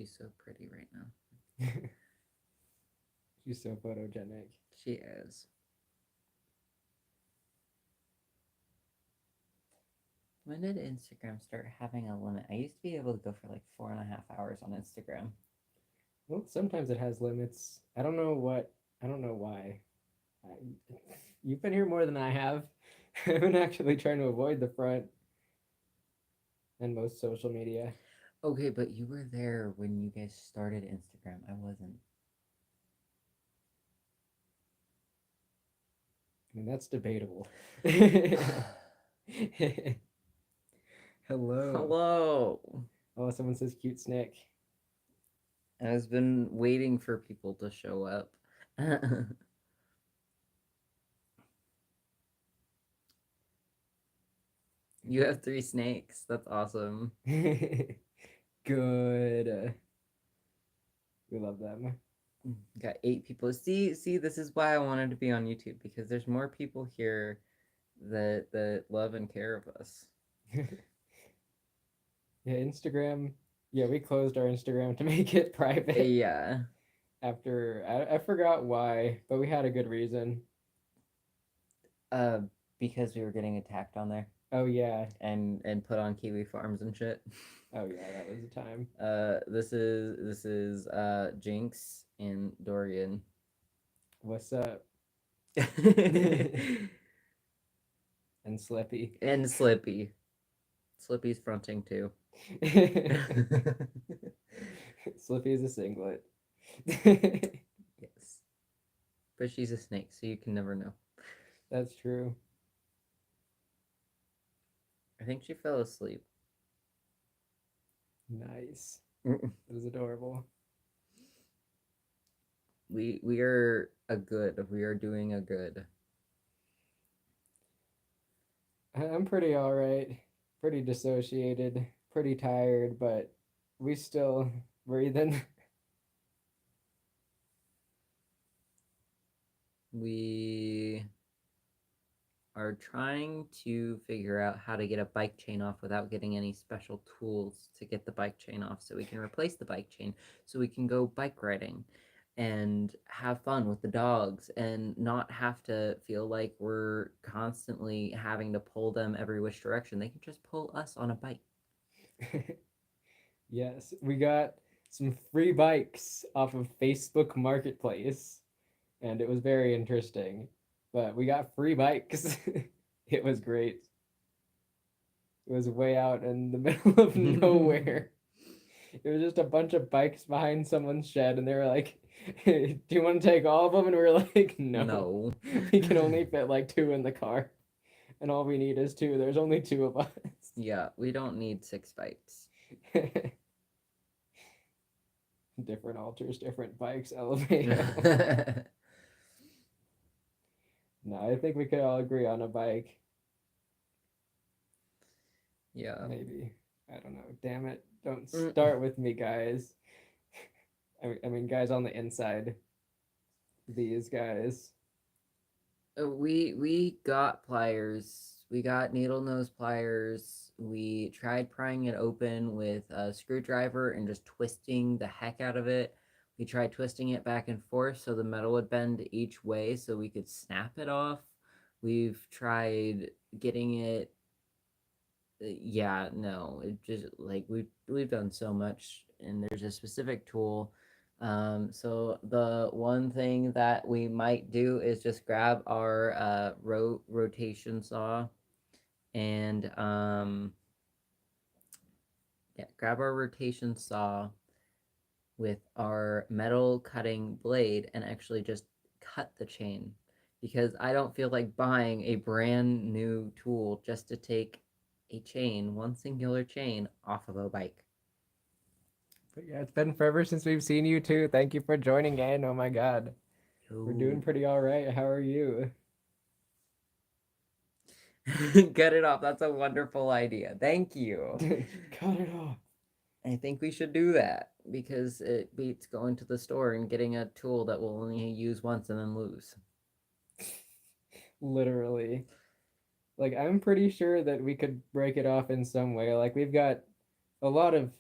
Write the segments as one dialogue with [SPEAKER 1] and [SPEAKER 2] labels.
[SPEAKER 1] She's so pretty right now.
[SPEAKER 2] She's so photogenic.
[SPEAKER 1] She is. When did Instagram start having a limit? I used to be able to go for like 4.5 hours on Instagram.
[SPEAKER 2] Well, sometimes it has limits. I don't know what. I don't know why. You've been here more than I have. I've been actually trying to avoid the front and most social media.
[SPEAKER 1] Okay, but you were there when you guys started Instagram. I wasn't.
[SPEAKER 2] I mean, that's debatable. Hello.
[SPEAKER 1] Hello.
[SPEAKER 2] Oh, someone says cute Snek.
[SPEAKER 1] I've been waiting for people to show up. You have 3 snakes. That's awesome.
[SPEAKER 2] Good. We love them.
[SPEAKER 1] Got 8 people. See, this is why I wanted to be on YouTube, because there's more people here that love and care of us.
[SPEAKER 2] Yeah, Instagram. Yeah, we closed our Instagram to make it private.
[SPEAKER 1] Yeah.
[SPEAKER 2] After I forgot why, but we had a good reason.
[SPEAKER 1] Because we were getting attacked on there
[SPEAKER 2] Oh yeah.
[SPEAKER 1] and put on Kiwi Farms and shit.
[SPEAKER 2] Oh yeah, that was the time.
[SPEAKER 1] This is Jinx and Dorian.
[SPEAKER 2] What's up?
[SPEAKER 1] And
[SPEAKER 2] And Slippy.
[SPEAKER 1] Slippy. Slippy's fronting too.
[SPEAKER 2] Slippy is a singlet.
[SPEAKER 1] Yes. But she's a snake, so you can never know.
[SPEAKER 2] That's true.
[SPEAKER 1] I think she fell asleep.
[SPEAKER 2] Nice. That is adorable.
[SPEAKER 1] We are a good. We are doing a good.
[SPEAKER 2] I'm pretty all right. Pretty dissociated. Pretty tired, but we still breathing.
[SPEAKER 1] We are trying to figure out how to get a bike chain off without getting any special tools to get the bike chain off, so we can replace the bike chain, so we can go bike riding and have fun with the dogs and not have to feel like we're constantly having to pull them every which direction. They can just pull us on a bike.
[SPEAKER 2] Yes, we got some free bikes off of Facebook Marketplace, and it was very interesting. But we got free bikes. It was great. It was way out in the middle of nowhere. It was just a bunch of bikes behind someone's shed, and they were like, "Do you want to take all of them?" And we were like, "No, we can only fit like 2 in the car, and all we need is 2. There's only 2 of us."
[SPEAKER 1] Yeah, we don't need 6 bikes.
[SPEAKER 2] Different altars, different bikes, elevator. No, I think we could all agree on a bike.
[SPEAKER 1] Yeah.
[SPEAKER 2] Maybe. I don't know. Damn it. Don't start with me, guys. I mean, guys on the inside. These guys.
[SPEAKER 1] We got pliers. We got needle nose pliers. We tried prying it open with a screwdriver and just twisting the heck out of it. We tried twisting it back and forth so the metal would bend each way so we could snap it off. We've tried getting it. Yeah, no, it just like we've done so much, and there's a specific tool. So the one thing that we might do is just grab our rotation saw and yeah, grab our rotation saw with our metal cutting blade and actually just cut the chain, because I don't feel like buying a brand new tool just to take a chain, one singular chain, off of a bike.
[SPEAKER 2] But yeah, it's been forever since we've seen you too. Thank you for joining in. Oh my god. We're doing pretty all right. How are you?
[SPEAKER 1] Cut it off. That's a wonderful idea. Thank you.
[SPEAKER 2] Cut it off.
[SPEAKER 1] I think we should do that because it beats going to the store and getting a tool that we'll only use once and then lose.
[SPEAKER 2] Literally. Like I'm pretty sure that we could break it off in some way. Like we've got a lot of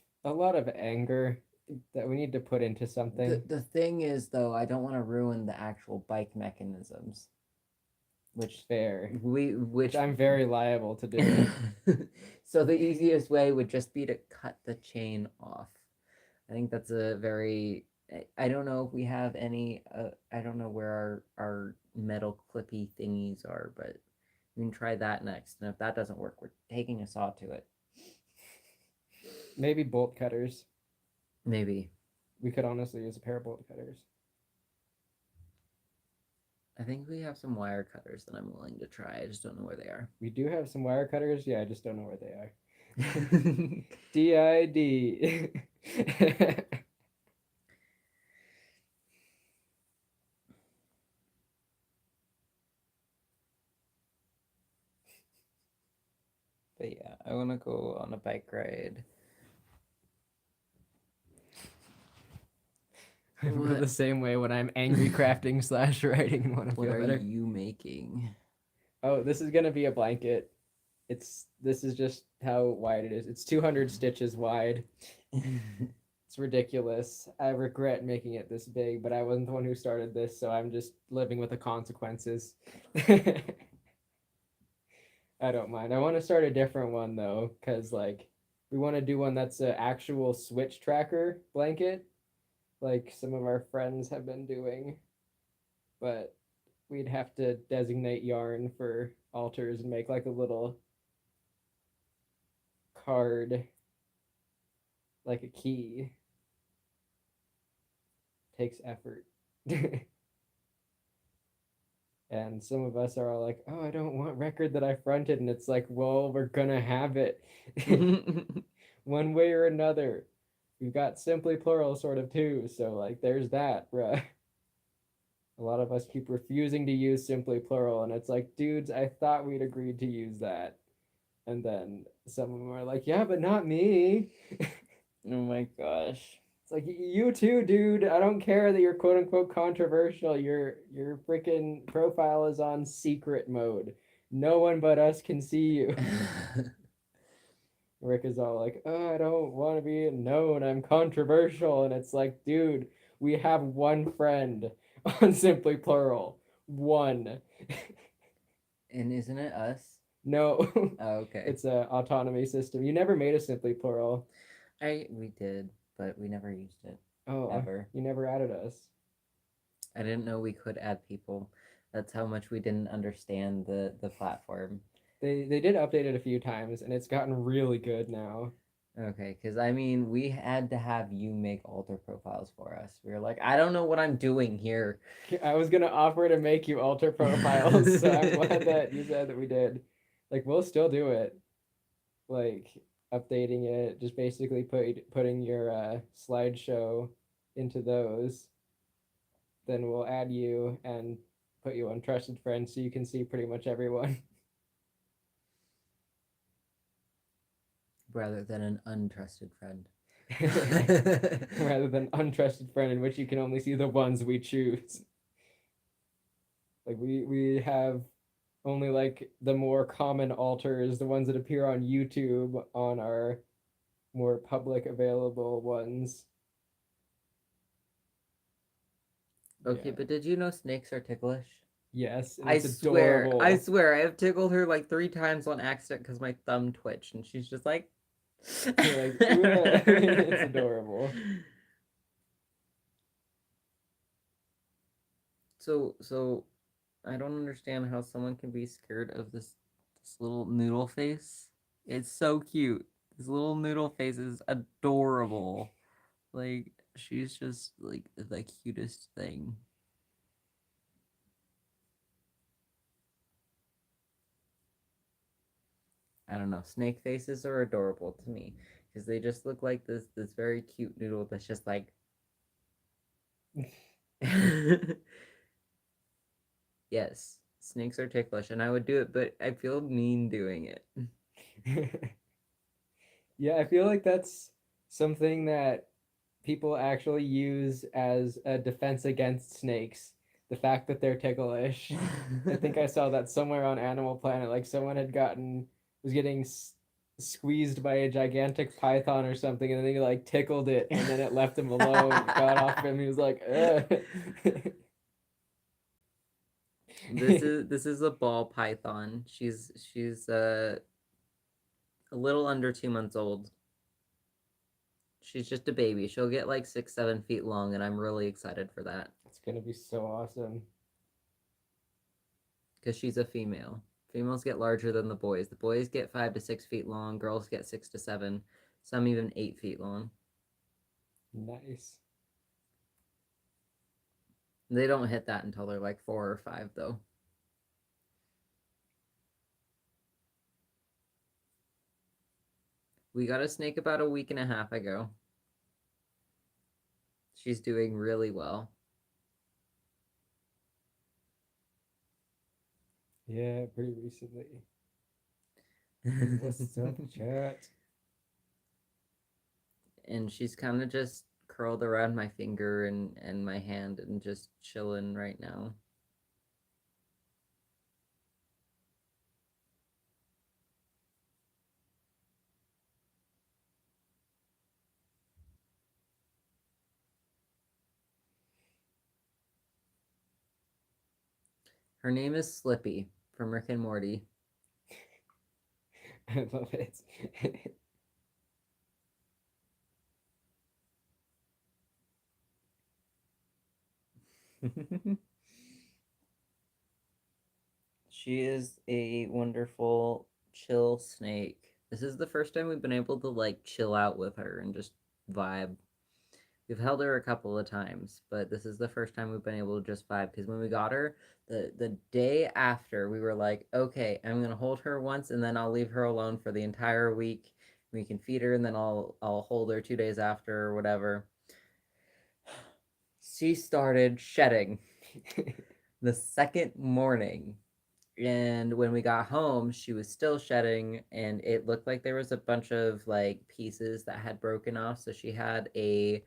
[SPEAKER 2] anger that we need to put into something.
[SPEAKER 1] The thing is, though, I don't want to ruin the actual bike mechanisms, which
[SPEAKER 2] Fair.
[SPEAKER 1] we
[SPEAKER 2] Which
[SPEAKER 1] which
[SPEAKER 2] I'm very liable to do.
[SPEAKER 1] so the easiest way would just be to cut the chain off. I think that's a very. I don't know if we have any. I don't know where our metal clippy thingies are, but we can try that next. And if that doesn't work, we're taking a saw to it.
[SPEAKER 2] Maybe bolt cutters.
[SPEAKER 1] Maybe.
[SPEAKER 2] We could honestly use a pair of bolt cutters.
[SPEAKER 1] I think we have some wire cutters that I'm willing to try. I just don't know where they are.
[SPEAKER 2] We do have some wire cutters. Yeah, I just don't know where they are. D.I.D.
[SPEAKER 1] But yeah, I want to go on a bike ride.
[SPEAKER 2] I feel the same way when I'm angry crafting / writing and want to
[SPEAKER 1] What
[SPEAKER 2] feel
[SPEAKER 1] are
[SPEAKER 2] better.
[SPEAKER 1] you making?
[SPEAKER 2] Oh, this is gonna be a blanket. This is just how wide it is. It's 200 stitches wide. It's ridiculous. I regret making it this big, but I wasn't the one who started this, so I'm just living with the consequences. I don't mind. I want to start a different one though, because like we want to do one that's an actual switch tracker blanket, like some of our friends have been doing. But we'd have to designate yarn for altars and make like a little card, like a key. Takes effort. And some of us are all like, oh, I don't want record that I fronted. And it's like, well, we're going to have it one way or another. We've got simply plural sort of too. So, like, there's that, bruh. A lot of us keep refusing to use simply plural. And it's like, dudes, I thought we'd agreed to use that. And then some of them are like, yeah, but not me.
[SPEAKER 1] Oh my gosh.
[SPEAKER 2] It's like, you too, dude. I don't care that you're quote unquote controversial. Your freaking profile is on secret mode. No one but us can see you. Rick is all like, oh, I don't want to be known. I'm controversial. And it's like, dude, we have one friend on Simply Plural. One.
[SPEAKER 1] And isn't it us?
[SPEAKER 2] No.
[SPEAKER 1] Oh, okay.
[SPEAKER 2] It's a autonomy system. You never made a Simply Plural.
[SPEAKER 1] We did, but we never used it.
[SPEAKER 2] Oh,
[SPEAKER 1] Ever.
[SPEAKER 2] You never added us.
[SPEAKER 1] I didn't know we could add people. That's how much we didn't understand the platform.
[SPEAKER 2] They did update it a few times, and it's gotten really good now.
[SPEAKER 1] Okay, because I mean, we had to have you make alter profiles for us. We were like, I don't know what I'm doing here.
[SPEAKER 2] I was gonna offer to make you alter profiles, so I'm glad that you said that we did. Like, we'll still do it. Like, updating it, just basically putting your slideshow into those. Then we'll add you and put you on trusted friends so you can see pretty much everyone.
[SPEAKER 1] Rather than an untrusted friend.
[SPEAKER 2] Rather than untrusted friend in which you can only see the ones we choose. Like we have only like the more common alters, the ones that appear on YouTube on our more public available ones.
[SPEAKER 1] Okay,
[SPEAKER 2] Yeah.
[SPEAKER 1] but did you know snakes are ticklish?
[SPEAKER 2] Yes, and
[SPEAKER 1] I
[SPEAKER 2] it's
[SPEAKER 1] swear,
[SPEAKER 2] adorable.
[SPEAKER 1] I swear, I have tickled her like 3 times on accident because my thumb twitched, and she's just like,
[SPEAKER 2] You're like, it's adorable.
[SPEAKER 1] So, I don't understand how someone can be scared of this little noodle face. It's so cute. This little noodle face is adorable. Like she's just like the cutest thing. I don't know. Snake faces are adorable to me because they just look like this very cute noodle that's just like. Yes, snakes are ticklish, and I would do it, but I feel mean doing it.
[SPEAKER 2] Yeah, I feel like that's something that people actually use as a defense against snakes. The fact that they're ticklish. I think I saw that somewhere on Animal Planet. Like someone was getting squeezed by a gigantic python or something, and then he like tickled it, and then it left him alone. It got off him. He was like, ugh.
[SPEAKER 1] This is a ball python. She's a little under 2 months old. She's just a baby. She'll get like 6, 7 feet long, and I'm really excited for that
[SPEAKER 2] It's gonna be so awesome.
[SPEAKER 1] because she's a female. Females get larger than the boys. The boys get 5 to 6 feet long. Girls get 6 to 7. Some even 8 feet long.
[SPEAKER 2] Nice.
[SPEAKER 1] They don't hit that until they're like 4 or 5, though. We got a snake about a week and a half ago. She's doing really well.
[SPEAKER 2] Yeah, pretty recently. What's up, chat?
[SPEAKER 1] And she's kind of just curled around my finger and my hand and just chilling right now. Her name is Slippy from Rick and Morty.
[SPEAKER 2] I love it.
[SPEAKER 1] She is a wonderful, chill snake. This is the first time we've been able to like chill out with her and just vibe. We've held her a couple of times, but this is the first time we've been able to just vibe because when we got her, the day after, we were like, okay, I'm gonna hold her once and then I'll leave her alone for the entire week. We can feed her and then I'll hold her 2 days after or whatever. She started shedding the second morning. And when we got home, she was still shedding, and it looked like there was a bunch of like pieces that had broken off. So she had a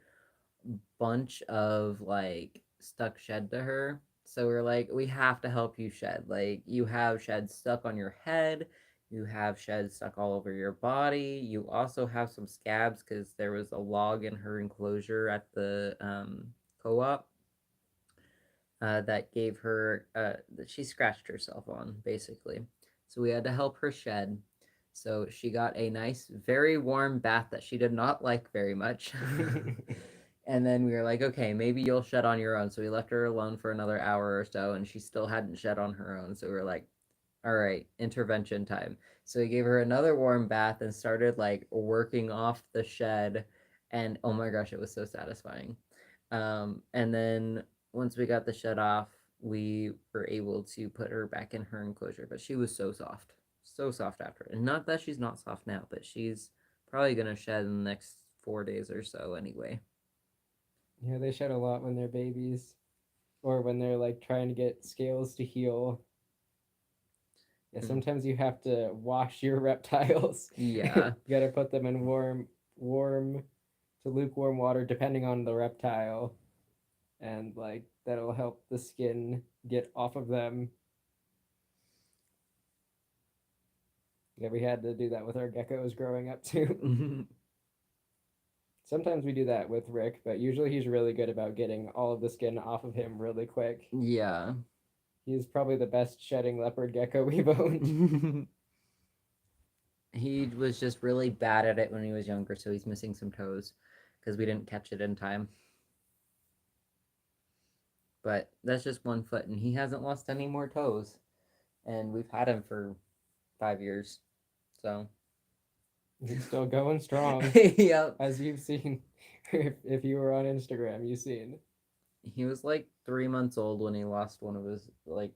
[SPEAKER 1] bunch of like stuck shed to her. So we are like, we have to help you shed. Like, you have shed stuck on your head, you have shed stuck all over your body. You also have some scabs because there was a log in her enclosure at the co op that gave her that she scratched herself on basically. So we had to help her shed. So she got a nice, very warm bath that she did not like very much. And then we were like, okay, maybe you'll shed on your own. So we left her alone for another hour or so, and she still hadn't shed on her own. So we were like, all right, intervention time. So we gave her another warm bath and started like working off the shed. And oh my gosh, it was so satisfying. And then once we got the shed off, we were able to put her back in her enclosure. But she was so soft after. And not that she's not soft now, but she's probably gonna shed in the next 4 days or so anyway.
[SPEAKER 2] Yeah, they shed a lot when they're babies, or when they're like trying to get scales to heal. Yeah, sometimes you have to wash your reptiles.
[SPEAKER 1] Yeah.
[SPEAKER 2] You gotta put them in warm to lukewarm water, depending on the reptile, and like that'll help the skin get off of them. Yeah, we had to do that with our geckos growing up too. Sometimes we do that with Rick, but usually he's really good about getting all of the skin off of him really quick.
[SPEAKER 1] Yeah.
[SPEAKER 2] He's probably the best shedding leopard gecko we've owned.
[SPEAKER 1] He was just really bad at it when he was younger, so he's missing some toes because we didn't catch it in time. But that's just one foot, and he hasn't lost any more toes. And we've had him for 5 years. So
[SPEAKER 2] He's still going strong.
[SPEAKER 1] Yep.
[SPEAKER 2] As you've seen, if you were on Instagram, you've seen.
[SPEAKER 1] He was like 3 months old when he lost one of his, like,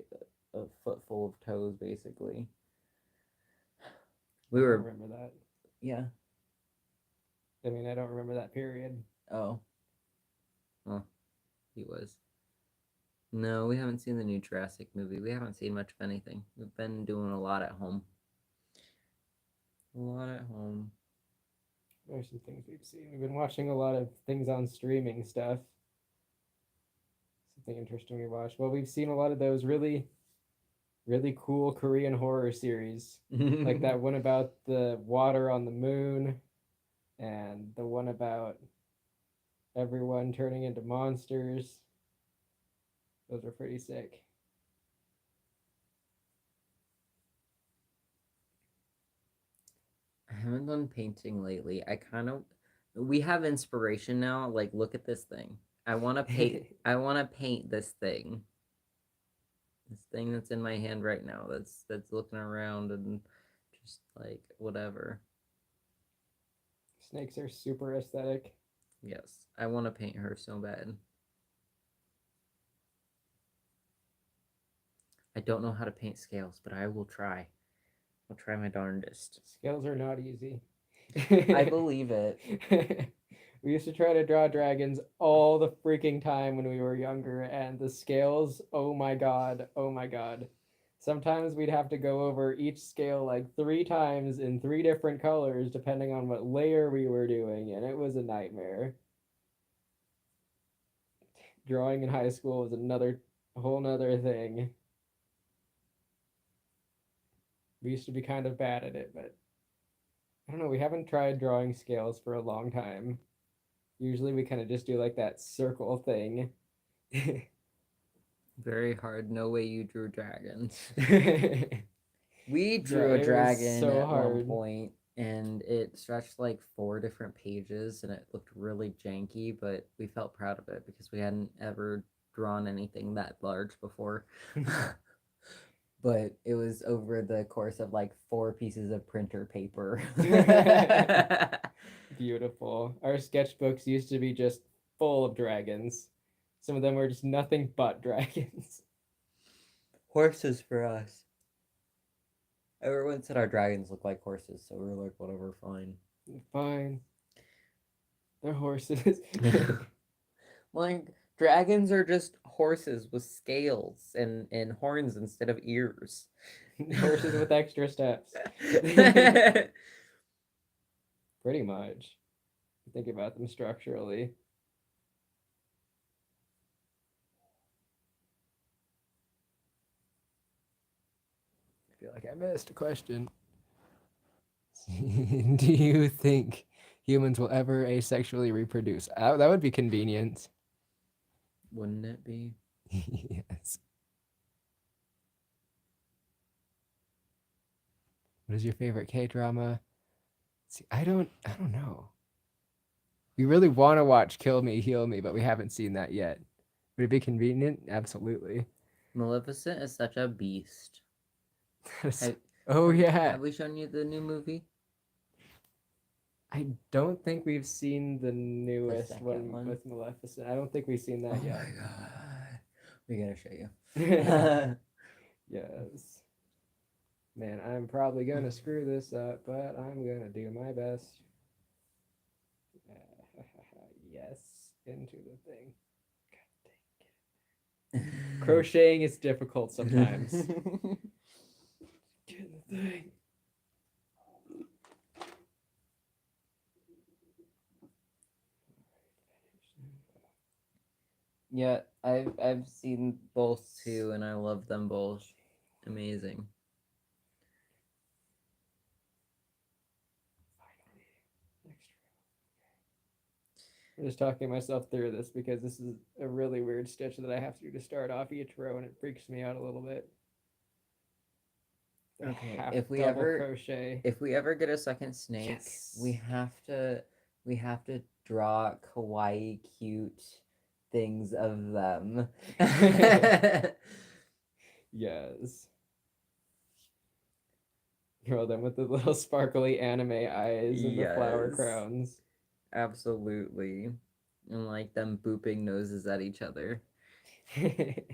[SPEAKER 1] a foot full of toes, basically.
[SPEAKER 2] I don't remember that.
[SPEAKER 1] Yeah.
[SPEAKER 2] I mean, I don't remember that period.
[SPEAKER 1] Oh. Well, he was. No, we haven't seen the new Jurassic movie. We haven't seen much of anything. We've been doing a lot at home. A lot at home.
[SPEAKER 2] What are some things we've seen? We've been watching a lot of things on streaming stuff. Something interesting we watched. Well, we've seen a lot of those really really cool Korean horror series, like that one about the water on the moon, and the one about everyone turning into monsters. Those are pretty sick.
[SPEAKER 1] I haven't done painting lately. We have inspiration now. Like, look at this thing. I want to paint. I want to paint this thing. This thing that's in my hand right now. That's looking around and just like whatever.
[SPEAKER 2] Snakes are super aesthetic.
[SPEAKER 1] Yes, I want to paint her so bad. I don't know how to paint scales, but I will try. I'll try my darndest.
[SPEAKER 2] Scales are not easy.
[SPEAKER 1] I believe it.
[SPEAKER 2] We used to try to draw dragons all the freaking time when we were younger, and the scales, oh my god, oh my god. Sometimes we'd have to go over each scale like 3 times in 3 different colors, depending on what layer we were doing, and it was a nightmare. Drawing in high school was another whole nother thing. We used to be kind of bad at it, but I don't know, we haven't tried drawing scales for a long time. Usually we kind of just do like that circle thing.
[SPEAKER 1] Very hard. No way you drew dragons.
[SPEAKER 2] Yeah,
[SPEAKER 1] We drew a
[SPEAKER 2] it was
[SPEAKER 1] dragon
[SPEAKER 2] so
[SPEAKER 1] at one
[SPEAKER 2] hard.
[SPEAKER 1] point, and it stretched like 4 different pages, and it looked really janky, but we felt proud of it because we hadn't ever drawn anything that large before. But it was over the course of like 4 pieces of printer paper.
[SPEAKER 2] Beautiful. Our sketchbooks used to be just full of dragons. Some of them were just nothing but dragons.
[SPEAKER 1] Horses for us. Everyone said our dragons look like horses, so we were like, whatever, fine.
[SPEAKER 2] Fine. They're horses.
[SPEAKER 1] Like, dragons are just horses with scales and horns instead of ears.
[SPEAKER 2] Horses with extra steps. Pretty much. Think about them structurally. I feel like I missed a question. Do you think humans will ever asexually reproduce? That would be convenient.
[SPEAKER 1] Wouldn't it be?
[SPEAKER 2] Yes. What is your favorite K drama? See, I don't know. We really want to watch Kill Me, Heal Me, but we haven't seen that yet. Would it be convenient? Absolutely.
[SPEAKER 1] Maleficent is such a beast.
[SPEAKER 2] Oh yeah.
[SPEAKER 1] Have we shown you the new movie?
[SPEAKER 2] I don't think we've seen the newest
[SPEAKER 1] second one?
[SPEAKER 2] with Maleficent. I don't think we've seen that yet.
[SPEAKER 1] My god. We gotta show you.
[SPEAKER 2] Yes. Man, I'm probably gonna screw this up, but I'm gonna do my best. Yes, into the thing. God dang it. Crocheting is difficult sometimes. Get in the thing.
[SPEAKER 1] Yeah, I've seen both too, and I love them both. Amazing.
[SPEAKER 2] I'm just talking myself through this because this is a really weird stitch that I have to do to start off each row, and it freaks me out a little bit.
[SPEAKER 1] Okay,
[SPEAKER 2] if we ever crochet,
[SPEAKER 1] if we ever get a second snake,
[SPEAKER 2] yes.
[SPEAKER 1] we have to draw kawaii cute things of them.
[SPEAKER 2] Yes. Draw them with the little sparkly anime eyes and the flower
[SPEAKER 1] Yes.
[SPEAKER 2] crowns.
[SPEAKER 1] Absolutely. And like them booping noses at each other.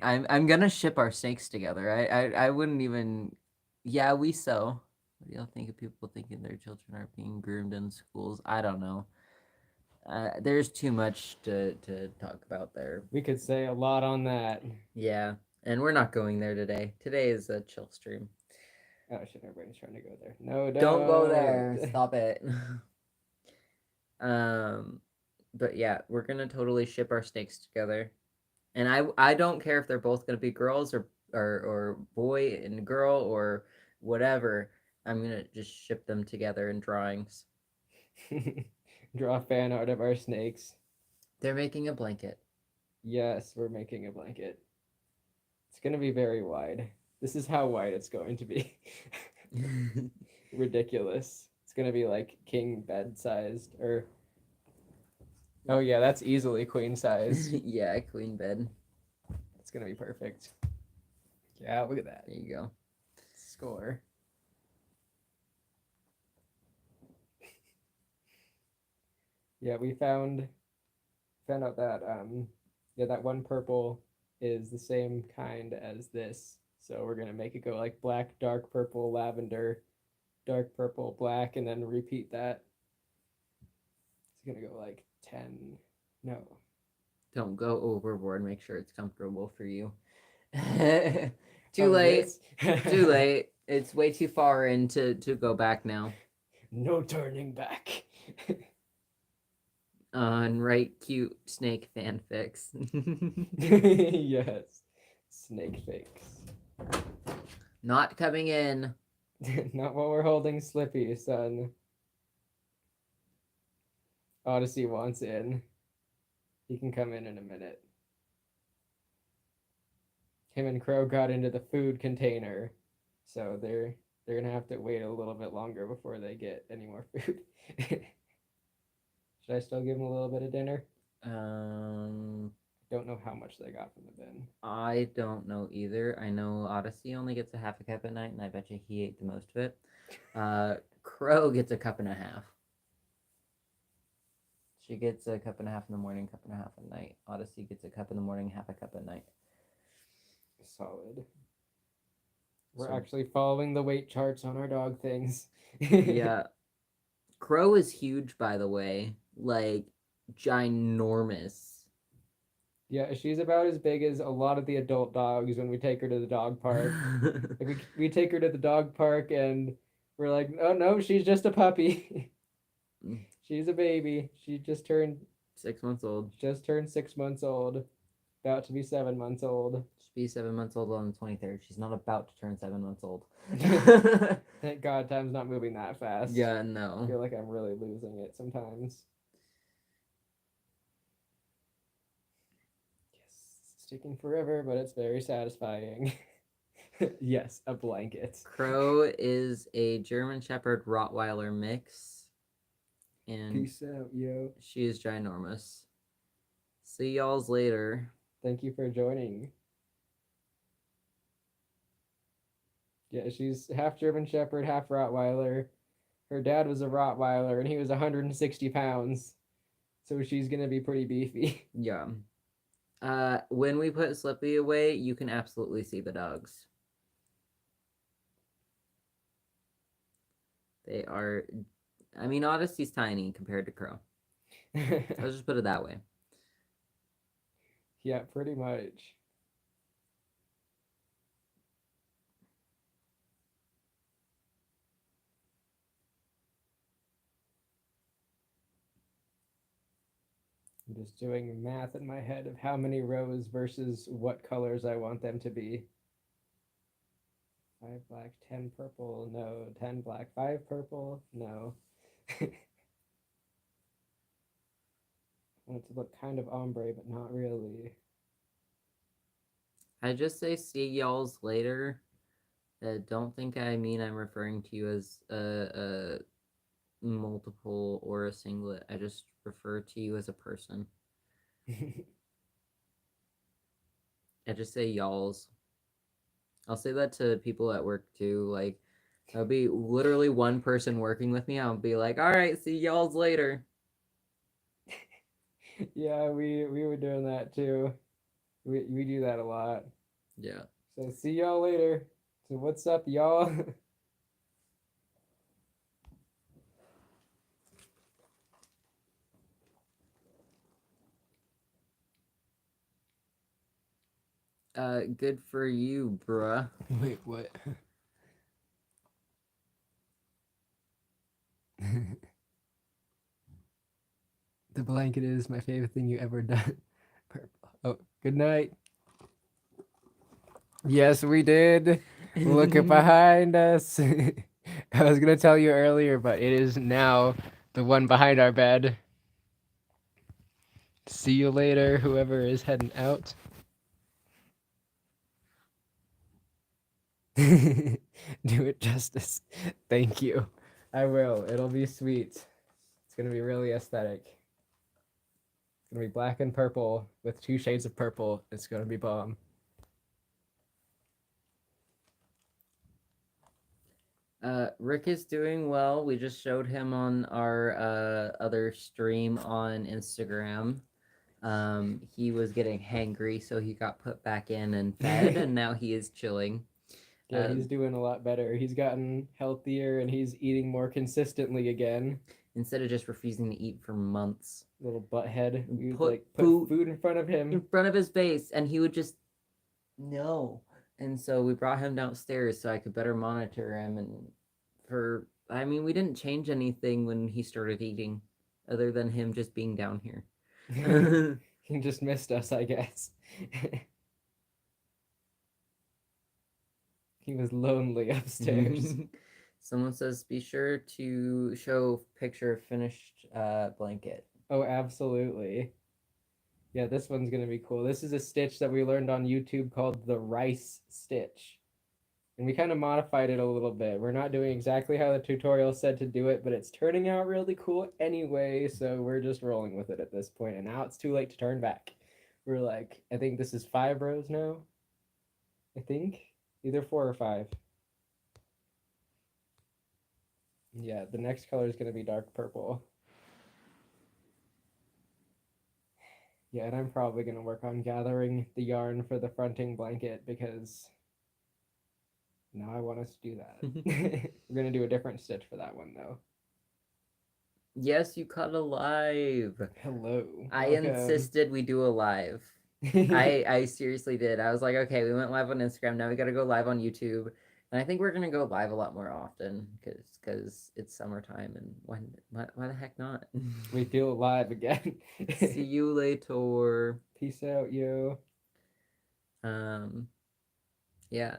[SPEAKER 1] I'm gonna ship our snakes together. I wouldn't even. Yeah, we sew. What do y'all think of people thinking their children are being groomed in schools? I don't know. There's too much to talk about there.
[SPEAKER 2] We could say a lot on that.
[SPEAKER 1] Yeah, and we're not going there today. Today is a chill stream.
[SPEAKER 2] Oh shit! Everybody's trying to go there. No,
[SPEAKER 1] Don't go there. Stop it. But yeah, we're gonna totally ship our snakes together, and I don't care if they're both gonna be girls or or boy and girl or whatever. I'm gonna just ship them together in drawings.
[SPEAKER 2] Draw fan art of our snakes.
[SPEAKER 1] They're making a blanket.
[SPEAKER 2] Yes, we're making a blanket. It's gonna be very wide. This is how wide it's going to be. Ridiculous. It's gonna be like king bed sized, or oh yeah, that's easily queen size.
[SPEAKER 1] Yeah, queen bed.
[SPEAKER 2] It's gonna be perfect. Yeah, look at that.
[SPEAKER 1] There you go.
[SPEAKER 2] Score. Yeah, we found out that yeah, that one purple is the same kind as this. So we're gonna make it go like black, dark purple, lavender, dark purple, black, and then repeat that. It's gonna go like 10. No.
[SPEAKER 1] Don't go overboard. Make sure it's comfortable for you. Too
[SPEAKER 2] Oh,
[SPEAKER 1] late.
[SPEAKER 2] this?
[SPEAKER 1] Too late. It's way too far in to go back now.
[SPEAKER 2] No turning back.
[SPEAKER 1] And write cute snake fanfics.
[SPEAKER 2] Yes. Snake fakes.
[SPEAKER 1] Not coming in.
[SPEAKER 2] Not while we're holding Slippy, son. Odyssey wants in. He can come in a minute. Him and Crow got into the food container, so they're gonna have to wait a little bit longer before they get any more food. Should I still give them a little bit of dinner? Don't know how much they got from the bin.
[SPEAKER 1] I don't know either. I know Odyssey only gets a half a cup at night, and I bet you he ate the most of it. Crow gets a cup and a half. She gets a cup and a half in the morning, cup and a half at night. Odyssey gets a cup in the morning, half a cup at night.
[SPEAKER 2] Solid. We're
[SPEAKER 1] So-
[SPEAKER 2] actually following the weight charts on our dog things.
[SPEAKER 1] Yeah. Crow is huge, by the way. Like, ginormous.
[SPEAKER 2] Yeah, she's about as big as a lot of the adult dogs when we take her to the dog park. Like we take her to the dog park and we're like, oh no, she's just a puppy. She's a baby. She just turned
[SPEAKER 1] 6 months old.
[SPEAKER 2] 6 months old. About to be 7 months old.
[SPEAKER 1] She'll be 7 months old on the 23rd. She's not about to turn 7 months old.
[SPEAKER 2] Thank God time's not moving that fast.
[SPEAKER 1] Yeah,
[SPEAKER 2] I
[SPEAKER 1] no.
[SPEAKER 2] feel like I'm really losing it sometimes. Yes, it's taking forever, but it's very satisfying. Yes, a blanket.
[SPEAKER 1] Crow is a German Shepherd Rottweiler mix. And
[SPEAKER 2] Peace out, yo.
[SPEAKER 1] she is ginormous. See y'all's later.
[SPEAKER 2] Thank you for joining. Yeah, she's half German Shepherd, half Rottweiler. Her dad was a Rottweiler and he was 160 pounds. So she's gonna be pretty beefy.
[SPEAKER 1] Yeah. When we put Slippy away, you can absolutely see the dogs. They are, I mean, Odyssey's tiny compared to Crow. Let's just put it that way.
[SPEAKER 2] Yeah, pretty much. I'm just doing math in my head of how many rows versus what colors I want them to be. 5 black, 10 purple, no. 10 black, 5 purple, no. I want it to look kind of ombre, but not really.
[SPEAKER 1] I just say see y'all's later. Don't think I mean I'm referring to you as a multiple or a singlet. I just refer to you as a person. I just say y'all's. I'll say that to people at work too. Like, there'll be literally one person working with me. I'll be like, all right, see y'all's later.
[SPEAKER 2] Yeah, we were doing that too. We do that a lot.
[SPEAKER 1] Yeah.
[SPEAKER 2] So see y'all later. So what's up, y'all?
[SPEAKER 1] Good for you, bruh.
[SPEAKER 2] Wait, what? The blanket is my favorite thing you ever done. Purple. Oh, good night. Yes, we did. Look it behind us. I was gonna tell you earlier, but it is now the one behind our bed. See you later, whoever is heading out. Do it justice. Thank you. I will. It'll be sweet. It's gonna be really aesthetic. It's gonna be black and purple with 2 shades of purple. It's gonna be bomb.
[SPEAKER 1] Rick is doing well. We just showed him on our other stream on Instagram. He was getting hangry, so he got put back in and fed, and now he is chilling.
[SPEAKER 2] Yeah, he's doing a lot better. He's gotten healthier and he's eating more consistently again.
[SPEAKER 1] Instead of just refusing to eat for months.
[SPEAKER 2] Little butthead. We would
[SPEAKER 1] Put
[SPEAKER 2] put food in front of him.
[SPEAKER 1] In front of his face, and he would just no. And so we brought him downstairs so I could better monitor him. And we didn't change anything when he started eating, other than him just being down here.
[SPEAKER 2] He just missed us, I guess. He was lonely upstairs.
[SPEAKER 1] Someone says, be sure to show picture of finished blanket.
[SPEAKER 2] Oh, absolutely. Yeah, this one's going to be cool. This is a stitch that we learned on YouTube called the rice stitch. And we kind of modified it a little bit. We're not doing exactly how the tutorial said to do it, but it's turning out really cool anyway, so we're just rolling with it at this point. And now it's too late to turn back. We're like, I think this is 5 rows now. I think. Either 4 or 5. Yeah, the next color is going to be dark purple. Yeah, and I'm probably going to work on gathering the yarn for the fronting blanket because now I want us to do that. We're going to do a different stitch for that one, though.
[SPEAKER 1] Yes, you cut a live.
[SPEAKER 2] Hello.
[SPEAKER 1] I insisted we do a live. I seriously did. I was like, okay, we went live on Instagram. Now we got to go live on YouTube. And I think we're going to go live a lot more often because it's summertime. And why the heck not?
[SPEAKER 2] We feel alive again.
[SPEAKER 1] See you later.
[SPEAKER 2] Peace out, yo.
[SPEAKER 1] Yeah.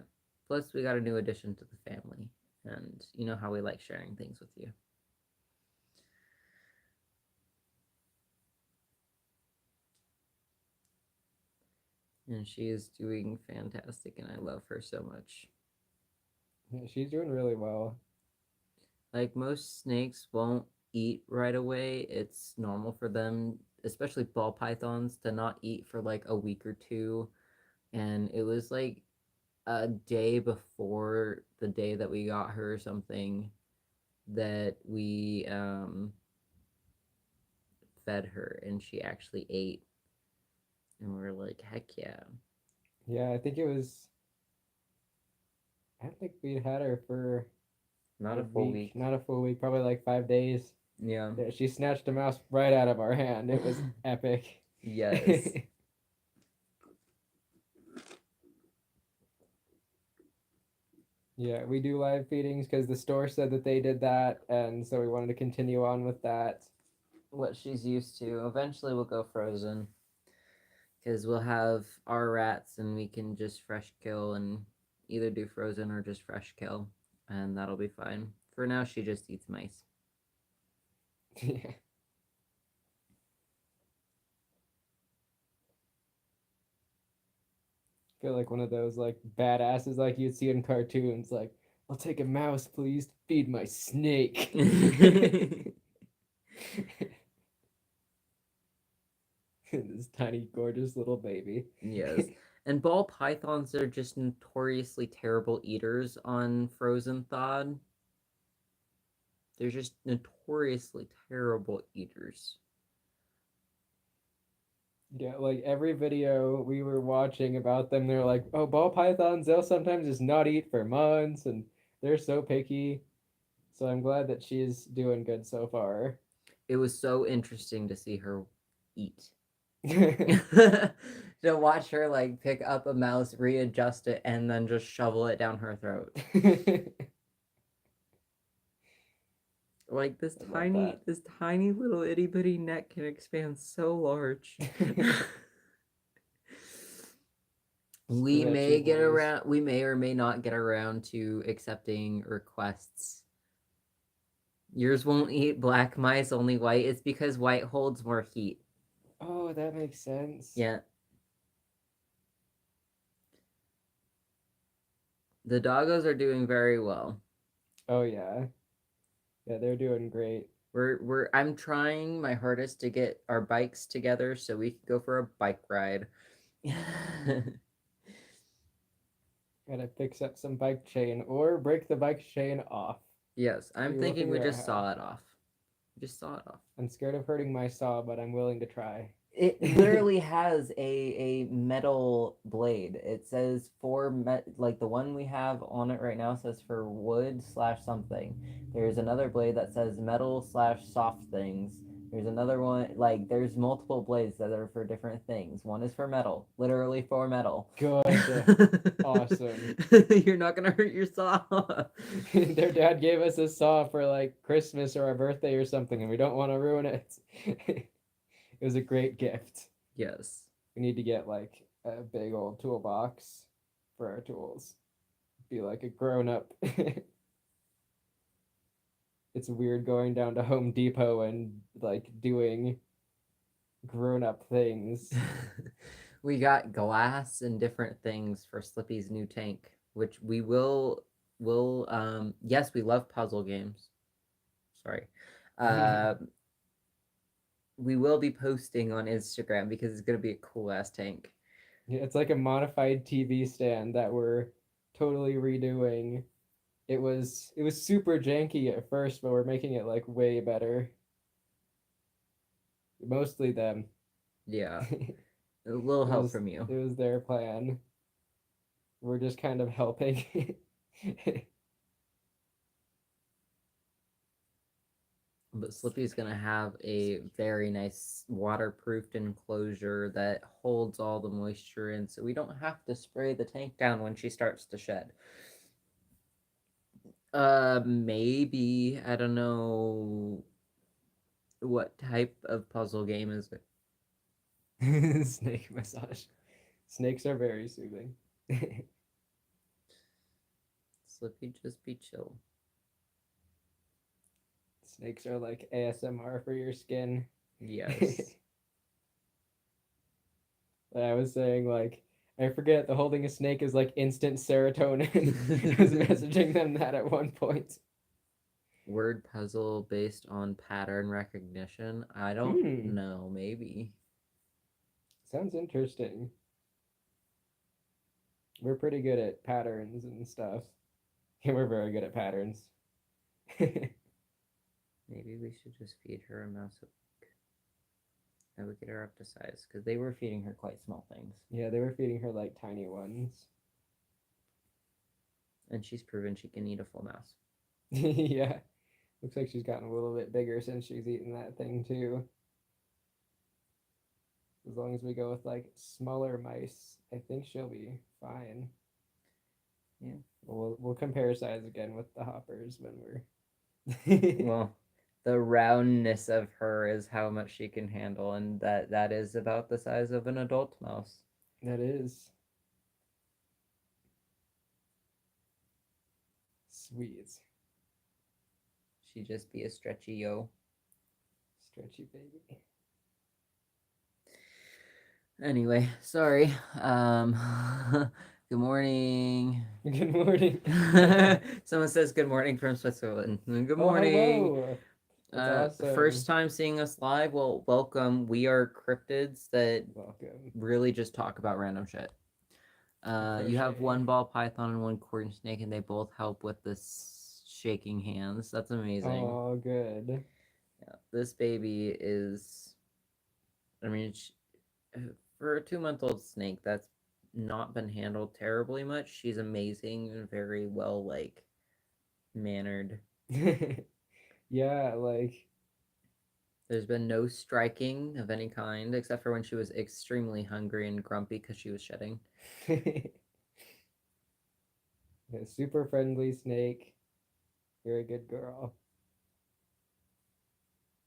[SPEAKER 1] Plus, we got a new addition to the family. And you know how we like sharing things with you. And she is doing fantastic, and I love her so much.
[SPEAKER 2] Yeah, she's doing really well.
[SPEAKER 1] Like, most snakes won't eat right away. It's normal for them, especially ball pythons, to not eat for like a week or two. And it was like a day before the day that we got her or something that we fed her, and she actually ate. And we were like, heck yeah.
[SPEAKER 2] Yeah, I think it was. I don't think we'd had her for
[SPEAKER 1] not a full week.
[SPEAKER 2] Not a full week, probably like 5 days.
[SPEAKER 1] Yeah.
[SPEAKER 2] She snatched a mouse right out of our hand. It was epic.
[SPEAKER 1] Yes.
[SPEAKER 2] Yeah, we do live feedings because the store said that they did that, and so we wanted to continue on with that.
[SPEAKER 1] What she's used to. Eventually we'll go frozen. Because we'll have our rats and we can just fresh kill and either do frozen or just fresh kill. And that'll be fine. For now, she just eats mice.
[SPEAKER 2] Yeah. I feel like one of those like badasses like you'd see in cartoons, like, I'll take a mouse, please. Feed my snake. This tiny, gorgeous little baby.
[SPEAKER 1] Yes. And ball pythons are just notoriously terrible eaters on frozen thawed. They're just notoriously terrible eaters.
[SPEAKER 2] Yeah, like every video we were watching about them, they're like, oh, ball pythons, they'll sometimes just not eat for months, and they're so picky. So I'm glad that she's doing good so far.
[SPEAKER 1] It was so interesting to see her eat. To watch her like pick up a mouse, readjust it, and then just shovel it down her throat. Like this tiny little itty bitty neck can expand so large.
[SPEAKER 2] Stretchy boys.
[SPEAKER 1] We may or may not get around to accepting requests. Yours won't eat black mice, only white. It's because white holds more heat.
[SPEAKER 2] Oh, that makes sense.
[SPEAKER 1] Yeah. The doggos are doing very well.
[SPEAKER 2] Oh yeah. Yeah, they're doing great.
[SPEAKER 1] I'm trying my hardest to get our bikes together so we can go for a bike ride.
[SPEAKER 2] Gotta fix up some bike chain or break the bike chain off.
[SPEAKER 1] Yes, I'm
[SPEAKER 2] We will
[SPEAKER 1] thinking we
[SPEAKER 2] figure out
[SPEAKER 1] just
[SPEAKER 2] how.
[SPEAKER 1] saw it off. Just saw it off.
[SPEAKER 2] I'm scared of hurting my saw, but I'm willing to try.
[SPEAKER 1] It literally has a metal blade. It says like the one we have on it right now says for wood slash something. There's another blade that says metal slash soft things. There's another one like there's multiple blades that are for different things. One is for metal, literally for metal.
[SPEAKER 2] Good. Awesome.
[SPEAKER 1] You're not gonna hurt your saw.
[SPEAKER 2] Their dad gave us a saw for like Christmas or our birthday or something, and we don't want to ruin it. It was a great gift.
[SPEAKER 1] Yes.
[SPEAKER 2] We need to get like a big old toolbox for our tools. Be like a grown up. It's weird going down to Home Depot and like doing grown up things.
[SPEAKER 1] We got glass and different things for Slippy's new tank, which we will yes, we love puzzle games. Sorry. Uh we will be posting on Instagram because it's gonna be a cool ass tank.
[SPEAKER 2] Yeah, it's like a modified TV stand that we're totally redoing. It was super janky at first, but we're making it like way better. Mostly them.
[SPEAKER 1] Yeah.
[SPEAKER 2] it
[SPEAKER 1] A little help
[SPEAKER 2] was
[SPEAKER 1] from you.
[SPEAKER 2] it was their plan. We're just kind of helping.
[SPEAKER 1] But Slippy's gonna have a very nice waterproofed enclosure that holds all the moisture in, so we don't have to spray the tank down when she starts to shed. Maybe I don't know what type of puzzle game is it.
[SPEAKER 2] Snake massage. Snakes are very soothing.
[SPEAKER 1] Slippy, just be chill.
[SPEAKER 2] Snakes are like ASMR for your skin.
[SPEAKER 1] Yes.
[SPEAKER 2] I was saying like I forget the holding a snake is like instant serotonin. I was messaging them that at one point.
[SPEAKER 1] Word puzzle based on pattern recognition. I don't
[SPEAKER 2] Hmm.
[SPEAKER 1] know. Maybe.
[SPEAKER 2] Sounds interesting. We're pretty good at patterns and stuff. Yeah, we're very good at patterns.
[SPEAKER 1] Maybe we should just feed her a mouse a week. That would get her up to size because they were feeding her quite small things,
[SPEAKER 2] Yeah, they were feeding her like tiny ones.
[SPEAKER 1] and she's proven she can eat a full mouse.
[SPEAKER 2] Yeah. Looks like she's gotten a little bit bigger since she's eaten that thing too. As long as we go with like smaller mice, I think she'll be fine.
[SPEAKER 1] Yeah.
[SPEAKER 2] We'll compare size again with the hoppers when we're.
[SPEAKER 1] Well, the roundness of her is how much she can handle, and that is about the size of an adult mouse.
[SPEAKER 2] That is sweet.
[SPEAKER 1] She just be a stretchy yo.
[SPEAKER 2] Stretchy baby.
[SPEAKER 1] Anyway, sorry. Good morning.
[SPEAKER 2] Good morning.
[SPEAKER 1] Someone says good morning from Switzerland. Good
[SPEAKER 2] Oh,
[SPEAKER 1] morning.
[SPEAKER 2] hello. That's awesome.
[SPEAKER 1] First time seeing us live. Well, welcome. We are cryptids that
[SPEAKER 2] Welcome.
[SPEAKER 1] really just talk about random shit. You have
[SPEAKER 2] Crochet.
[SPEAKER 1] one ball python and one corn snake, and they both help with this shaking hands. That's amazing.
[SPEAKER 2] Oh, good.
[SPEAKER 1] Yeah, this baby is. I mean, for a 2-month-old snake, that's not been handled terribly much. She's amazing and very well mannered.
[SPEAKER 2] Yeah, like
[SPEAKER 1] There's been no striking of any kind, except for when she was extremely hungry and grumpy because she was shedding.
[SPEAKER 2] a super friendly snake. Very good girl.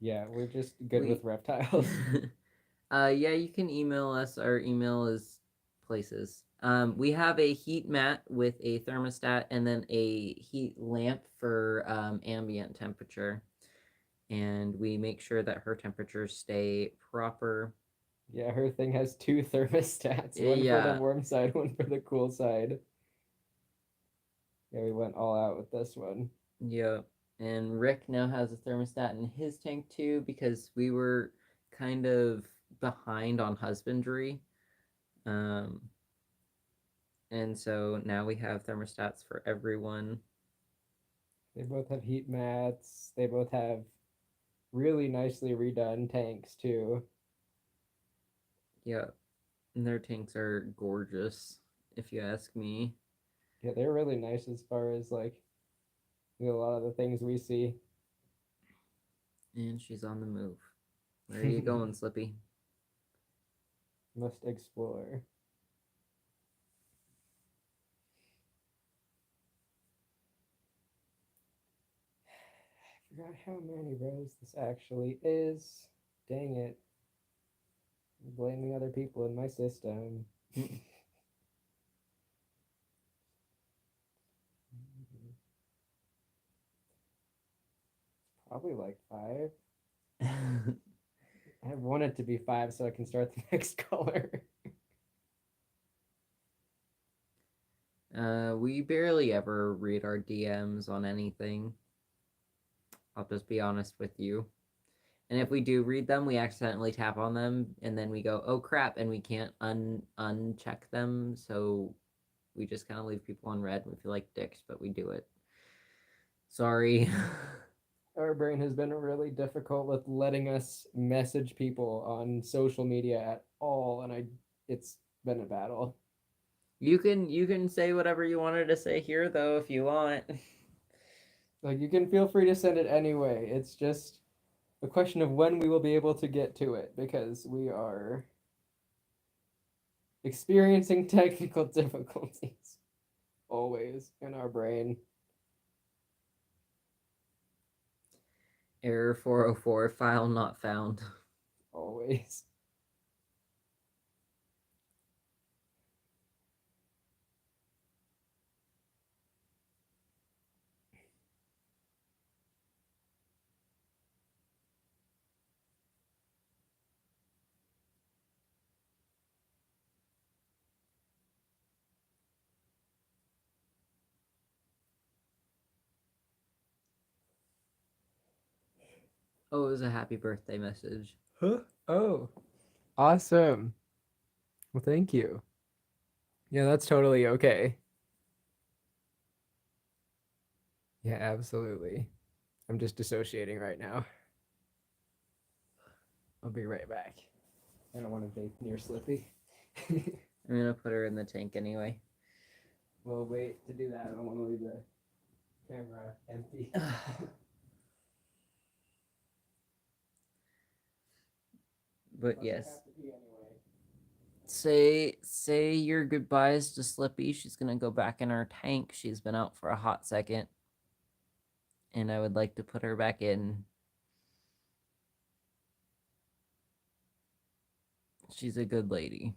[SPEAKER 2] Yeah, we're just good
[SPEAKER 1] We,
[SPEAKER 2] with reptiles.
[SPEAKER 1] yeah, you can email us. Our email is places. We have a heat mat with a thermostat and then a heat lamp for ambient temperature. And we make sure that her temperatures stay proper.
[SPEAKER 2] Yeah, her thing has two thermostats, one for the
[SPEAKER 1] Yeah,
[SPEAKER 2] warm side, one for the cool side. Yeah, we went all out with this one.
[SPEAKER 1] yeah. And Rick now has a thermostat in his tank too because we were kind of behind on husbandry. Um, and so now we have thermostats for everyone.
[SPEAKER 2] They both have heat mats. They both have really nicely redone tanks too.
[SPEAKER 1] Yeah, and their tanks are gorgeous, if you ask me.
[SPEAKER 2] Yeah, they're really nice as far as like a lot of the things we see.
[SPEAKER 1] And she's on the move. Where are you going, Slippy?
[SPEAKER 2] Must explore. I forgot how many rows this actually is. Dang it. I'm blaming other people in my system. Probably like five. I want it to be five so I can start the next color.
[SPEAKER 1] We barely ever read our DMs on anything. I'll just be honest with you. And if we do read them, we accidentally tap on them, and then we go, "Oh crap!" and we can't uncheck them. So we just kind of leave people on red. We feel like dicks, but we do it. Sorry.
[SPEAKER 2] Our brain has been really difficult with letting us message people on social media at all, and it's been a battle.
[SPEAKER 1] You can say whatever you wanted to say here, though, if you want.
[SPEAKER 2] Like you can feel free to send it anyway. It's just a question of when we will be able to get to it because we are experiencing technical difficulties always in our brain.
[SPEAKER 1] Error 404, file not found.
[SPEAKER 2] Always.
[SPEAKER 1] Oh, it was a happy birthday message.
[SPEAKER 2] Huh? Oh, awesome. Well, thank you. Yeah, that's totally okay. Yeah, absolutely. I'm just dissociating right now. I'll be right back. I don't want to vape near Slippy.
[SPEAKER 1] I'm gonna put her in the tank anyway.
[SPEAKER 2] Well, wait to do that. I don't want to leave the camera empty.
[SPEAKER 1] But yes,
[SPEAKER 2] Have to be anyway.
[SPEAKER 1] say your goodbyes to Slippy. She's gonna go back in her tank. She's been out for a hot second, and I would like to put her back in. She's a good lady.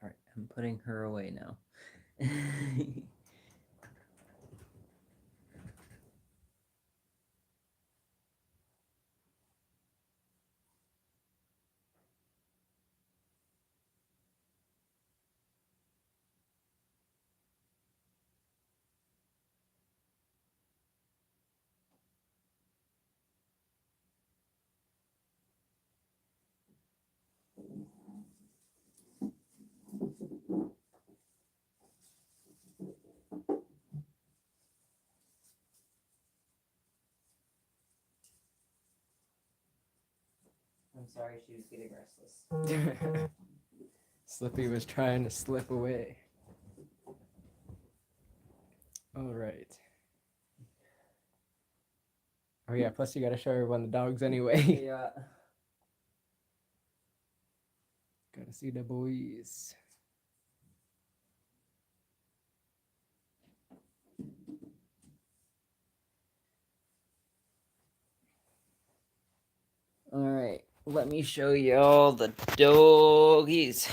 [SPEAKER 1] All right, I'm putting her away now. I'm sorry, she was getting restless.
[SPEAKER 2] Slippy was trying to slip away. All right. Oh yeah. Plus, you got to show everyone the dogs anyway.
[SPEAKER 1] Yeah.
[SPEAKER 2] Trying to see the boys.
[SPEAKER 1] All right, let me show you all the doggies.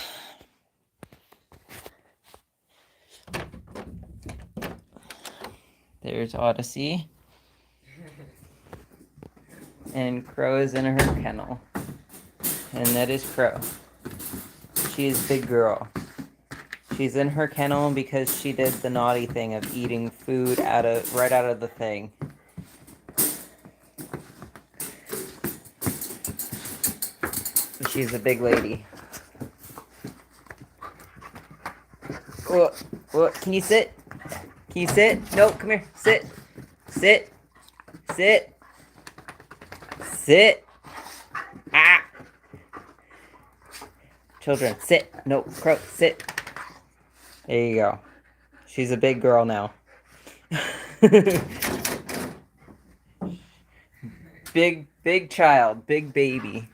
[SPEAKER 1] There's Odyssey. And Crow is in her kennel. And that is Crow. She's big girl. She's in her kennel because she did the naughty thing of eating food right out of the thing. She's a big lady. What? Can you sit? Can you sit? No, come here. Sit. Sit. Sit. Sit. Ah! Children, sit. No, Crow, sit. There you go. She's a big girl now. Big child, big baby.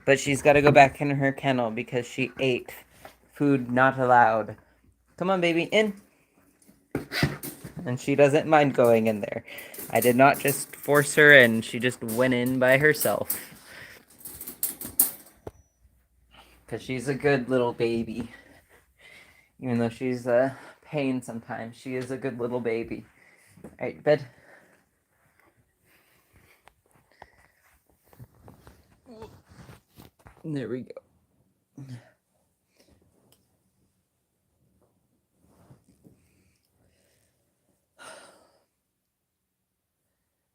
[SPEAKER 1] But she's got to go back in her kennel because she ate food not allowed. Come on, baby, in. And she doesn't mind going in there. I did not just force her in. She just went in by herself. Because she's a good little baby. Even though she's a pain sometimes, she is a good little baby. All right, bed. There we go.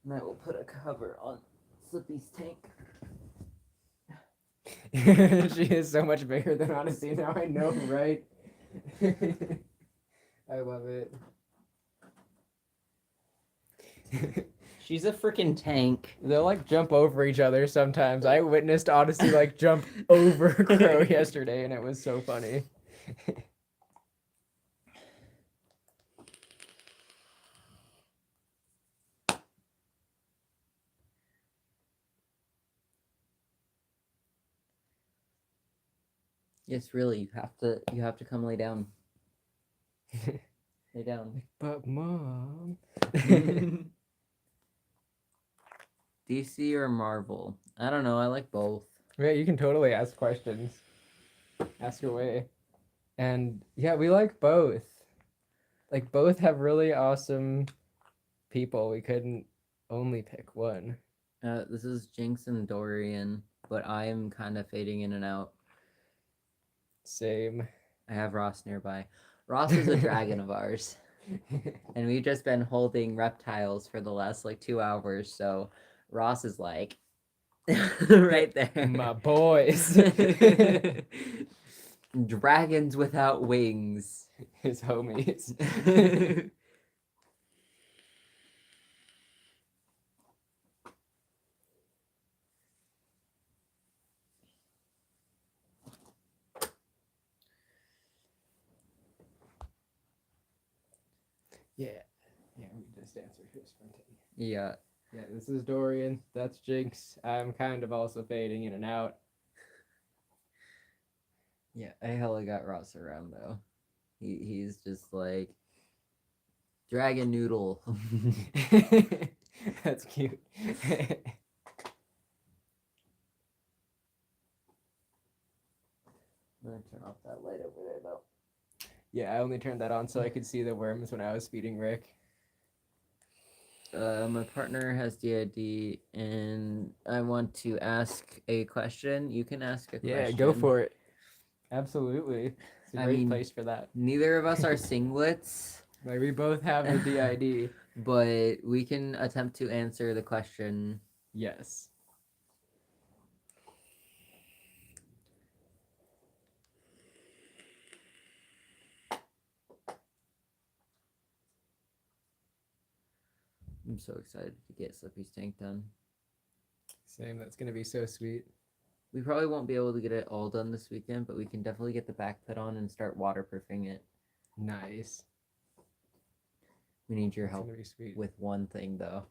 [SPEAKER 1] And I will put a cover on Slippy's tank.
[SPEAKER 2] She is so much bigger than Odyssey now. I know, right? I love it.
[SPEAKER 1] She's a freaking tank.
[SPEAKER 2] They'll like jump over each other sometimes. I witnessed Odyssey like jump over Crow yesterday, and it was so funny.
[SPEAKER 1] Yes, really, you have to come lay down. Lay down.
[SPEAKER 2] But mom.
[SPEAKER 1] DC or Marvel? I don't know. I like both.
[SPEAKER 2] Yeah, you can totally ask questions. Ask away. And yeah, we like both. Like both have really awesome people. We couldn't only pick one.
[SPEAKER 1] This is Jinx and Dorian, but I am kind of fading in and out.
[SPEAKER 2] Same.
[SPEAKER 1] I have Ross nearby. Ross is a dragon of ours. And we've just been holding reptiles for the last like 2 hours, so Ross is like right there.
[SPEAKER 2] My boys.
[SPEAKER 1] Dragons without wings.
[SPEAKER 2] His homies. Yeah. Yeah, we just answered his front end.
[SPEAKER 1] Yeah.
[SPEAKER 2] Yeah, this is Dorian. That's Jinx. I'm kind of also fading in and out.
[SPEAKER 1] Yeah, I hella got Ross around though. He's just like dragon noodle.
[SPEAKER 2] That's cute.
[SPEAKER 1] I'm gonna turn off that light over there though.
[SPEAKER 2] Yeah, I only turned that on so I could see the worms when I was feeding Rick.
[SPEAKER 1] My partner has d.i.d. and I want to ask a question. You can ask a question.
[SPEAKER 2] Yeah, go for it. Absolutely. It's a great place for that.
[SPEAKER 1] Neither of us are singlets.
[SPEAKER 2] Like we both have the d.i.d.
[SPEAKER 1] But we can attempt to answer the question.
[SPEAKER 2] Yes.
[SPEAKER 1] I'm so excited to get Slippy's tank done.
[SPEAKER 2] Same, that's gonna be so sweet.
[SPEAKER 1] We probably won't be able to get it all done this weekend, but we can definitely get the back put on and start waterproofing it.
[SPEAKER 2] Nice.
[SPEAKER 1] We need your help with one thing though.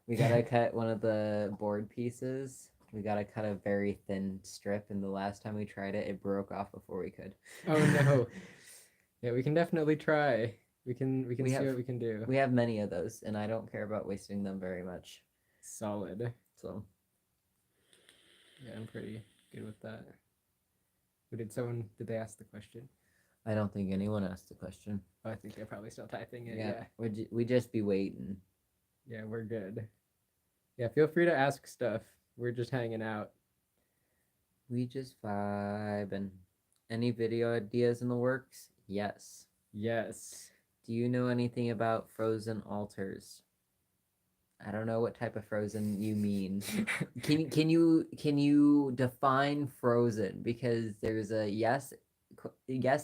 [SPEAKER 1] We gotta cut one of the board pieces We gotta cut a very thin strip, and the last time we tried it, it broke off before we could.
[SPEAKER 2] Oh no. Yeah, we can definitely try. We can
[SPEAKER 1] We
[SPEAKER 2] see
[SPEAKER 1] have
[SPEAKER 2] what we can do.
[SPEAKER 1] we have many of those, and I don't care about wasting them very much.
[SPEAKER 2] Solid.
[SPEAKER 1] So
[SPEAKER 2] Yeah, I'm pretty good with that. Did they ask the question?
[SPEAKER 1] I don't think anyone asked the question.
[SPEAKER 2] Oh, I think they're probably still typing it.
[SPEAKER 1] Yeah,
[SPEAKER 2] Yeah.
[SPEAKER 1] we just be waiting.
[SPEAKER 2] Yeah, we're good. Yeah, feel free to ask stuff. We're just hanging out.
[SPEAKER 1] We just vibe. And any video ideas in the works? Yes.
[SPEAKER 2] Yes.
[SPEAKER 1] Do you know anything about frozen altars? I don't know what type of frozen you mean. Can you define frozen, because there's a yes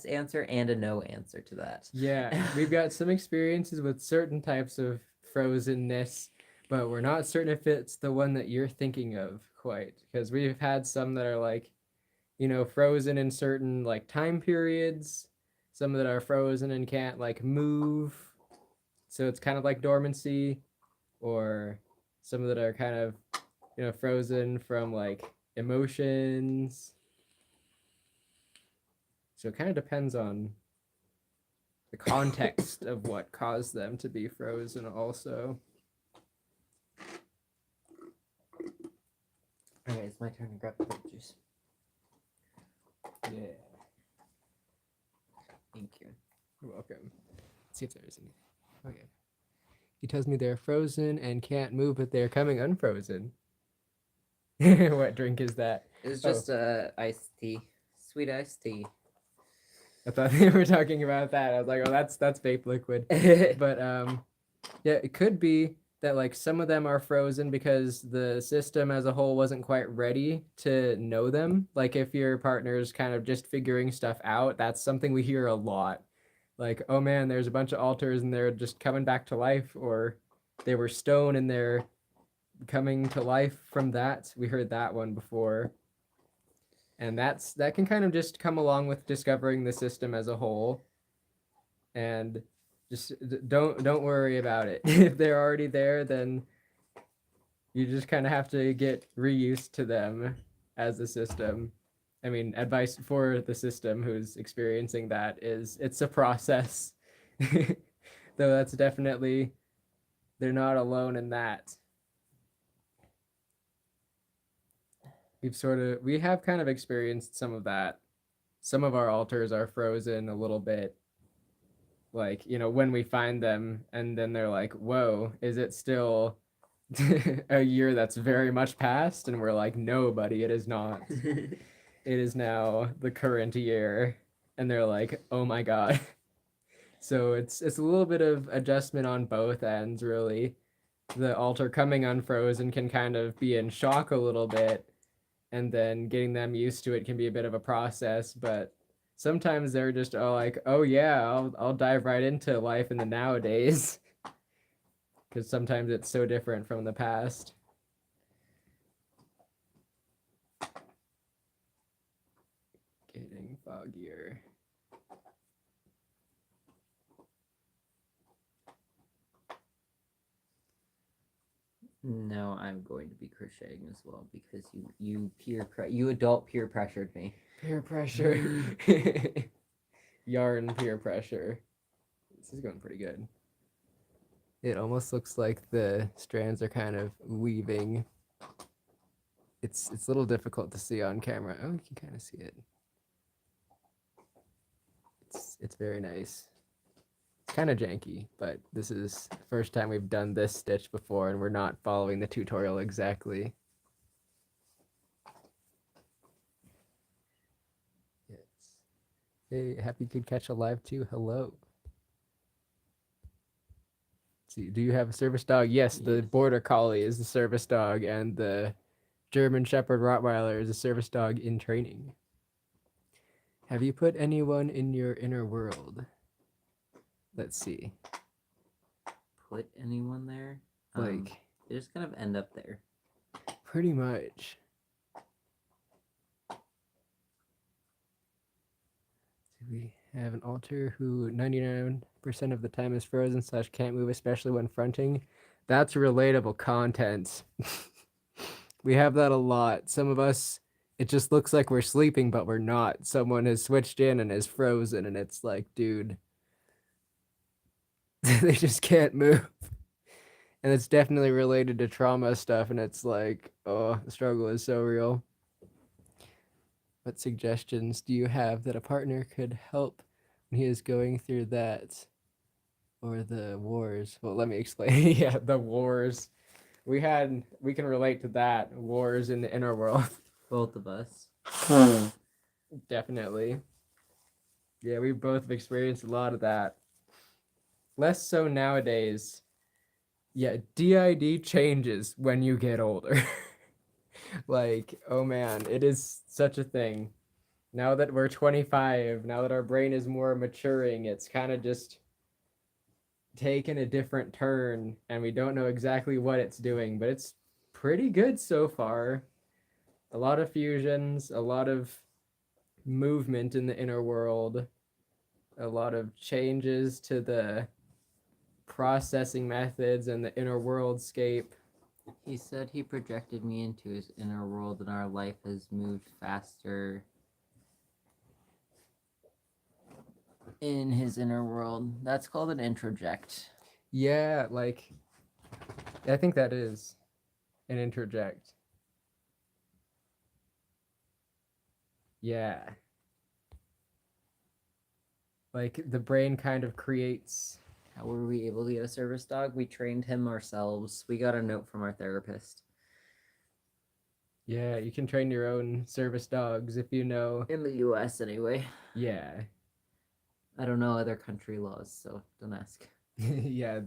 [SPEAKER 1] answer and a no answer to that.
[SPEAKER 2] Yeah, we've got some experiences with certain types of frozenness, but we're not certain if it's the one that you're thinking of quite, because we've had some that are like, frozen in certain like time periods, some that are frozen and can't like move, so it's kind of like dormancy, or some that are kind of, frozen from like emotions. So it kind of depends on the context of what caused them to be frozen also.
[SPEAKER 1] Okay, it's my turn to grab the grape juice.
[SPEAKER 2] Yeah.
[SPEAKER 1] Thank you.
[SPEAKER 2] You're welcome. Let's see if there is anything. Okay. He tells me they're frozen and can't move, but they're coming unfrozen. What drink is that?
[SPEAKER 1] It's just iced tea. Sweet iced tea.
[SPEAKER 2] I thought they were talking about that. I was like, oh, that's vape liquid. But yeah, it could be that like some of them are frozen because the system as a whole wasn't quite ready to know them. Like if your partner's kind of just figuring stuff out, that's something we hear a lot. Like, oh man, there's a bunch of altars and they're just coming back to life, or they were stone and they're coming to life from that. We heard that one before. And that can kind of just come along with discovering the system as a whole. And just don't worry about it. If they're already there, then you just kind of have to get reused to them as a system. I mean, advice for the system who's experiencing that is it's a process. Though that's definitely, they're not alone in that. We have kind of experienced some of that. Some of our altars are frozen a little bit, like, when we find them and then they're like, whoa, is it still a year that's very much past? And we're like, no, buddy, it is not. It is now the current year. And they're like, oh my god. So it's a little bit of adjustment on both ends, really. The altar coming unfrozen can kind of be in shock a little bit, and then getting them used to it can be a bit of a process. But sometimes they're just all like, oh yeah, I'll dive right into life in the nowadays, because sometimes it's so different from the past. Getting foggier.
[SPEAKER 1] No, I'm going to be crocheting as well, because you adult peer pressured me.
[SPEAKER 2] Peer pressure. Yarn peer pressure. This is going pretty good. It almost looks like the strands are kind of weaving. It's a little difficult to see on camera. Oh, you can kind of see it. It's very nice. It's kind of janky, but this is the first time we've done this stitch before, and we're not following the tutorial exactly. Yes. Hey, happy Good Catch Alive too. Hello. Let's see, do you have a service dog? Yes, the Border Collie is the service dog, and the German Shepherd Rottweiler is a service dog in training. Have you put anyone in your inner world? Let's see.
[SPEAKER 1] Put anyone there?
[SPEAKER 2] Like,
[SPEAKER 1] they just kind of end up there.
[SPEAKER 2] Pretty much. Do we have an altar who 99% of the time is frozen / can't move, especially when fronting? That's relatable content. We have that a lot. Some of us, it just looks like we're sleeping, but we're not. Someone has switched in and is frozen, and it's like, dude, they just can't move. And it's definitely related to trauma stuff, and it's like, oh, the struggle is so real. What suggestions do you have that a partner could help when he is going through that or the wars? Well, let me explain. Yeah, the wars. We can relate to that. Wars in the inner world.
[SPEAKER 1] Both of us.
[SPEAKER 2] Definitely. Yeah, we both have experienced a lot of that. Less so nowadays. Yeah, d.i.d. changes when you get older. Like, oh man, it is such a thing. Now that we're 25, now that our brain is more maturing, it's kind of just taken a different turn and we don't know exactly what it's doing, but it's pretty good so far. A lot of fusions, a lot of movement in the inner world, a lot of changes to the processing methods and the inner worldscape.
[SPEAKER 1] He said he projected me into his inner world and our life has moved faster in his inner world. That's called an introject.
[SPEAKER 2] Yeah, like, I think that is an interject. Yeah. Like, the brain kind of creates.
[SPEAKER 1] How were we able to get a service dog? We trained him ourselves. We got a note from our therapist.
[SPEAKER 2] Yeah, you can train your own service dogs if you know.
[SPEAKER 1] In the US, anyway.
[SPEAKER 2] Yeah.
[SPEAKER 1] I don't know other country laws, so don't ask.
[SPEAKER 2] Yeah,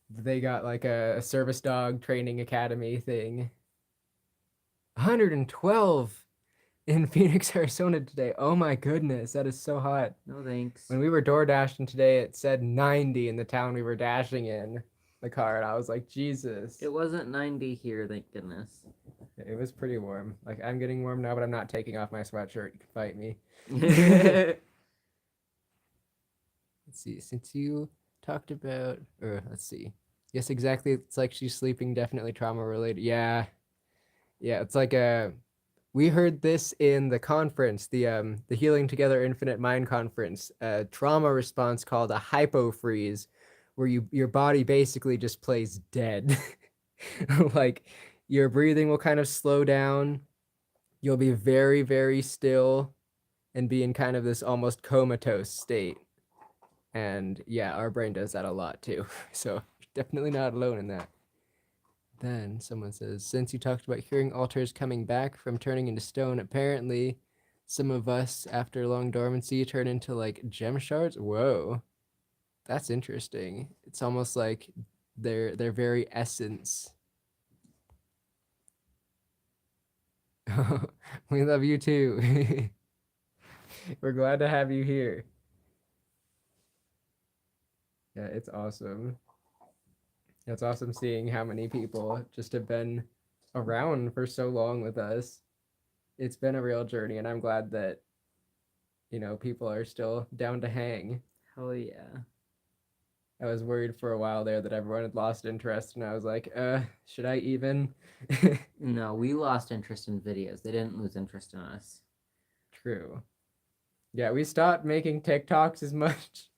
[SPEAKER 2] they got like a service dog training academy thing. 112 in Phoenix, Arizona today. Oh my goodness, that is so hot.
[SPEAKER 1] No thanks.
[SPEAKER 2] When we were door dashing today, it said 90 in the town we were dashing in the car, and I was like, Jesus.
[SPEAKER 1] It wasn't 90 here, thank goodness.
[SPEAKER 2] It was pretty warm. Like, I'm getting warm now, but I'm not taking off my sweatshirt. You can fight me. Let's see. Since you talked about, or let's see. Yes, exactly. It's like she's sleeping, definitely trauma related. Yeah. Yeah, it's like we heard this in the conference, the Healing Together Infinite Mind conference, a trauma response called a hypofreeze, where your body basically just plays dead. Like, your breathing will kind of slow down. You'll be very, very still and be in kind of this almost comatose state. And yeah, our brain does that a lot too. So definitely not alone in that. Then someone says, since you talked about hearing altars coming back from turning into stone, apparently some of us after long dormancy turn into like gem shards. Whoa. That's interesting. It's almost like their very essence. We love you too. We're glad to have you here. Yeah, it's awesome. It's awesome seeing how many people just have been around for so long with us. It's been a real journey, and I'm glad that, people are still down to hang.
[SPEAKER 1] Hell yeah.
[SPEAKER 2] I was worried for a while there that everyone had lost interest, and I was like, should I even?
[SPEAKER 1] No, we lost interest in videos. They didn't lose interest in us.
[SPEAKER 2] True. Yeah, we stopped making TikToks as much.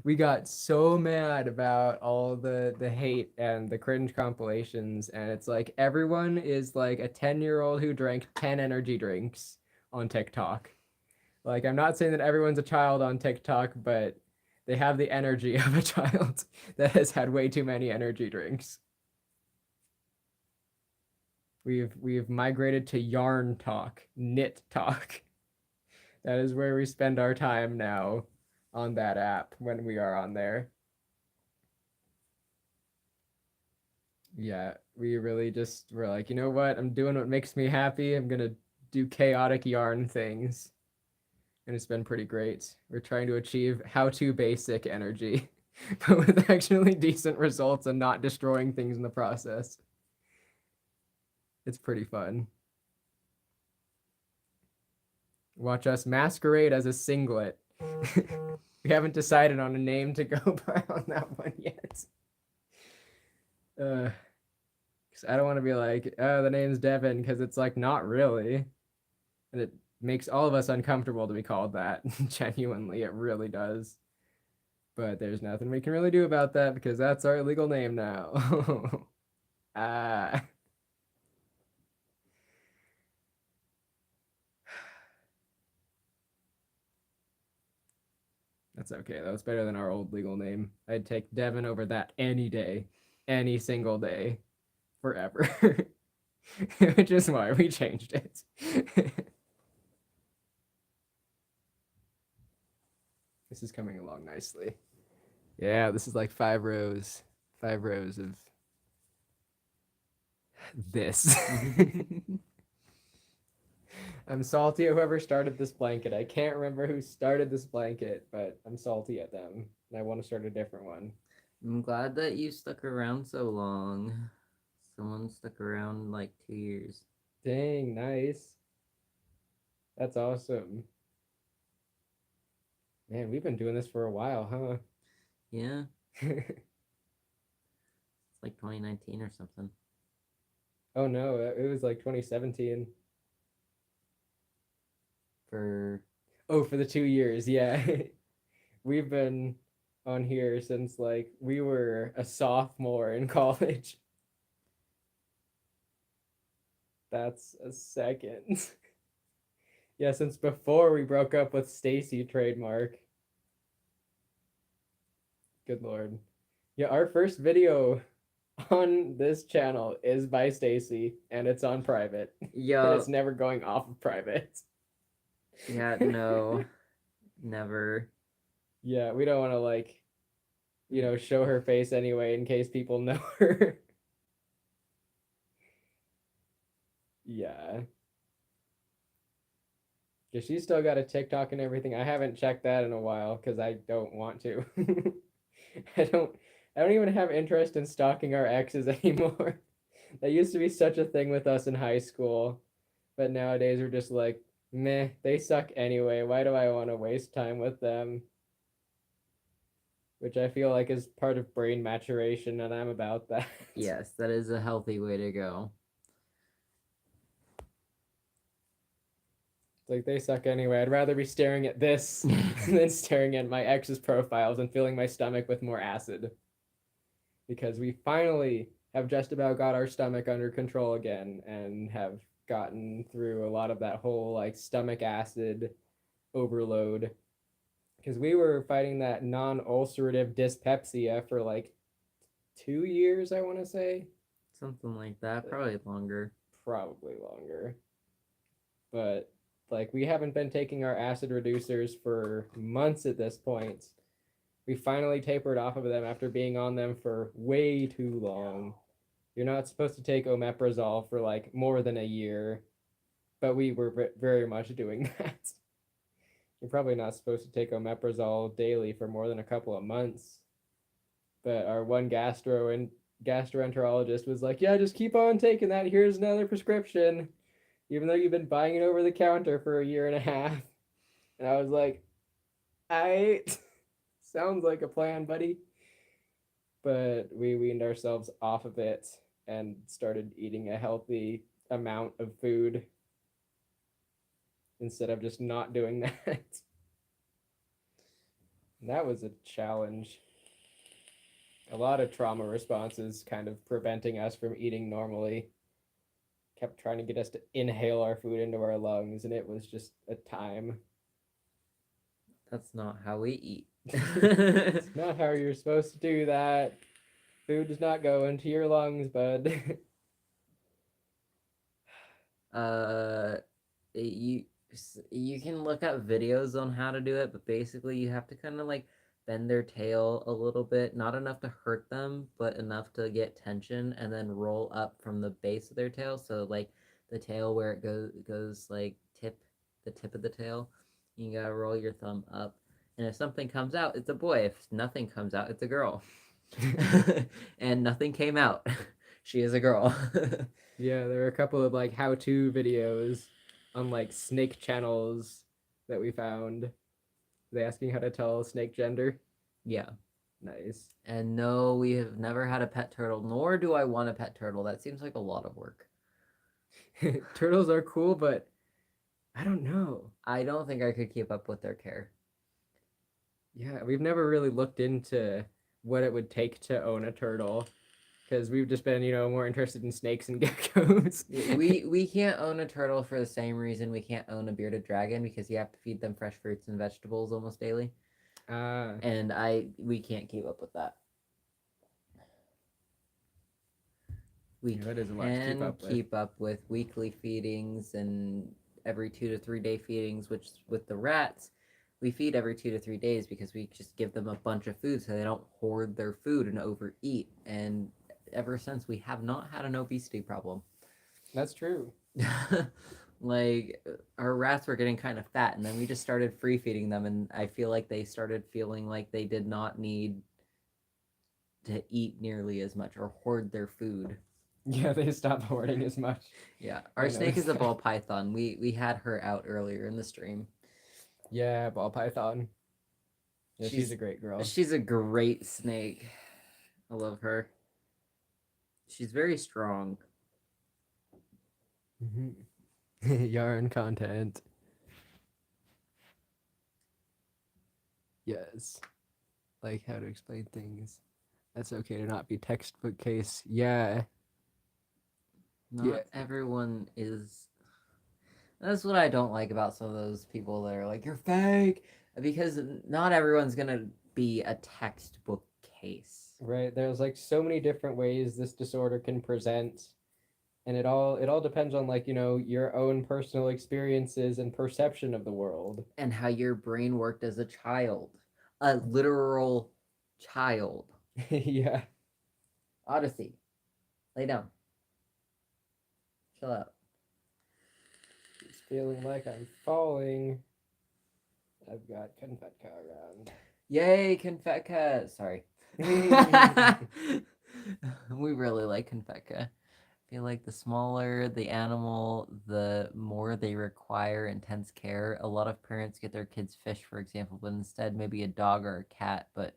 [SPEAKER 2] We got so mad about all the hate and the cringe compilations, and it's like everyone is like a 10-year-old who drank 10 energy drinks on TikTok. Like, I'm not saying that everyone's a child on TikTok, but they have the energy of a child that has had way too many energy drinks. We've migrated to yarn talk, knit talk. That is where we spend our time now on that app when we are on there. Yeah, we really just were like, you know what? I'm doing what makes me happy. I'm gonna do chaotic yarn things. And it's been pretty great. We're trying to achieve how to basic energy, but with actually decent results and not destroying things in the process. It's pretty fun. Watch us masquerade as a singlet. We haven't decided on a name to go by on that one yet. 'Cause I don't want to be like, oh, the name's Devin, because it's like not really, and it makes all of us uncomfortable to be called that. Genuinely, it really does. But there's nothing we can really do about that because that's our legal name now. Ah. That's okay. That was better than our old legal name. I'd take Devin over that any day, any single day, forever. Which is why we changed it. This is coming along nicely. Yeah, this is like 5 rows. 5 rows of this. I'm salty at whoever started this blanket. I can't remember who started this blanket, but I'm salty at them. And I want to start a different one.
[SPEAKER 1] I'm glad that you stuck around so long. Someone stuck around like 2 years.
[SPEAKER 2] Dang, nice. That's awesome. Man, we've been doing this for a while, huh?
[SPEAKER 1] Yeah, it's like 2019 or something.
[SPEAKER 2] Oh no, it was like 2017.
[SPEAKER 1] For
[SPEAKER 2] Oh, for the 2 years, yeah. We've been on here since like we were a sophomore in college. That's a second. Yeah, since before we broke up with Stacy trademark. Good lord. Yeah, our first video on this channel is by Stacy and it's on private. And it's
[SPEAKER 1] yup.
[SPEAKER 2] never going off of private.
[SPEAKER 1] Yeah, no, never.
[SPEAKER 2] Yeah, we don't want to like, show her face anyway in case people know her. Yeah. Yeah, she's still got a TikTok and everything. I haven't checked that in a while because I don't want to. I don't I don't even have interest in stalking our exes anymore. That used to be such a thing with us in high school. But nowadays we're just like, meh, they suck anyway. Why do I want to waste time with them? Which I feel like is part of brain maturation, and I'm about that.
[SPEAKER 1] Yes, that is a healthy way to go.
[SPEAKER 2] Like they suck anyway. I'd rather be staring at this than staring at my ex's profiles and filling my stomach with more acid. Because we finally have just about got our stomach under control again and have gotten through a lot of that whole like stomach acid overload. Because we were fighting that non-ulcerative dyspepsia for like 2 years, I want to say.
[SPEAKER 1] Something like that, probably longer.
[SPEAKER 2] Probably longer. But like we haven't been taking our acid reducers for months at this point. We finally tapered off of them after being on them for way too long. You're not supposed to take omeprazole for like more than a year, but we were very much doing that. You're probably not supposed to take omeprazole daily for more than a couple of months. But our one gastroenterologist was like, "Yeah, just keep on taking that. Here's another prescription." Even though you've been buying it over the counter for a year and a half. And I was like, I sounds like a plan, buddy. But we weaned ourselves off of it and started eating a healthy amount of food instead of just not doing that. That was a challenge. A lot of trauma responses kind of preventing us from eating normally. Kept trying to get us to inhale our food into our lungs, and it was just a time.
[SPEAKER 1] That's not how we eat.
[SPEAKER 2] It's not how you're supposed to do that. Food does not go into your lungs, bud.
[SPEAKER 1] uh, you you can look up videos on how to do it, but basically you have to kind of like bend their tail a little bit, not enough to hurt them, but enough to get tension, and then roll up from the base of their tail. So like the tail where it goes like the tip of the tail. You gotta roll your thumb up, and if something comes out, it's a boy. If nothing comes out, it's a girl. And nothing came out. She is a girl.
[SPEAKER 2] Yeah, there are a couple of like how-to videos on like snake channels that we found. They asking how to tell snake gender.
[SPEAKER 1] Yeah.
[SPEAKER 2] Nice.
[SPEAKER 1] And no, we have never had a pet turtle, nor do I want a pet turtle. That seems like a lot of work.
[SPEAKER 2] Turtles are cool, but I don't know.
[SPEAKER 1] I don't think I could keep up with their care.
[SPEAKER 2] Yeah, we've never really looked into what it would take to own a turtle because we've just been, more interested in snakes and geckos.
[SPEAKER 1] We can't own a turtle for the same reason we can't own a bearded dragon, because you have to feed them fresh fruits and vegetables almost daily.
[SPEAKER 2] Ah,
[SPEAKER 1] And we can't keep up with that. We
[SPEAKER 2] that is a lot to
[SPEAKER 1] can
[SPEAKER 2] keep up with.
[SPEAKER 1] weekly feedings and every 2 to 3 day feedings, which with the rats, we feed every 2 to 3 days because we just give them a bunch of food so they don't hoard their food and overeat. And ever since, we have not had an obesity problem.
[SPEAKER 2] That's true.
[SPEAKER 1] Like, our rats were getting kind of fat, and then we just started free feeding them, and I feel like they started feeling like they did not need to eat nearly as much or hoard their food.
[SPEAKER 2] Yeah, they stopped hoarding as much.
[SPEAKER 1] Yeah, our
[SPEAKER 2] I
[SPEAKER 1] snake is
[SPEAKER 2] noticed
[SPEAKER 1] a
[SPEAKER 2] that.
[SPEAKER 1] ball python. We had her out earlier in the stream.
[SPEAKER 2] Yeah, ball python. Yeah, she's
[SPEAKER 1] She's
[SPEAKER 2] a great girl.
[SPEAKER 1] she's a great snake. I love her. She's very strong.
[SPEAKER 2] Yarn content. Yes. Like how to explain things. That's okay to not be textbook case. Yeah.
[SPEAKER 1] Not everyone is. That's what I don't like about some of those people that are like, you're fake, because not everyone's gonna be a textbook case.
[SPEAKER 2] Right. There's like so many different ways this disorder can present. And it all depends on like, your own personal experiences and perception of the world.
[SPEAKER 1] And how your brain worked as a child, a literal child.
[SPEAKER 2] Yeah.
[SPEAKER 1] Odyssey, lay down, chill out.
[SPEAKER 2] It's feeling like I'm falling. I've got Confetka around.
[SPEAKER 1] Yay, Confetka! Sorry. We really like Confetka. I feel like the smaller the animal, the more they require intense care. A lot of parents get their kids fish, for example, but instead maybe a dog or a cat, but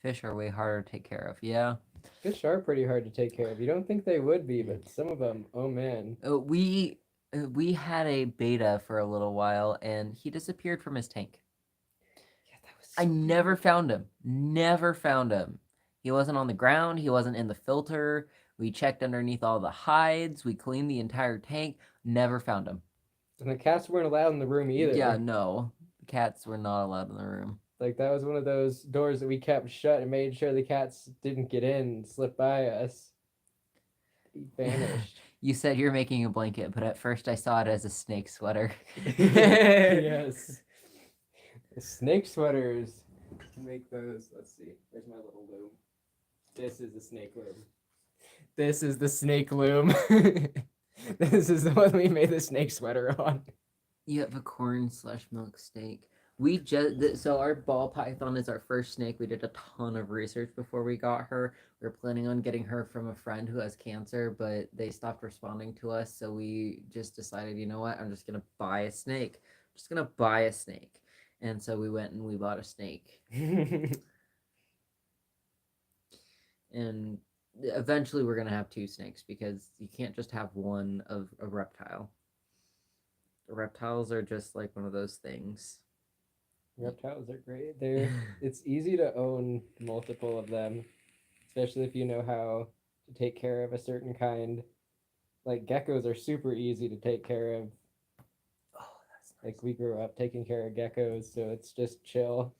[SPEAKER 1] fish are way harder to take care of. Yeah.
[SPEAKER 2] Fish are pretty hard to take care of. You don't think they would be, but some of them, oh man.
[SPEAKER 1] We had a beta for a little while, and he disappeared from his tank.
[SPEAKER 2] Yeah, that was
[SPEAKER 1] I never found him. Never found him. He wasn't on the ground. He wasn't in the filter. We checked underneath all the hides. We cleaned the entire tank. Never found him.
[SPEAKER 2] And the cats weren't allowed in the room either.
[SPEAKER 1] Yeah, no. The cats were not allowed in the room.
[SPEAKER 2] Like that was one of those doors that we kept shut and made sure the cats didn't get in and slip by us. He vanished.
[SPEAKER 1] You said you're making a blanket, but at first I saw it as a snake sweater.
[SPEAKER 2] Yes. The snake sweaters. Make those. Let's see. Where's my little loom? This is the snake loom. This is the snake loom. This is the one we made the snake sweater on.
[SPEAKER 1] You have a corn/milk steak. We just so our ball python is our first snake. We did a ton of research before we got her. We were planning on getting her from a friend who has cancer, but they stopped responding to us. So we just decided, you know what? I'm just gonna buy a snake. I'm just gonna buy a snake. And so we went and we bought a snake. And eventually we're gonna have two snakes, because you can't just have one of a reptile. Reptiles are just like one of those things.
[SPEAKER 2] Reptiles are great. It's easy to own multiple of them, especially if you know how to take care of a certain kind. Like geckos are super easy to take care of.
[SPEAKER 1] Oh, that's nice.
[SPEAKER 2] Like we grew up taking care of geckos, so it's just chill.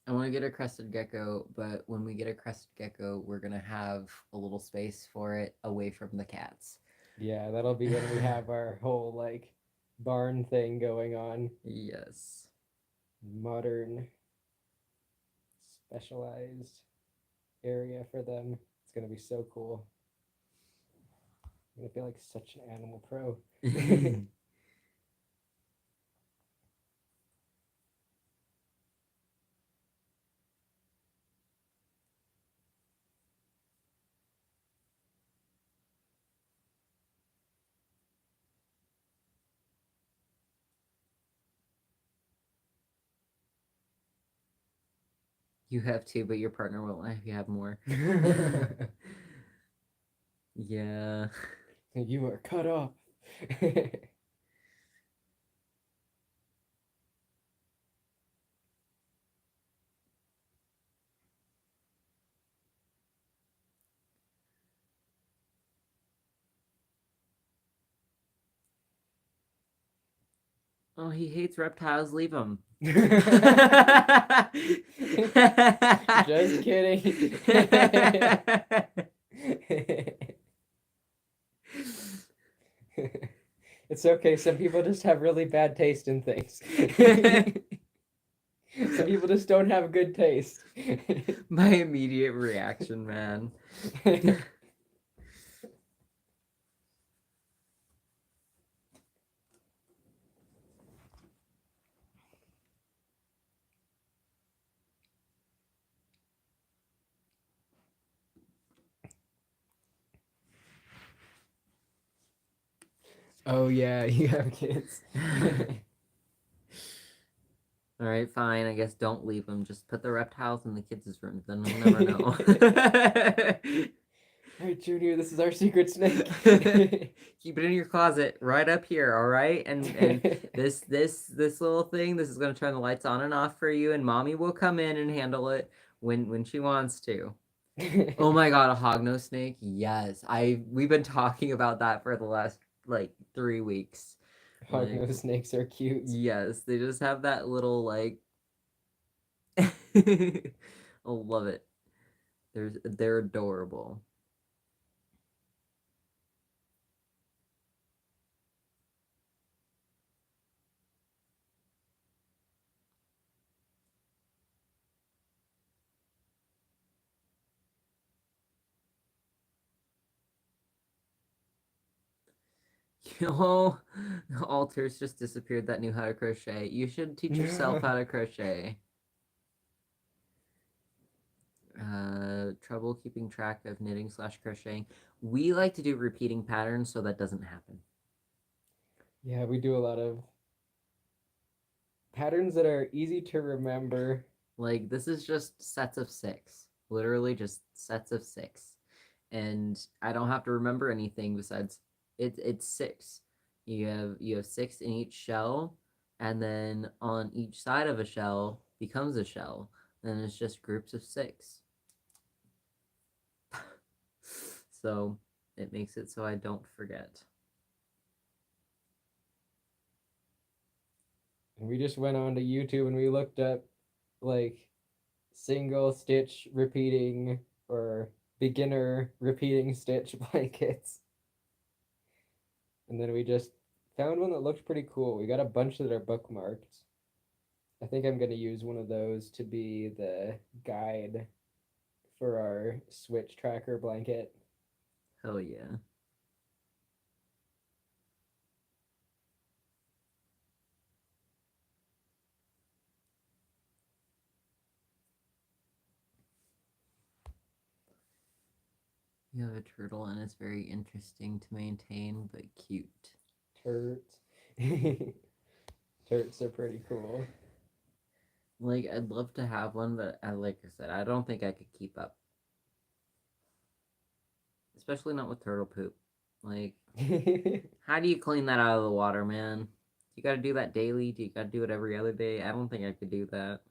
[SPEAKER 1] I want to get a crested gecko, but when we get a crested gecko, we're gonna have a little space for it away from the cats.
[SPEAKER 2] Yeah, that'll be when we have our whole like barn thing going on.
[SPEAKER 1] Yes.
[SPEAKER 2] Modern specialized area for them. It's gonna be so cool. I'm gonna feel like such an animal pro.
[SPEAKER 1] You have two, but your partner won't let you have more. Yeah.
[SPEAKER 2] You are cut off.
[SPEAKER 1] Oh, he hates reptiles. Leave him.
[SPEAKER 2] Just kidding. It's okay. Some people just have really bad taste in things. Some people just don't have good taste.
[SPEAKER 1] My immediate reaction, man.
[SPEAKER 2] Oh yeah, you have kids.
[SPEAKER 1] All right, fine. I guess don't leave them. Just put the reptiles in the kids' room. Then we'll never know.
[SPEAKER 2] All right, Junior, this is our secret snake.
[SPEAKER 1] Keep it in your closet, right up here. All right, and this little thing. This is gonna turn the lights on and off for you, and mommy will come in and handle it when she wants to. Oh my god, a hognose snake? Yes, we've been talking about that for the last like 3 weeks. Like,
[SPEAKER 2] Hognose snakes are cute.
[SPEAKER 1] yes, they just have that little like. I love it. They're adorable. Oh, Alters just disappeared that knew how to crochet. You should teach yourself how to crochet. Trouble keeping track of knitting/crocheting. We like to do repeating patterns so that doesn't happen.
[SPEAKER 2] Yeah, we do a lot of patterns that are easy to remember.
[SPEAKER 1] Like, this is just sets of 6. Literally just sets of 6. And I don't have to remember anything besides it's 6. You have 6 in each shell, and then on each side of a shell becomes a shell. Then it's just groups of 6. So it makes it so I don't forget.
[SPEAKER 2] And we just went on to YouTube and we looked up like single stitch repeating or beginner repeating stitch blankets. And then we just found one that looked pretty cool. We got a bunch that are bookmarked. I think I'm going to use one of those to be the guide for our switch tracker blanket.
[SPEAKER 1] Hell yeah. You have a turtle and it's very interesting to maintain, but cute.
[SPEAKER 2] Turts. Turts are pretty cool.
[SPEAKER 1] Like, I'd love to have one, but like I said, I don't think I could keep up. Especially not with turtle poop. Like, how do you clean that out of the water, man? You gotta do that daily? Do you gotta do it every other day? I don't think I could do that.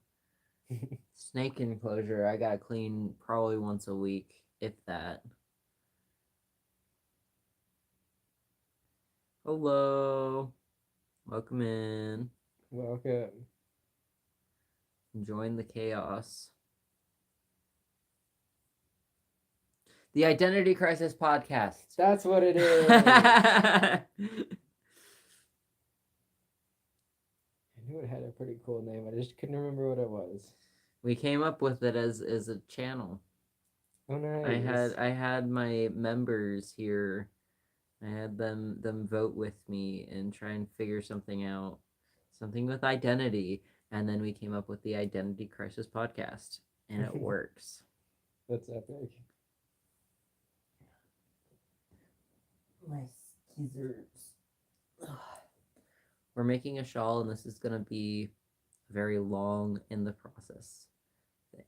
[SPEAKER 1] Snake enclosure, I gotta clean probably once a week, if that. Hello. Welcome in.
[SPEAKER 2] Welcome.
[SPEAKER 1] Join the chaos. The Identity Crisis Podcast.
[SPEAKER 2] That's what it is.
[SPEAKER 1] I
[SPEAKER 2] knew it had a pretty cool name. I just couldn't remember what it was.
[SPEAKER 1] We came up with it as a channel.
[SPEAKER 2] Oh, nice.
[SPEAKER 1] I had my members here. I had them vote with me and try and figure something out, something with identity, and then we came up with the Identity Crisis Podcast, and it works.
[SPEAKER 2] That's epic.
[SPEAKER 1] My skeezers. We're making a shawl, and this is gonna be very long in the process thing.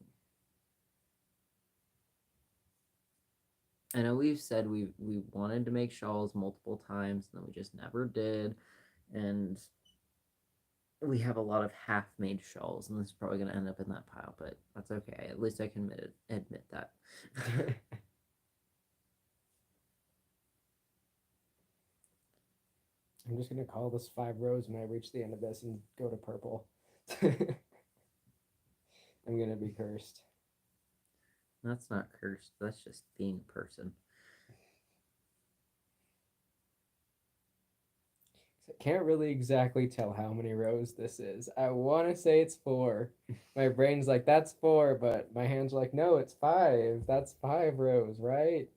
[SPEAKER 1] I know we've said we wanted to make shawls multiple times, and then we just never did. And we have a lot of half-made shawls, and this is probably going to end up in that pile, but that's okay. At least I can admit that.
[SPEAKER 2] I'm just gonna call this 5 rows when I reach the end of this and go to purple. I'm gonna be cursed.
[SPEAKER 1] That's not cursed. That's just being a person.
[SPEAKER 2] I can't really exactly tell how many rows this is. I want to say it's 4. My brain's like, that's 4, but my hand's like, no, it's 5. That's 5 rows, right?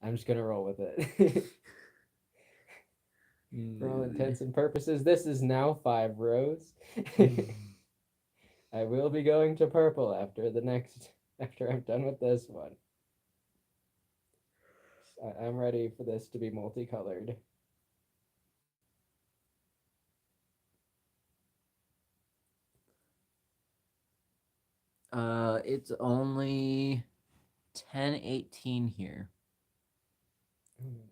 [SPEAKER 2] I'm just gonna roll with it. For all intents and purposes, this is now 5 rows. I will be going to purple after I'm done with this one. I'm ready for this to be multicolored.
[SPEAKER 1] It's only 10:18 here.
[SPEAKER 2] Oh, nice.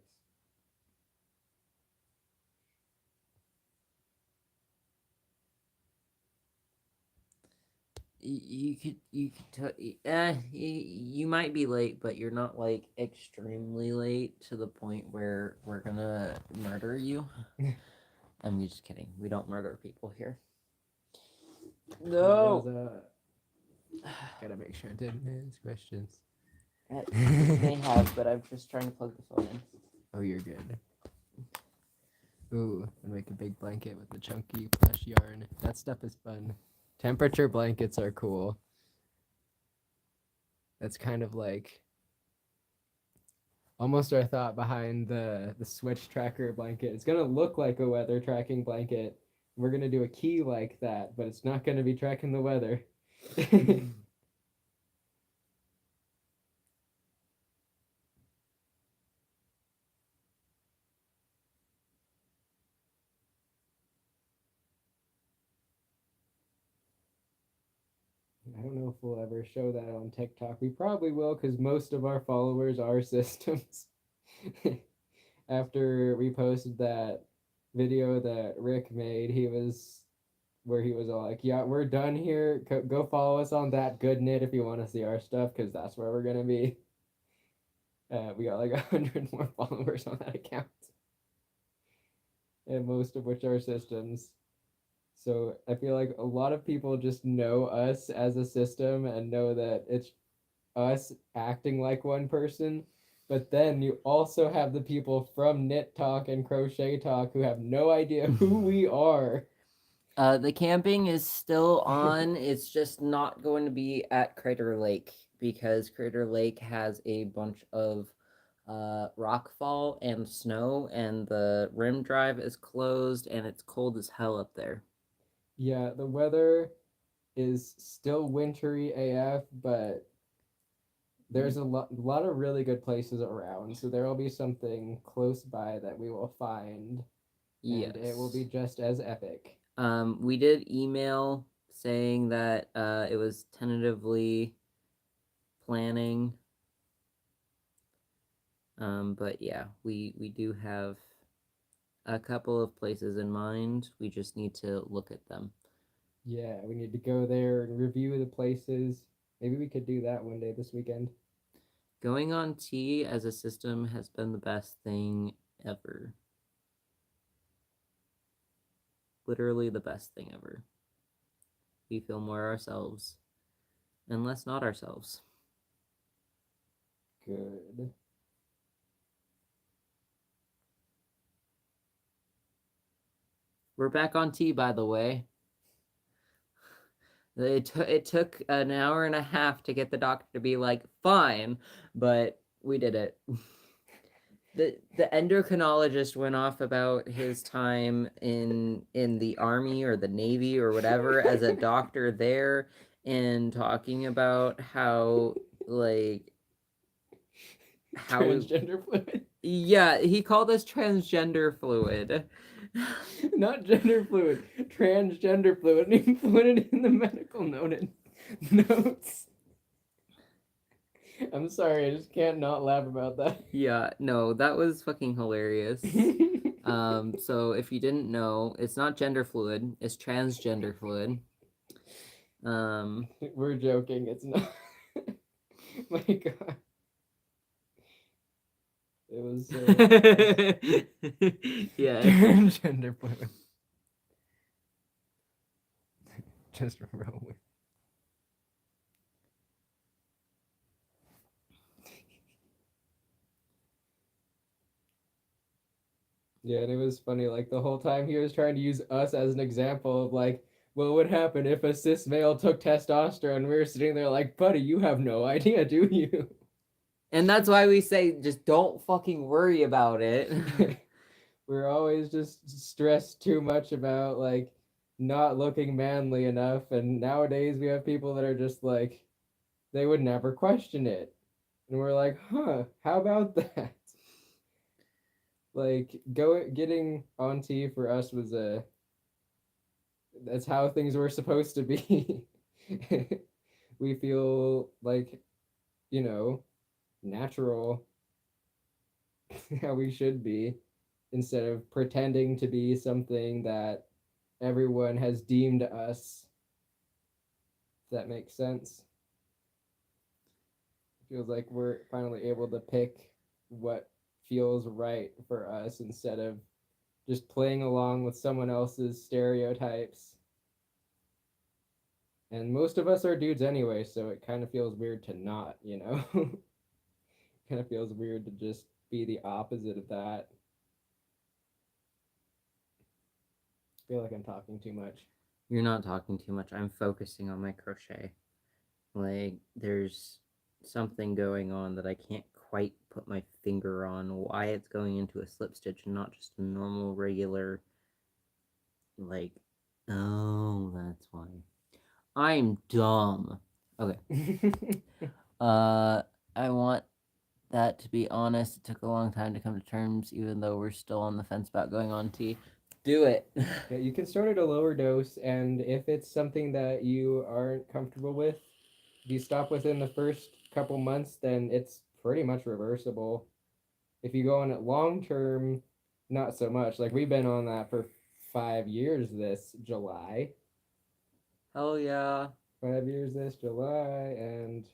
[SPEAKER 1] You might be late, but you're not like extremely late to the point where we're gonna murder you. I'm just kidding. We don't murder people here. No.
[SPEAKER 2] Gotta make sure I didn't ask questions.
[SPEAKER 1] It may have, but I'm just trying to plug the phone in.
[SPEAKER 2] Oh, you're good. Ooh, and make a big blanket with the chunky plush yarn. That stuff is fun. Temperature blankets are cool. That's kind of like almost our thought behind the switch tracker blanket. It's gonna look like a weather tracking blanket. We're gonna do a key like that, but it's not gonna be tracking the weather. I don't know if we'll ever show that on TikTok. We probably will because most of our followers are systems. After we posted that video that Rick made, he was all like, "Yeah, we're done here. Go follow us on that good knit if you want to see our stuff, because that's where we're gonna be." We got like 100 more followers on that account, and most of which are systems. So I feel like a lot of people just know us as a system and know that it's us acting like one person. But then you also have the people from Knit Talk and Crochet Talk who have no idea who we are.
[SPEAKER 1] The camping is still on. It's just not going to be at Crater Lake because Crater Lake has a bunch of rockfall and snow, and the rim drive is closed, and it's cold as hell up there.
[SPEAKER 2] Yeah, the weather is still wintry AF, but there's a lot of really good places around. So there will be something close by that we will find.
[SPEAKER 1] Yes.
[SPEAKER 2] And it will be just as epic.
[SPEAKER 1] We did email saying that it was tentatively planning. But yeah, we do have a couple of places in mind. We just need to look at them.
[SPEAKER 2] Yeah, we need to go there and review the places. Maybe we could do that one day this weekend.
[SPEAKER 1] Going on T as a system has been the best thing ever. Literally the best thing ever. We feel more ourselves and less not ourselves.
[SPEAKER 2] Good.
[SPEAKER 1] We're back on T, by the way. It took an hour and a half to get the doctor to be like, fine, but we did it. The endocrinologist went off about his time in the army or the navy or whatever as a doctor there, and talking about how
[SPEAKER 2] Transgender fluid.
[SPEAKER 1] Yeah, he called us transgender fluid.
[SPEAKER 2] Not gender fluid, transgender fluid, and he put it in the medical notes. I'm sorry, I just can't not laugh about that.
[SPEAKER 1] Yeah, no, that was fucking hilarious. So if you didn't know, it's not gender fluid, it's transgender fluid.
[SPEAKER 2] We're joking, it's not. My god. It was so
[SPEAKER 1] Yeah.
[SPEAKER 2] transgender fluid. Just roll with. Yeah, and it was funny. Like the whole time he was trying to use us as an example of like, what would happen if a cis male took testosterone? We were sitting there like, buddy, you have no idea, do you?
[SPEAKER 1] And that's why we say just don't fucking worry about it.
[SPEAKER 2] We're always just stressed too much about like not looking manly enough, and nowadays we have people that are just like they would never question it. And we're like, huh, how about that? Like getting on T for us was that's how things were supposed to be. We feel like, you know, natural how we should be instead of pretending to be something that everyone has deemed us. If that makes sense. It feels like we're finally able to pick what feels right for us instead of just playing along with someone else's stereotypes. And most of us are dudes anyway, so it kind of feels weird to not, you know? Kind of feels weird to just be the opposite of that. I feel like I'm talking too much.
[SPEAKER 1] You're not talking too much. I'm focusing on my crochet. Like, there's something going on that I can't quite put my finger on why it's going into a slip stitch and not just a normal, regular, like, oh, that's why. I'm dumb. Okay. I want that to be honest. It took a long time to come to terms, even though we're still on the fence about going on T. Do it.
[SPEAKER 2] Yeah, you can start at a lower dose, and if it's something that you aren't comfortable with, if you stop within the first couple months, then it's pretty much reversible. If you go on it long term, not so much. Like we've been on that for 5 years this July.
[SPEAKER 1] Hell yeah.
[SPEAKER 2] 5 years this July, and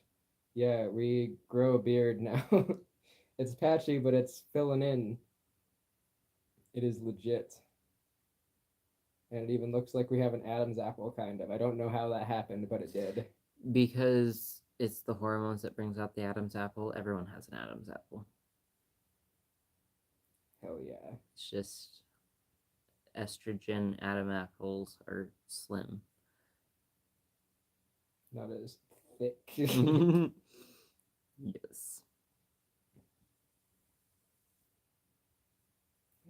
[SPEAKER 2] yeah, we grow a beard now. It's patchy, but it's filling in. It is legit. And it even looks like we have an Adam's apple, kind of. I don't know how that happened, but it did.
[SPEAKER 1] Because it's the hormones that brings out the Adam's apple. Everyone has an Adam's apple.
[SPEAKER 2] Hell yeah.
[SPEAKER 1] It's just estrogen Adam apples are slim.
[SPEAKER 2] Not as thick.
[SPEAKER 1] Yes.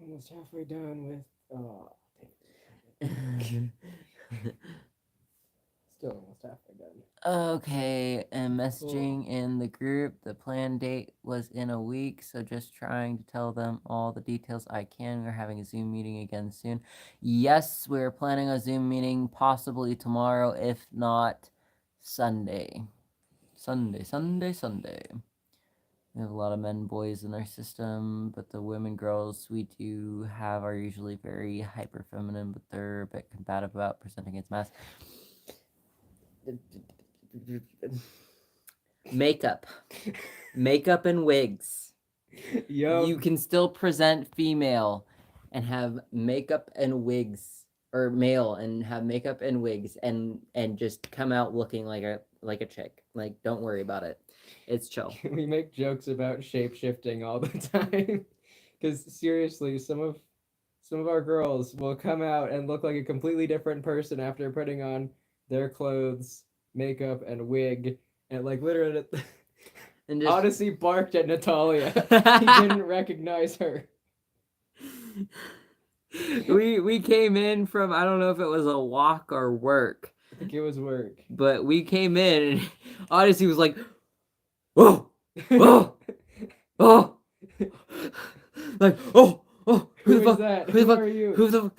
[SPEAKER 2] Almost halfway done with. Oh, still almost halfway done.
[SPEAKER 1] Okay, and messaging in the group. The planned date was in a week, so just trying to tell them all the details I can. We're having a Zoom meeting again soon. Yes, we're planning a Zoom meeting possibly tomorrow, if not Sunday. Sunday. We have a lot of men, boys in our system, but the women, girls we do have are usually very hyper feminine, but they're a bit combative about presenting as mass. Makeup and wigs.
[SPEAKER 2] Yep.
[SPEAKER 1] You can still present female and have makeup and wigs, or male and have makeup and wigs, and just come out looking like a chick. Like, don't worry about it. It's chill.
[SPEAKER 2] We make jokes about shape shifting all the time. Because seriously, some of our girls will come out and look like a completely different person after putting on their clothes, makeup, and wig. And like literally,
[SPEAKER 1] And just...
[SPEAKER 2] Odyssey barked at Natalia. He didn't recognize her.
[SPEAKER 1] We came in from, I don't know if it was a walk or work.
[SPEAKER 2] I think it was work.
[SPEAKER 1] But we came in and Odyssey was like, oh, oh, oh, like, oh,
[SPEAKER 2] who is that? Who are you?
[SPEAKER 1] Who the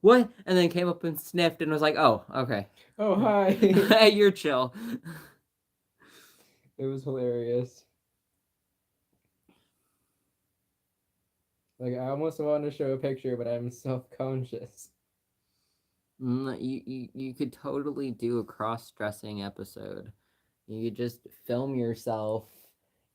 [SPEAKER 1] what? And then came up and sniffed and was like, oh, okay.
[SPEAKER 2] Oh, hi.
[SPEAKER 1] Hey, you're chill.
[SPEAKER 2] It was hilarious. Like I almost want to show a picture, but I'm self-conscious.
[SPEAKER 1] You could totally do a cross-dressing episode. You could just film yourself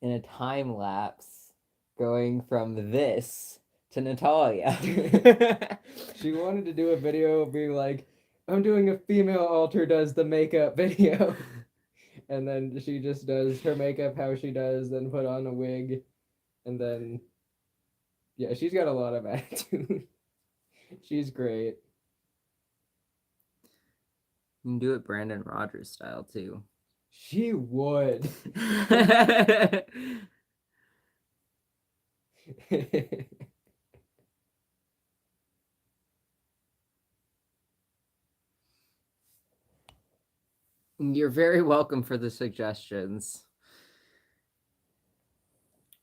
[SPEAKER 1] in a time lapse going from this to Natalia.
[SPEAKER 2] She wanted to do a video being like, I'm doing a female alter does the makeup video. And then she just does her makeup how she does, then put on a wig, and then yeah, she's got a lot of attitude. She's great.
[SPEAKER 1] You can do it Brandon Rogers style too.
[SPEAKER 2] She would.
[SPEAKER 1] You're very welcome for the suggestions.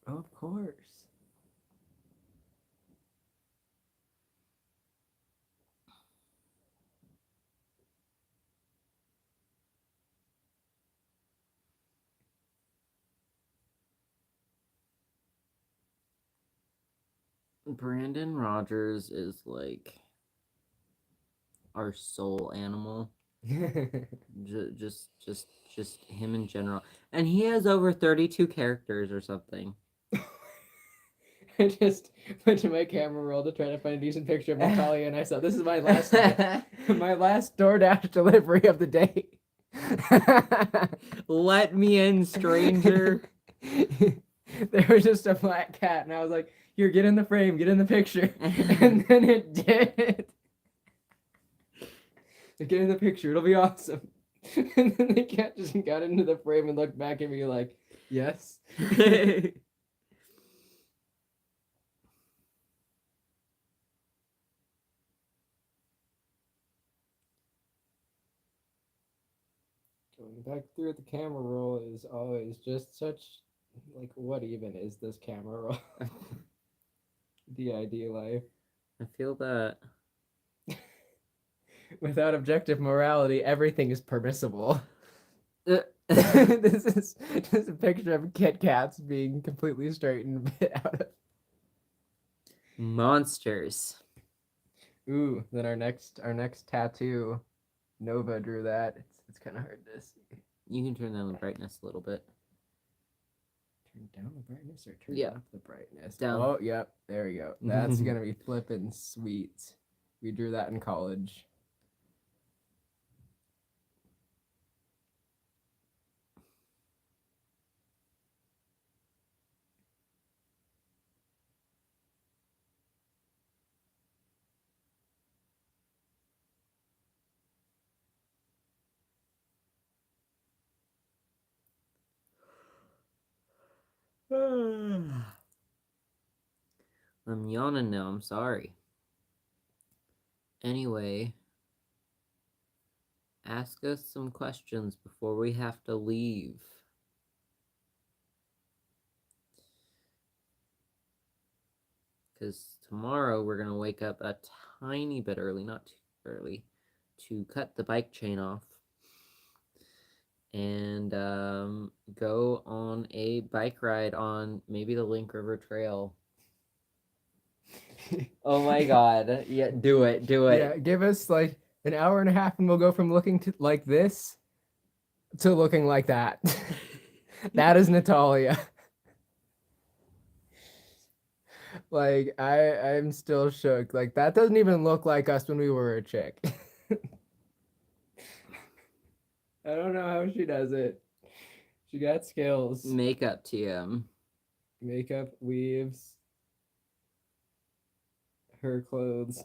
[SPEAKER 2] Of course.
[SPEAKER 1] Brandon Rogers is like our soul animal. Just him in general, and he has over 32 characters or something.
[SPEAKER 2] I just went to my camera roll to try to find a decent picture of Natalia, and I saw this is my last DoorDash delivery of the day.
[SPEAKER 1] Let me in, stranger.
[SPEAKER 2] There was just a black cat, and I was like, "Here, get in the frame, get in the picture," and then it did. Get in the picture, it'll be awesome. And then the cat just got into the frame and looked back at me like, "Yes." Going back through the camera roll is always just such like, what even is this camera roll? D.I.D. life.
[SPEAKER 1] I feel that.
[SPEAKER 2] Without objective morality, everything is permissible. This is just a picture of Kit Kats being completely straightened out of.
[SPEAKER 1] Monsters.
[SPEAKER 2] Ooh, then our next tattoo, Nova drew that. It's kind of hard to see.
[SPEAKER 1] You can turn down the brightness a little bit.
[SPEAKER 2] Turn down the brightness or turn
[SPEAKER 1] Yeah.
[SPEAKER 2] up the brightness?
[SPEAKER 1] Down.
[SPEAKER 2] Oh, yep, there we go. That's gonna be flippin' sweet. We drew that in college.
[SPEAKER 1] I'm yawning now, I'm sorry. Anyway, ask us some questions before we have to leave. Because tomorrow we're going to wake up a tiny bit early, not too early, to cut the bike chain off and go on a bike ride on maybe the Link River Trail. Oh my god. Yeah, do it.
[SPEAKER 2] Yeah, give us like an hour and a half and we'll go from looking to like this to looking like that. That is Natalia. Like I'm still shook. Like that doesn't even look like us when we were a chick. I don't know how she does it. She got skills.
[SPEAKER 1] Makeup TM.
[SPEAKER 2] Makeup, weaves, her clothes.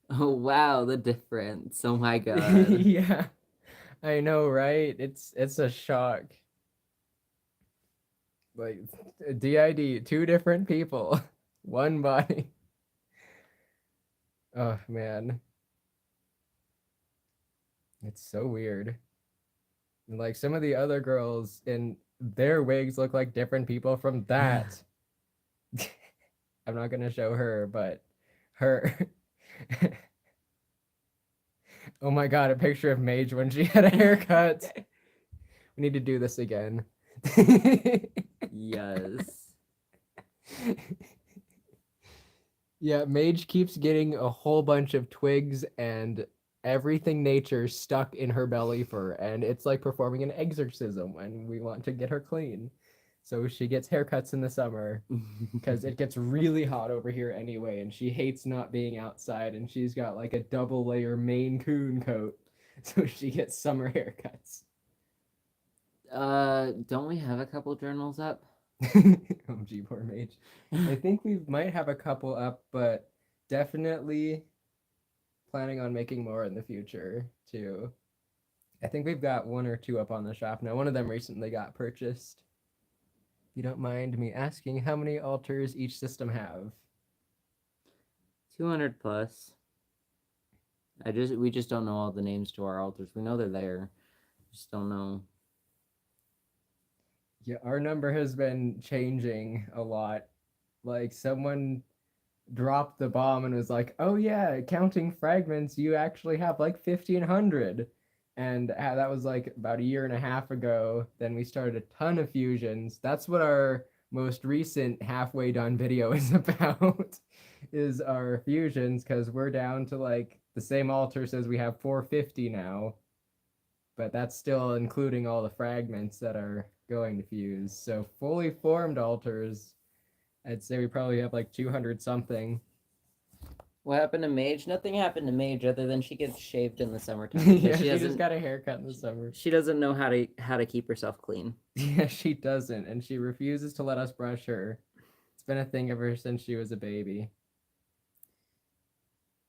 [SPEAKER 1] Oh wow, the difference. Oh my god.
[SPEAKER 2] Yeah. I know, right? It's a shock. Like D.I.D, two different people, one body. Oh man. It's so weird. And, like some of the other girls in their wigs look like different people from that. I'm not gonna show her, but her. Oh my god, a picture of Mage when she had a haircut. We need to do this again.
[SPEAKER 1] Yes.
[SPEAKER 2] Yeah, Mage keeps getting a whole bunch of twigs and everything nature stuck in her belly fur, and it's like performing an exorcism when we want to get her clean. So she gets haircuts in the summer because it gets really hot over here anyway, and she hates not being outside, and she's got like a double layer Maine Coon coat, so she gets summer haircuts.
[SPEAKER 1] Don't we have a couple journals up?
[SPEAKER 2] OMG, poor Mage. I think we might have a couple up, but definitely planning on making more in the future too. I think we've got one or two up on the shop now. One of them recently got purchased. If you don't mind me asking, how many altars each system have?
[SPEAKER 1] 200 plus. We just don't know all the names to our altars. We know they're there. Just don't know.
[SPEAKER 2] Yeah, our number has been changing a lot. Like someone dropped the bomb and was like, "Oh yeah, counting fragments, you actually have like 1,500." And that was like about a year and a half ago. Then we started a ton of fusions. That's what our most recent halfway done video is about, is our fusions, because we're down to like the same altar says we have 450 now, but that's still including all the fragments that are going to fuse. So fully formed altars, I'd say we probably have like 200 something.
[SPEAKER 1] What happened to Mage? Nothing happened to Mage other than she gets shaved in the summertime.
[SPEAKER 2] Yeah,
[SPEAKER 1] She
[SPEAKER 2] she
[SPEAKER 1] doesn't.
[SPEAKER 2] just got a haircut in the summer.
[SPEAKER 1] She doesn't know how to keep herself clean.
[SPEAKER 2] Yeah, she doesn't, and she refuses to let us brush her. It's been a thing ever since she was a baby.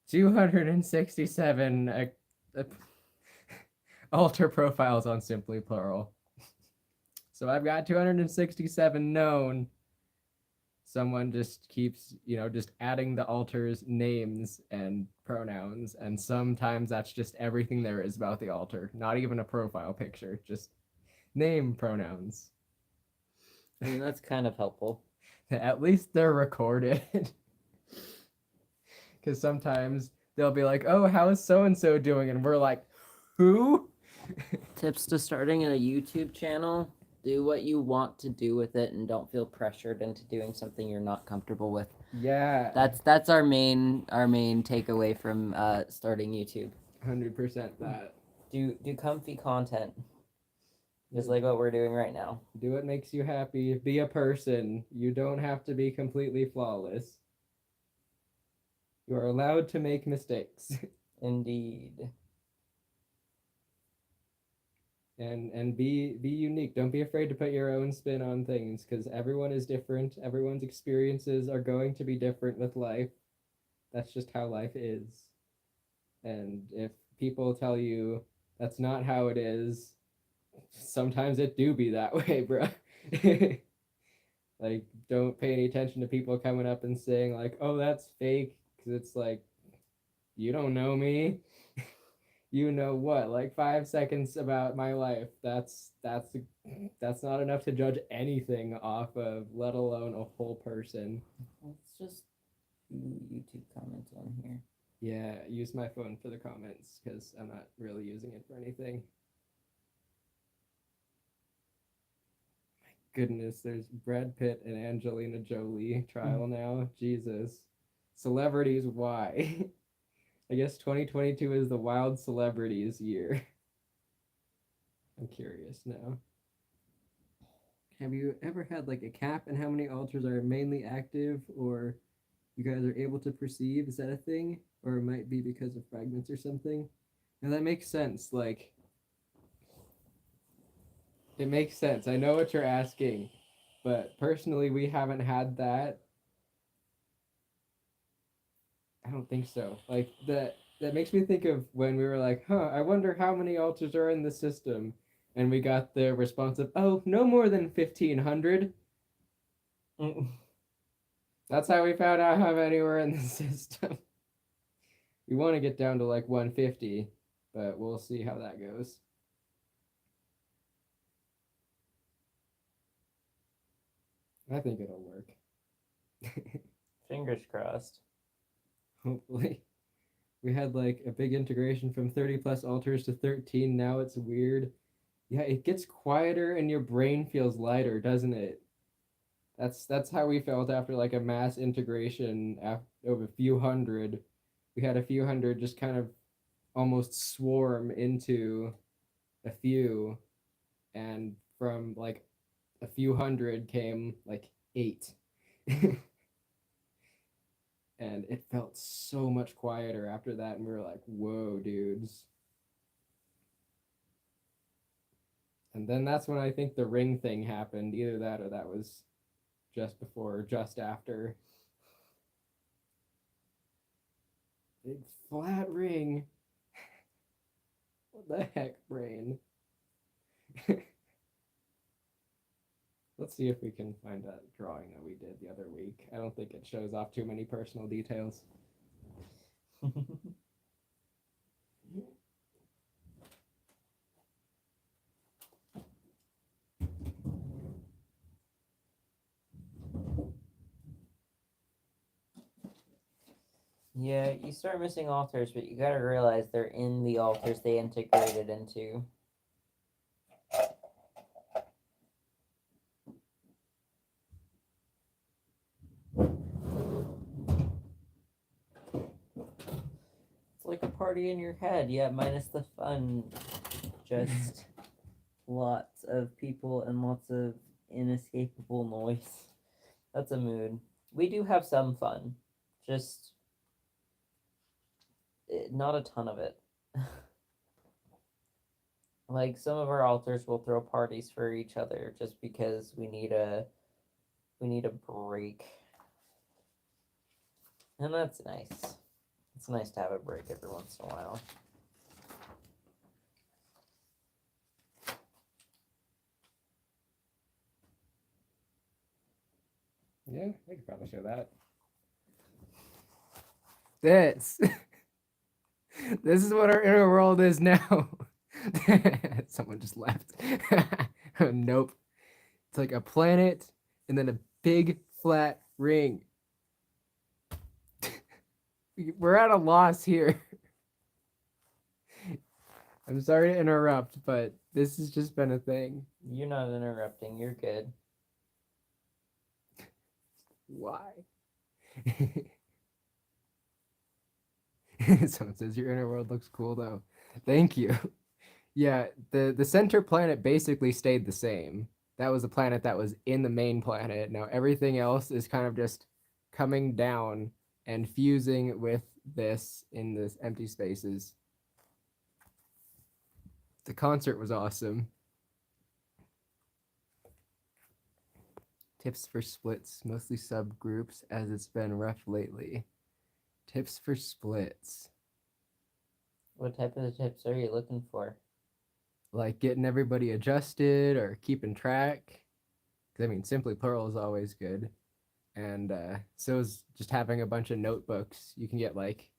[SPEAKER 2] 267 altar profiles on Simply Plural. So I've got 267 known. Someone just keeps, just adding the altar's names and pronouns, and sometimes that's just everything there is about the altar. Not even a profile picture, just name pronouns.
[SPEAKER 1] I mean, that's kind of helpful.
[SPEAKER 2] At least they're recorded. Because sometimes they'll be like, "Oh, how's so and so doing?" And we're like, "Who?"
[SPEAKER 1] Tips to starting a YouTube channel: do what you want to do with it, and don't feel pressured into doing something you're not comfortable with.
[SPEAKER 2] Yeah,
[SPEAKER 1] That's our main takeaway from starting YouTube.
[SPEAKER 2] 100% that.
[SPEAKER 1] Do comfy content, just like what we're doing right now.
[SPEAKER 2] Do what makes you happy. Be a person. You don't have to be completely flawless. You are allowed to make mistakes.
[SPEAKER 1] Indeed.
[SPEAKER 2] And be unique. Don't be afraid to put your own spin on things, because everyone is different. Everyone's experiences are going to be different with life. That's just how life is. And if people tell you that's not how it is, sometimes it do be that way, bro. Like, don't pay any attention to people coming up and saying like, "Oh, that's fake," because it's like, you don't know me. You know what? Like 5 seconds about my life. That's not enough to judge anything off of, let alone a whole person.
[SPEAKER 1] Let's just do YouTube comments on here.
[SPEAKER 2] Yeah, use my phone for the comments because I'm not really using it for anything. Goodness, there's Brad Pitt and Angelina Jolie trial now. Jesus. Celebrities, why? I guess 2022 is the wild celebrities year. I'm curious now. Have you ever had like a cap and how many altars are mainly active or you guys are able to perceive? Is that a thing? Or it might be because of fragments or something? And that makes sense. Like, it makes sense. I know what you're asking, but personally, we haven't had that. I don't think so. Like that makes me think of when we were like, "Huh, I wonder how many altars are in the system," and we got the response of, "Oh, no more than 1,500." That's how we found out how many were in the system. We want to get down to like 150, but we'll see how that goes. I think it'll work.
[SPEAKER 1] Fingers crossed.
[SPEAKER 2] Hopefully. We had like a big integration from 30 plus altars to 13. Now it's weird. Yeah, it gets quieter and your brain feels lighter, doesn't it? That's how we felt after like a mass integration of a few hundred. We had a few hundred just kind of almost swarm into a few, and from like a few hundred came like 8. And it felt so much quieter after that, and we were like, whoa, dudes. And then that's when I think the ring thing happened. Either that or that was just before or just after. Big flat ring. What the heck, brain? Let's see if we can find that drawing that we did the other week. I don't think it shows off too many personal details.
[SPEAKER 1] Yeah, you start missing altars, but you gotta realize they're in the altars they integrated into. It's like a party in your head, yeah, minus the fun. Just lots of people and lots of inescapable noise. That's a mood. We do have some fun, just not a ton of it. Like some of our altars will throw parties for each other just because we need a break. And that's nice. It's nice to have a break every once in a while.
[SPEAKER 2] Yeah, I could probably show that. This. This is what our inner world is now. Someone just left. Nope. It's like a planet and then a big flat ring. We're at a loss here. I'm sorry to interrupt, but this has just been a thing.
[SPEAKER 1] You're not interrupting, you're good.
[SPEAKER 2] Why? Someone says your inner world looks cool though. Thank you. Yeah, the center planet basically stayed the same. That was the planet that was in the main planet. Now everything else is kind of just coming down and fusing with this in this empty spaces. The concert was awesome. Tips for splits, mostly subgroups, as it's been rough lately. Tips for splits.
[SPEAKER 1] What type of tips are you looking for?
[SPEAKER 2] Like getting everybody adjusted or keeping track. Because, I mean, simply plural is always good. And so is just having a bunch of notebooks. You can get like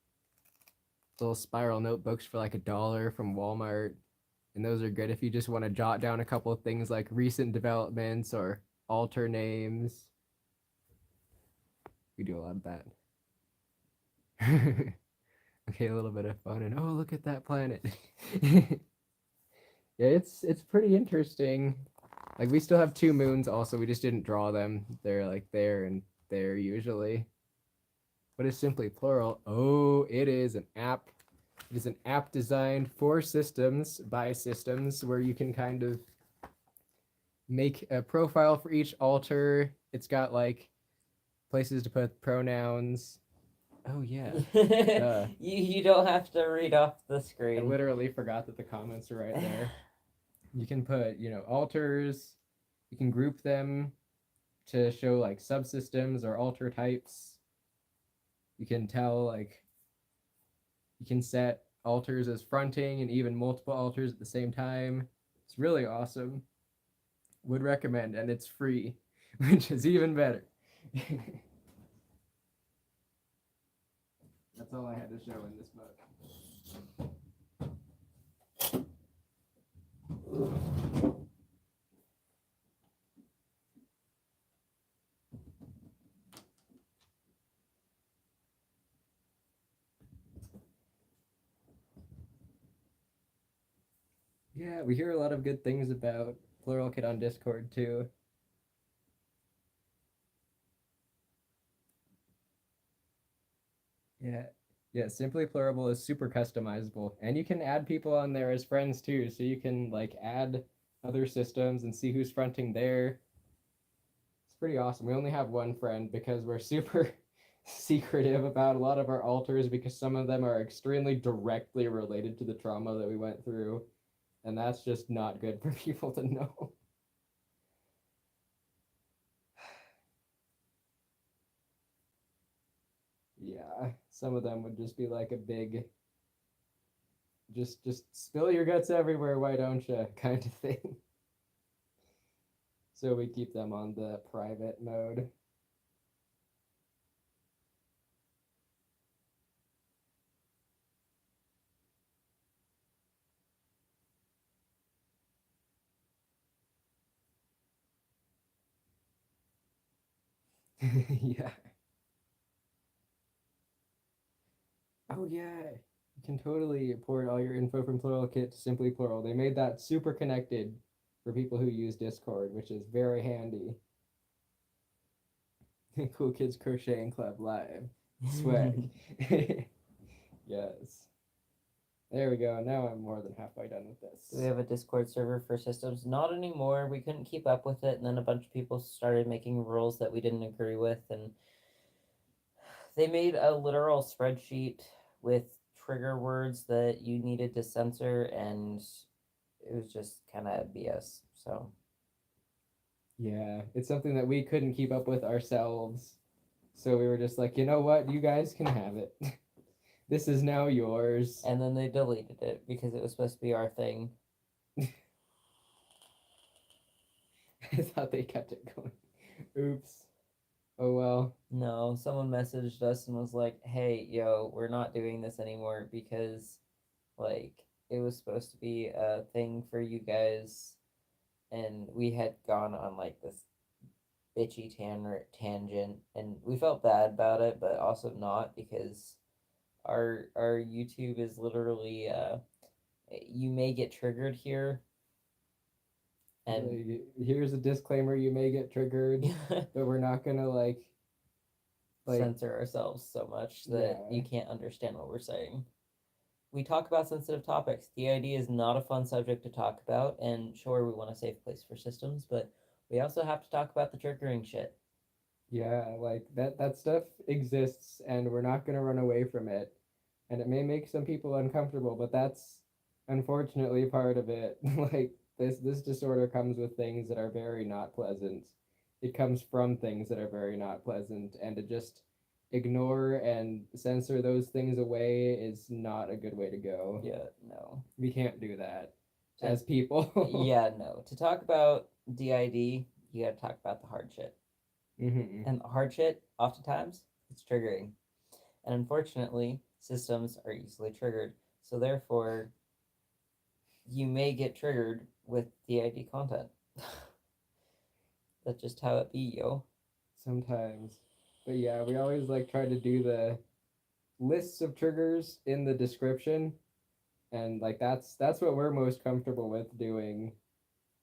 [SPEAKER 2] little spiral notebooks for like $1 from Walmart. And those are good if you just want to jot down a couple of things like recent developments or alter names. We do a lot of that. Okay, a little bit of fun and oh, look at that planet. Yeah, it's pretty interesting. Like we still have 2 moons also, we just didn't draw them. They're like there and there usually. What is simply plural? Oh, it is an app. It is an app designed for systems by systems where you can kind of make a profile for each altar. It's got like places to put pronouns. Oh yeah.
[SPEAKER 1] You don't have to read off the
[SPEAKER 2] I
[SPEAKER 1] screen.
[SPEAKER 2] literally forgot that the comments are right there. You can put, altars. You can group them to show like subsystems or altar types. You can tell like you can set altars as fronting and even multiple altars at the same time. It's really awesome. Would recommend, and it's free, which is even better. That's all I had to show in this book. Yeah, we hear a lot of good things about Plural Kit on Discord too. Yeah. Yeah, Simply Plurable is super customizable. And you can add people on there as friends too. So you can like add other systems and see who's fronting there. It's pretty awesome. We only have one friend because we're super secretive about a lot of our altars because some of them are extremely directly related to the trauma that we went through. And that's just not good for people to know. Yeah, some of them would just be like a big just spill your guts everywhere, why don't you kind of thing. So we keep them on the private mode. Yeah. Oh yeah. You can totally port all your info from Plural Kit to Simply Plural. They made that super connected for people who use Discord, which is very handy. Cool Kids Crocheting Club live. Swag. Yes. There we go. Now I'm more than halfway done with this.
[SPEAKER 1] Do we have a Discord server for systems? Not anymore. We couldn't keep up with it, and then a bunch of people started making rules that we didn't agree with, and they made a literal spreadsheet with trigger words that you needed to censor, and it was just kind of BS. So
[SPEAKER 2] Yeah, it's something that we couldn't keep up with ourselves. So we were just like, you know what? You guys can have it. This is now yours.
[SPEAKER 1] and then they deleted it because it was supposed to be our thing.
[SPEAKER 2] I thought they kept it going. Oops. Oh well.
[SPEAKER 1] No, someone messaged us and was like, "Hey, yo, we're not doing this anymore because like it was supposed to be a thing for you guys and we had gone on like this bitchy tangent and we felt bad about it but also not because our YouTube is literally you may get triggered here and
[SPEAKER 2] Like, here's a disclaimer: you may get triggered, but we're not gonna like
[SPEAKER 1] censor ourselves so much that
[SPEAKER 2] yeah.
[SPEAKER 1] you can't understand what we're saying. We talk about sensitive topics. D.I.D is not a fun subject to talk about, and sure, we want a safe place for systems, but we also have to talk about the triggering shit.
[SPEAKER 2] Yeah, like that stuff exists and we're not going to run away from it. And it may make some people uncomfortable, but that's unfortunately part of it. Like this disorder comes with things that are very not pleasant. It comes from things that are very not pleasant, and to just ignore and censor those things away is not a good way to go.
[SPEAKER 1] Yeah, no.
[SPEAKER 2] We can't do that
[SPEAKER 1] To,
[SPEAKER 2] as people.
[SPEAKER 1] yeah, no. To talk about DID, you gotta talk about the hard shit.
[SPEAKER 2] Hmm.
[SPEAKER 1] And the hard shit, oftentimes, it's triggering. And unfortunately, systems are easily triggered. So therefore, you may get triggered with DID content. That's just how it be, yo.
[SPEAKER 2] Sometimes. But yeah, we always like try to do the lists of triggers in the description, and like that's what we're most comfortable with doing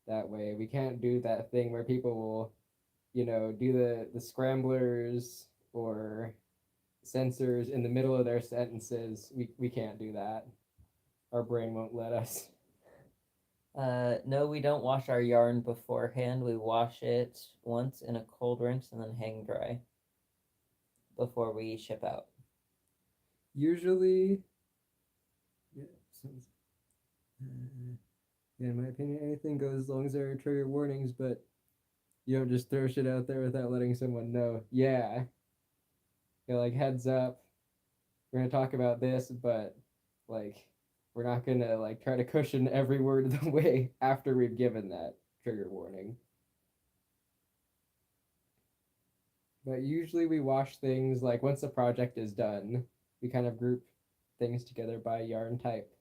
[SPEAKER 2] that way. We can't do that thing where people will, do the scramblers or censors in the middle of their sentences. We can't do that. Our brain won't let us.
[SPEAKER 1] No, we don't wash our yarn beforehand. We wash it once in a cold rinse and then hang dry before we ship out.
[SPEAKER 2] Usually, yeah, yeah, in my opinion, anything goes as long as there are trigger warnings, but you don't just throw shit out there without letting someone know. Yeah, you're like, heads up, we're gonna talk about this, but like we're not gonna like try to cushion every word of the way after we've given that trigger warning. But usually we wash things like once the project is done, we kind of group things together by yarn type.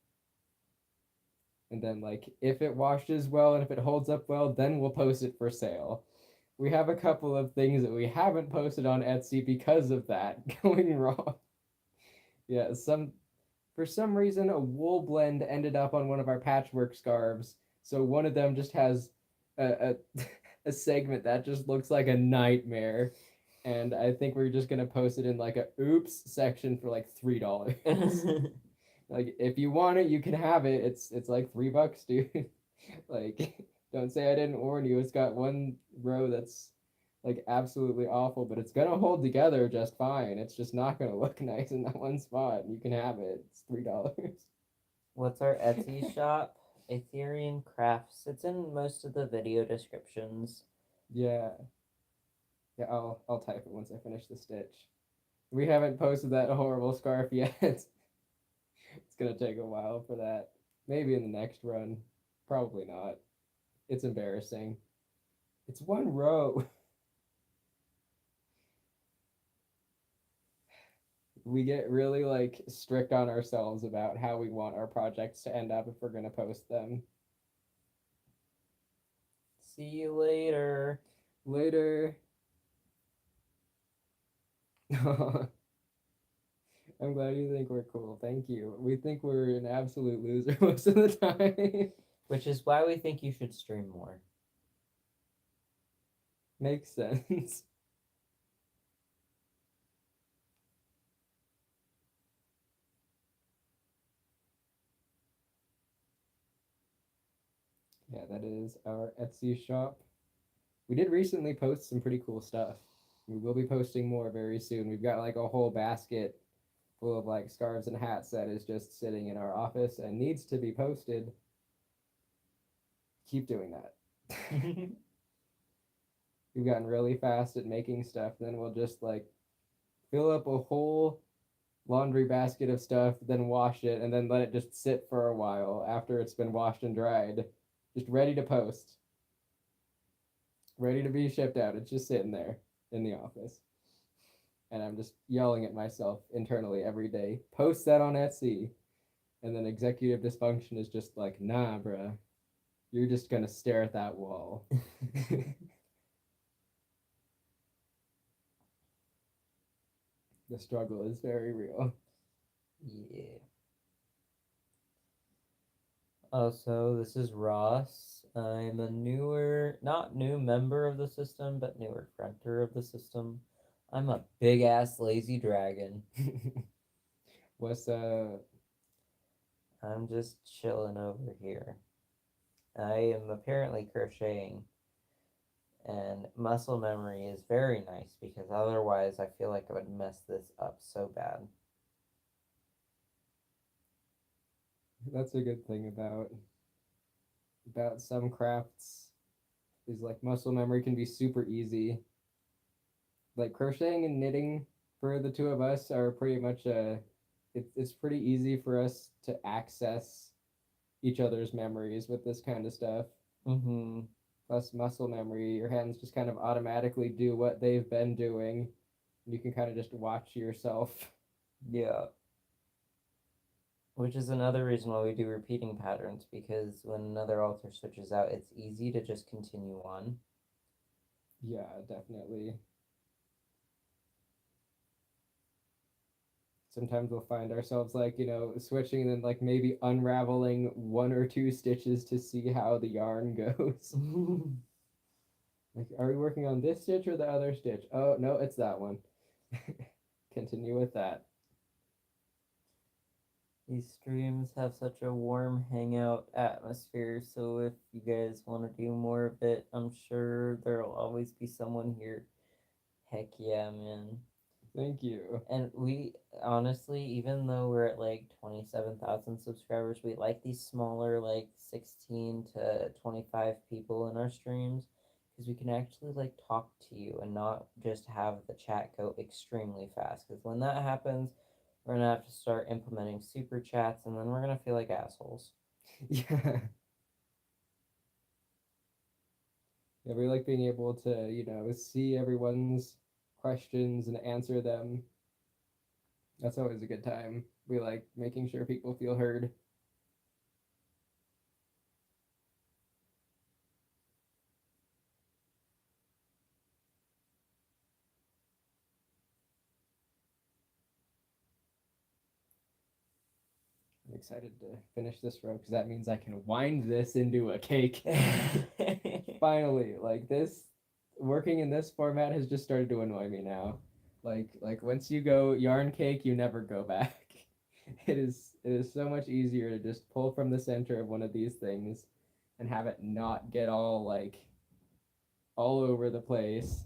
[SPEAKER 2] And then like if it washes well and if it holds up well, then we'll post it for sale. We have a couple of things that we haven't posted on Etsy because of that going wrong. Yeah, For some reason, a wool blend ended up on one of our patchwork scarves. So one of them just has a a segment that just looks like a nightmare. And I think we're just gonna post it in like a oops section for like $3. Like if you want it, you can have it. It's like $3, dude. Like don't say I didn't warn you. It's got one row that's like absolutely awful, but it's gonna hold together just fine. It's just not gonna look nice in that one spot. You can have it. It's $3.
[SPEAKER 1] What's our Etsy shop? Ethereum Crafts. It's in most of the video descriptions.
[SPEAKER 2] Yeah. Yeah, I'll type it once I finish the stitch. We haven't posted that horrible scarf yet. It's gonna take a while for that. Maybe in the next run. Probably not. It's embarrassing. It's one row. We get really like strict on ourselves about how we want our projects to end up if we're gonna post them.
[SPEAKER 1] See you later.
[SPEAKER 2] Later. I'm glad you think we're cool. Thank you. We think we're an absolute loser most of the time.
[SPEAKER 1] Which is why we think you should stream more.
[SPEAKER 2] Makes sense. Yeah, that is our Etsy shop. We did recently post some pretty cool stuff. We will be posting more very soon. We've got like a whole basket full of like scarves and hats that is just sitting in our office and needs to be posted. Keep doing that. We've gotten really fast at making stuff, then we'll just like fill up a whole laundry basket of stuff, then wash it, and then let it just sit for a while after it's been washed and dried, just ready to post, ready to be shipped out. It's just sitting there in the office. And I'm just yelling at myself internally every day. Post that on Etsy. And then executive dysfunction is just like, nah, bruh. You're just gonna stare at that wall. The struggle is very real.
[SPEAKER 1] Yeah. Also, this is Ross. I'm a newer, not new member of the system, but newer fronter of the system. I'm a big ass lazy dragon.
[SPEAKER 2] What's
[SPEAKER 1] I'm just chilling over here. I am apparently crocheting, and muscle memory is very nice because otherwise I feel like I would mess this up so bad.
[SPEAKER 2] that's a good thing about some crafts is like muscle memory can be super easy. Like crocheting and knitting for the two of us are pretty much it's pretty easy for us to access each other's memories with this kind of stuff.
[SPEAKER 1] Mm-hmm.
[SPEAKER 2] Plus muscle memory, your hands just kind of automatically do what they've been doing. You can kind of just watch yourself.
[SPEAKER 1] Yeah. Which is another reason why we do repeating patterns, because when another altar switches out, it's easy to just continue on.
[SPEAKER 2] Yeah, definitely. Sometimes we'll find ourselves like, switching and then like maybe unraveling one or two stitches to see how the yarn goes. Like, are we working on this stitch or the other stitch? Oh, no, it's that one. Continue with that.
[SPEAKER 1] These streams have such a warm hangout atmosphere, so if you guys want to do more of it, I'm sure there'll always be someone here. Heck yeah, man.
[SPEAKER 2] Thank you.
[SPEAKER 1] And we honestly, even though we're at like 27,000 subscribers, we like these smaller, like 16 to 25 people in our streams because we can actually like talk to you and not just have the chat go extremely fast. Because when that happens, we're gonna have to start implementing super chats and then we're gonna feel like assholes.
[SPEAKER 2] Yeah. Yeah, we like being able to, see everyone's questions and answer them. That's always a good time. We like making sure people feel heard. excited to finish this row because that means I can wind this into a cake. Finally, like this, working in this format has just started to annoy me now. Like once you go yarn cake, you never go back. It is so much easier to just pull from the center of one of these things and have it not get all like all over the place.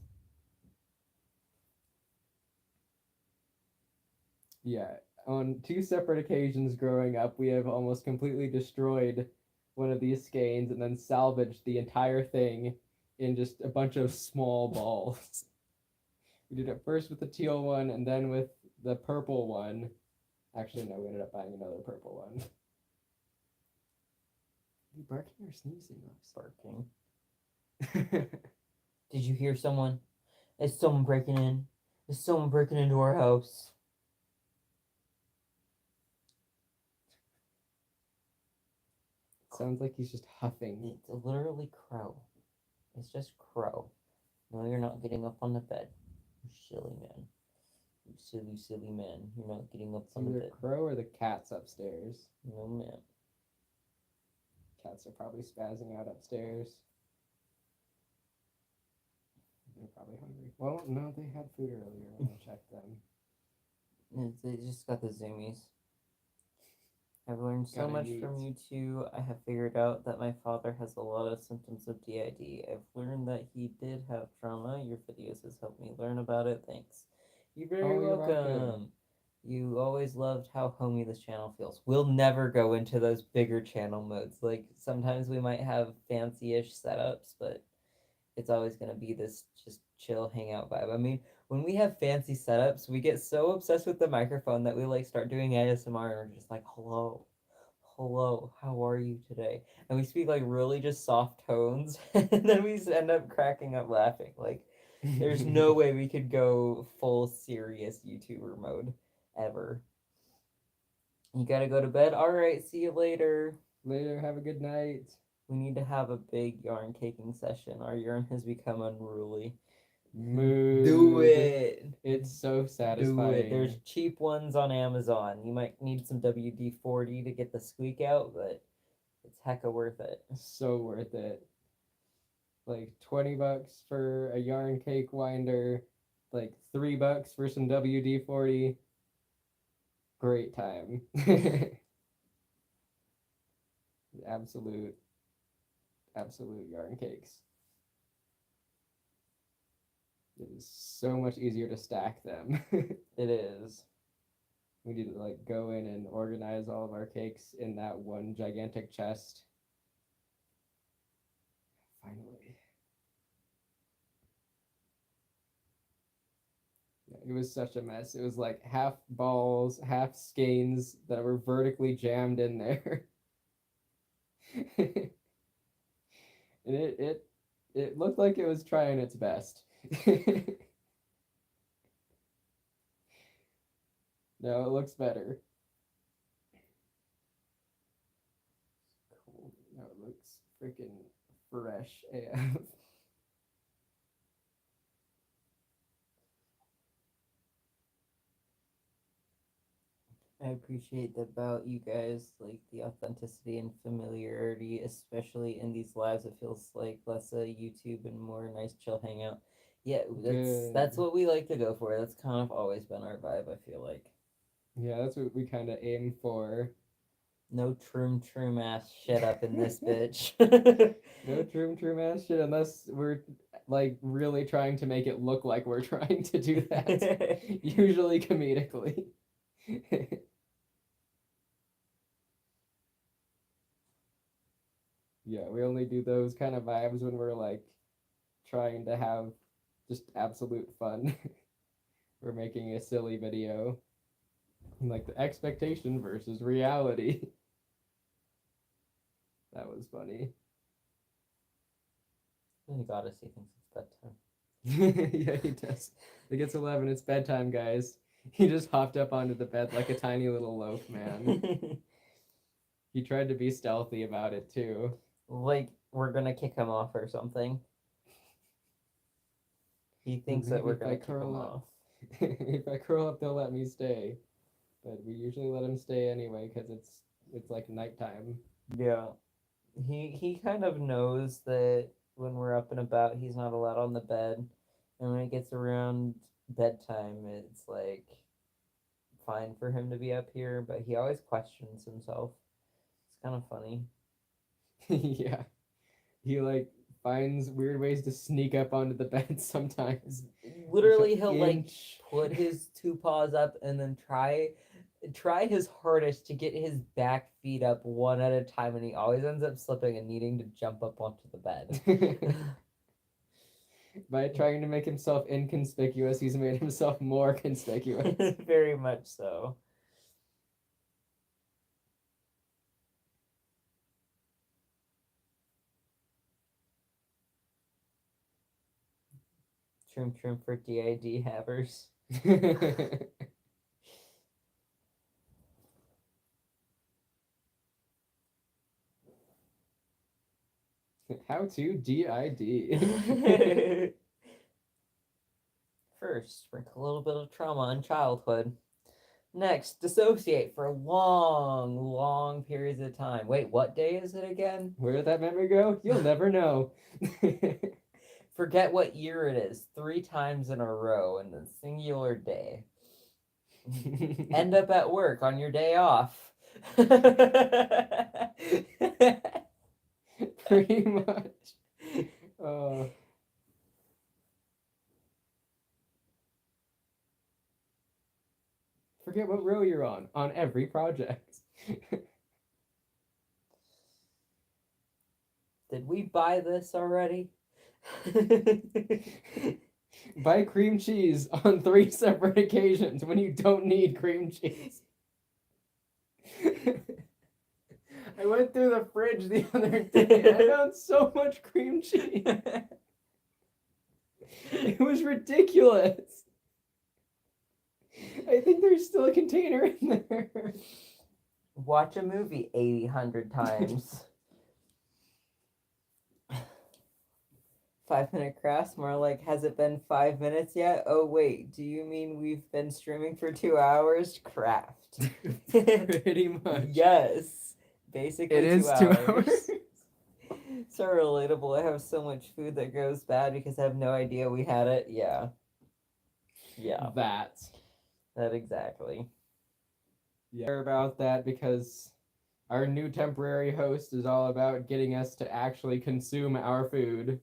[SPEAKER 2] Yeah, on two separate occasions growing up, we have almost completely destroyed one of these skeins and then salvaged the entire thing in just a bunch of small balls. We did it first with the teal one and then with the purple one. Actually, no, we ended up buying another purple one. Are you barking or sneezing?
[SPEAKER 1] Barking. Did you hear someone? Is someone breaking in? Is someone breaking into our house?
[SPEAKER 2] Sounds like he's just huffing.
[SPEAKER 1] It's literally Crow. It's just Crow. No, you're not getting up on the bed. You silly man. You silly, silly man. You're not getting up on the
[SPEAKER 2] Either
[SPEAKER 1] bed.
[SPEAKER 2] Crow or the cat's upstairs.
[SPEAKER 1] No, ma'am.
[SPEAKER 2] Cats are probably spazzing out upstairs. They're probably hungry. Well, no, they had food earlier when I checked them.
[SPEAKER 1] They just got the zoomies. I've learned so
[SPEAKER 2] Gotta
[SPEAKER 1] much
[SPEAKER 2] eat.
[SPEAKER 1] from you two. I have figured out that my father has a lot of symptoms of d.i.d. I've learned that he did have trauma. Your videos has helped me learn about it. Thanks. You're very
[SPEAKER 2] Oh, you're
[SPEAKER 1] welcome.
[SPEAKER 2] welcome.
[SPEAKER 1] You always loved how homey this channel feels. We'll never go into those bigger channel modes. Like, sometimes we might have fancy-ish setups, but it's always going to be this just chill hangout vibe. I mean, when we have fancy setups, we get so obsessed with the microphone that we like start doing ASMR and we're just like, hello, hello, how are you today? And we speak like really just soft tones and then we end up cracking up laughing. Like, there's no way we could go full serious YouTuber mode ever. You gotta go to bed? Alright, see you later.
[SPEAKER 2] Later, have a good night.
[SPEAKER 1] We need to have a big yarn caking session. Our yarn has become unruly.
[SPEAKER 2] Mood.
[SPEAKER 1] Do it.
[SPEAKER 2] It's so
[SPEAKER 1] Do
[SPEAKER 2] satisfying.
[SPEAKER 1] it. There's cheap ones on Amazon. You might need some WD-40 to get the squeak out, but it's hecka worth it.
[SPEAKER 2] So worth it. Like $20 for a yarn cake winder, like $3 for some WD-40. Great time. Absolute yarn cakes. It is so much easier to stack them.
[SPEAKER 1] It is.
[SPEAKER 2] We need to like go in and organize all of our cakes in that one gigantic chest. Finally. Yeah, it was such a mess. It was like half balls, half skeins that were vertically jammed in there. And it looked like it was trying its best. No, it looks better. Cool. No, it looks freaking fresh AF.
[SPEAKER 1] I appreciate about you guys, like the authenticity and familiarity, especially in these lives. It feels like less a YouTube and more a nice chill hangout. Yeah, that's what we like to go for. That's kind of always been our vibe, I feel like.
[SPEAKER 2] Yeah, that's what we kind of aim for.
[SPEAKER 1] No trim ass shit up in this bitch.
[SPEAKER 2] No trim ass shit unless we're like really trying to make it look like we're trying to do that. Usually comedically. Yeah, we only do those kind of vibes when we're like trying to have just absolute fun. We're making a silly video. Like the expectation versus reality. That was funny.
[SPEAKER 1] You gotta see things it's bedtime.
[SPEAKER 2] Yeah, he does. It gets 11, it's bedtime, guys. He just hopped up onto the bed like a tiny little loaf, man. He tried to be stealthy about it, too.
[SPEAKER 1] Like, we're gonna kick him off or something. He thinks that we're gonna kick him off.
[SPEAKER 2] If I curl up, they'll let me stay. But we usually let him stay anyway, because it's it's like nighttime.
[SPEAKER 1] Yeah. He kind of knows that when we're up and about, he's not allowed on the bed. And when it gets around bedtime, it's like fine for him to be up here, but he always questions himself. It's kind of funny.
[SPEAKER 2] Yeah. He like finds weird ways to sneak up onto the bed sometimes.
[SPEAKER 1] Literally, he'll like
[SPEAKER 2] Inch.
[SPEAKER 1] put his two paws up and then try his hardest to get his back feet up one at a time, and he always ends up slipping and needing to jump up onto the bed.
[SPEAKER 2] By trying to make himself inconspicuous, he's made himself more conspicuous.
[SPEAKER 1] Very much so. Trim for d.i.d. havers.
[SPEAKER 2] How to d.i.d.
[SPEAKER 1] First, sprinkle a little bit of trauma in childhood. Next, dissociate for long, long periods of time. Wait, what day is it again?
[SPEAKER 2] Where did that memory go? You'll never know.
[SPEAKER 1] Forget what year it is 3 times in a row in a singular day. End up at work on your day off.
[SPEAKER 2] Pretty much. Forget what row you're on every project.
[SPEAKER 1] Did we buy this already?
[SPEAKER 2] Buy cream cheese on 3 separate occasions when you don't need cream cheese. I went through the fridge the other day and I found so much cream cheese. It was ridiculous. I think there's still a container in there.
[SPEAKER 1] Watch a movie 800 times. 5-minute crafts, more like, has it been 5 minutes yet? Oh wait, do you mean we've been streaming for 2 hours? Craft.
[SPEAKER 2] Pretty much.
[SPEAKER 1] Yes. Basically
[SPEAKER 2] it is
[SPEAKER 1] 2
[SPEAKER 2] 2 hours.
[SPEAKER 1] So relatable. I have so much food that goes bad because I have no idea we had it. Yeah. Yeah.
[SPEAKER 2] That
[SPEAKER 1] Exactly.
[SPEAKER 2] Yeah, about that because our new temporary host is all about getting us to actually consume our food.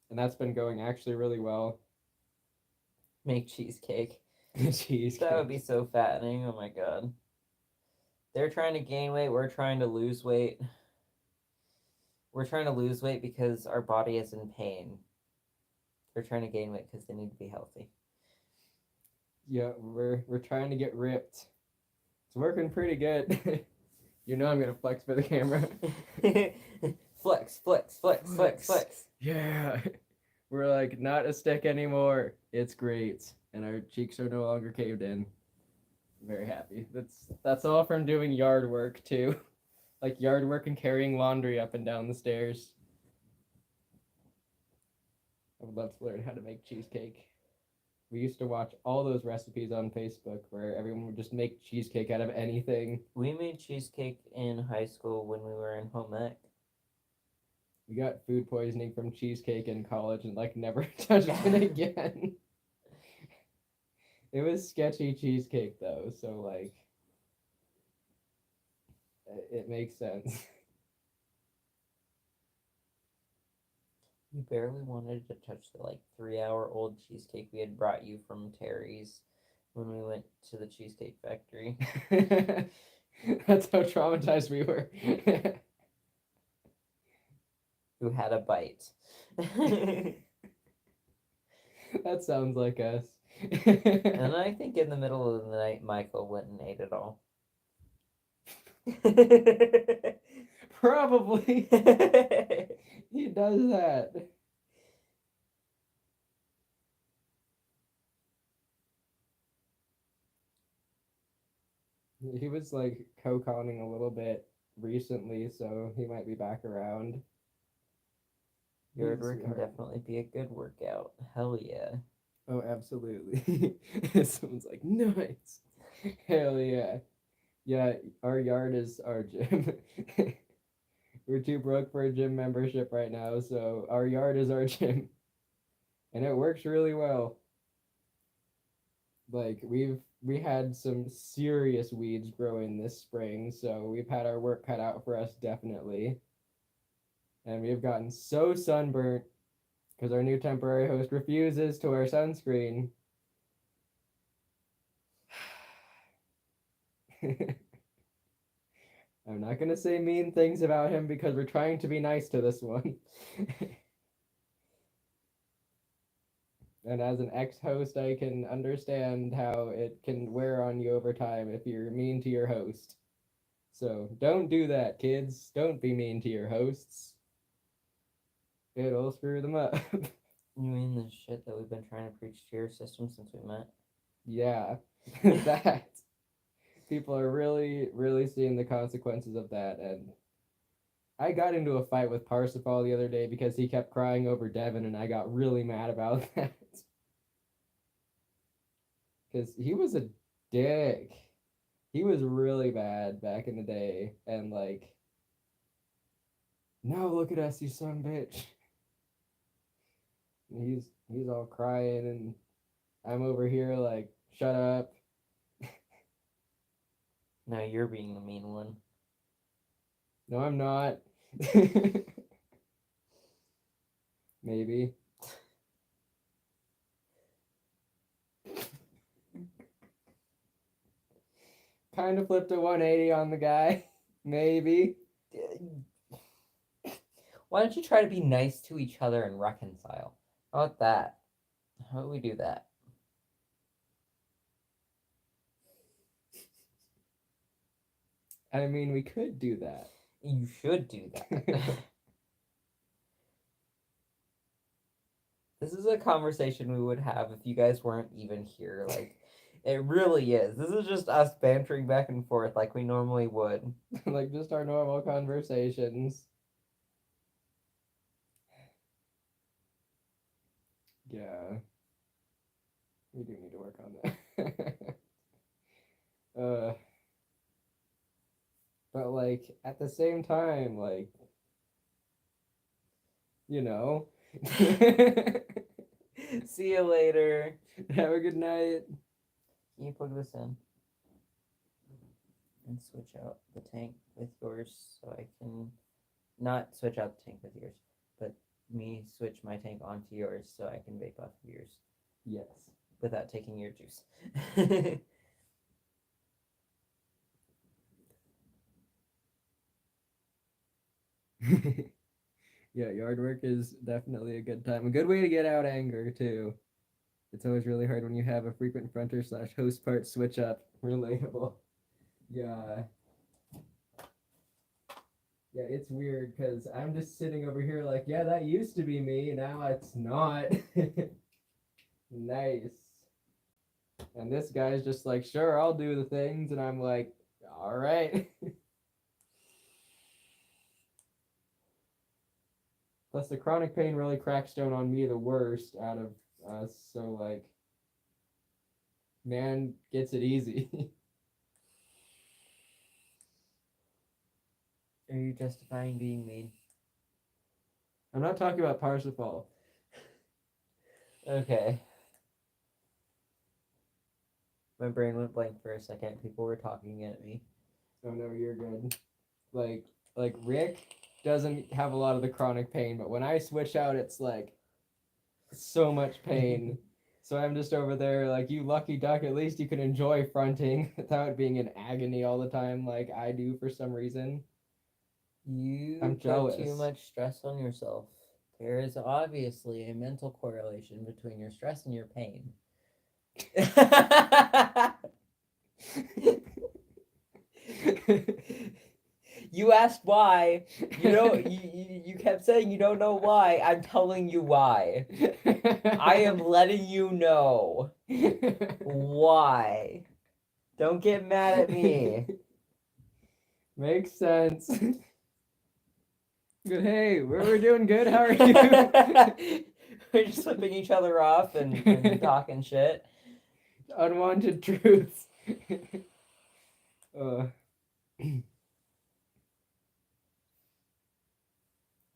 [SPEAKER 2] And that's been going actually really well.
[SPEAKER 1] Make cheesecake.
[SPEAKER 2] Cheesecake.
[SPEAKER 1] That would be so fattening. Oh my god. They're trying to gain weight. We're trying to lose weight. We're trying to lose weight because our body is in pain. They're trying to gain weight because they need to be healthy.
[SPEAKER 2] Yeah, we're trying to get ripped. It's working pretty good. You know I'm gonna flex for the camera.
[SPEAKER 1] Flex.
[SPEAKER 2] Yeah. We're like not a stick anymore. It's great. And our cheeks are no longer caved in. Very happy. That's all from doing yard work too. Like yard work and carrying laundry up and down the stairs. I would love to learn how to make cheesecake. We used to watch all those recipes on Facebook where everyone would just make cheesecake out of anything.
[SPEAKER 1] We made cheesecake in high school when we were in home ec.
[SPEAKER 2] We got food poisoning from cheesecake in college and like never touched it again. It was sketchy cheesecake though, so like it makes sense.
[SPEAKER 1] You barely wanted to touch the like 3-hour-old cheesecake we had brought you from Terry's when we went to the Cheesecake Factory.
[SPEAKER 2] That's how traumatized we were.
[SPEAKER 1] Who had a bite.
[SPEAKER 2] That sounds like us.
[SPEAKER 1] And I think in the middle of the night, Michael went and ate it all.
[SPEAKER 2] Probably. He does that. He was like co-conning a little bit recently, so he might be back around.
[SPEAKER 1] Yard work can definitely be a good workout. Hell yeah.
[SPEAKER 2] Oh, absolutely. Someone's like, nice. Hell yeah. Yeah, our yard is our gym. We're too broke for a gym membership right now, so our yard is our gym. And it works really well. Like we had some serious weeds growing this spring, so we've had our work cut out for us definitely. And we've gotten so sunburnt because our new temporary host refuses to wear sunscreen. I'm not gonna say mean things about him because we're trying to be nice to this one. And as an ex-host, I can understand how it can wear on you over time if you're mean to your host. So don't do that, kids. Don't be mean to your hosts. It'll screw them up.
[SPEAKER 1] You mean the shit that we've been trying to preach to your system since we met?
[SPEAKER 2] Yeah, that. People are really, really seeing the consequences of that. And I got into a fight with Parsifal the other day because he kept crying over Devin, and I got really mad about that. Because he was a dick. He was really bad back in the day. And like, no, look at us, you son of a bitch. And he's all crying, and I'm over here like, shut up.
[SPEAKER 1] No, you're being the mean one.
[SPEAKER 2] No, I'm not. Maybe. Kind of flipped a 180 on the guy. Maybe.
[SPEAKER 1] Why don't you try to be nice to each other and reconcile? How about that? How do we do that?
[SPEAKER 2] I mean, we could do that.
[SPEAKER 1] You should do that. This is a conversation we would have if you guys weren't even here. Like, it really is. This is just us bantering back and forth like we normally would.
[SPEAKER 2] Like, just our normal conversations. Yeah. We do need to work on that. But like at the same time, like, you know.
[SPEAKER 1] See you later.
[SPEAKER 2] Have a good night.
[SPEAKER 1] Can you plug this in? And switch out the tank with yours so I can not switch out the tank with yours, but me switch my tank onto yours so I can vape off of yours.
[SPEAKER 2] Yes.
[SPEAKER 1] Without taking your juice.
[SPEAKER 2] Yeah, yard work is definitely a good time. A good way to get out anger too. It's always really hard when you have a frequent fronter / host part switch up. Relatable. Yeah. Yeah, it's weird because I'm just sitting over here like, yeah, that used to be me. Now it's not. Nice. And this guy's just like, sure, I'll do the things. And I'm like, all right. Plus, the chronic pain really cracks down on me the worst out of us. So, like, man gets it easy.
[SPEAKER 1] Are you justifying being mean?
[SPEAKER 2] I'm not talking about Parsifal.
[SPEAKER 1] Okay. My brain went blank for a second. People were talking at me.
[SPEAKER 2] Oh no, you're good. Like Rick doesn't have a lot of the chronic pain, but when I switch out, it's like so much pain. So I'm just over there like, you lucky duck, at least you can enjoy fronting without being in agony all the time like I do for some reason.
[SPEAKER 1] I'm put
[SPEAKER 2] jealous.
[SPEAKER 1] too much stress on yourself. There is obviously a mental correlation between your stress and your pain. You asked why. You know, you kept saying you don't know why. I'm telling you why. I am letting you know why. Don't get mad at me.
[SPEAKER 2] Makes sense. Good. Hey, we're doing good. How are you?
[SPEAKER 1] We're just flipping each other off and talking shit.
[SPEAKER 2] Unwanted truths.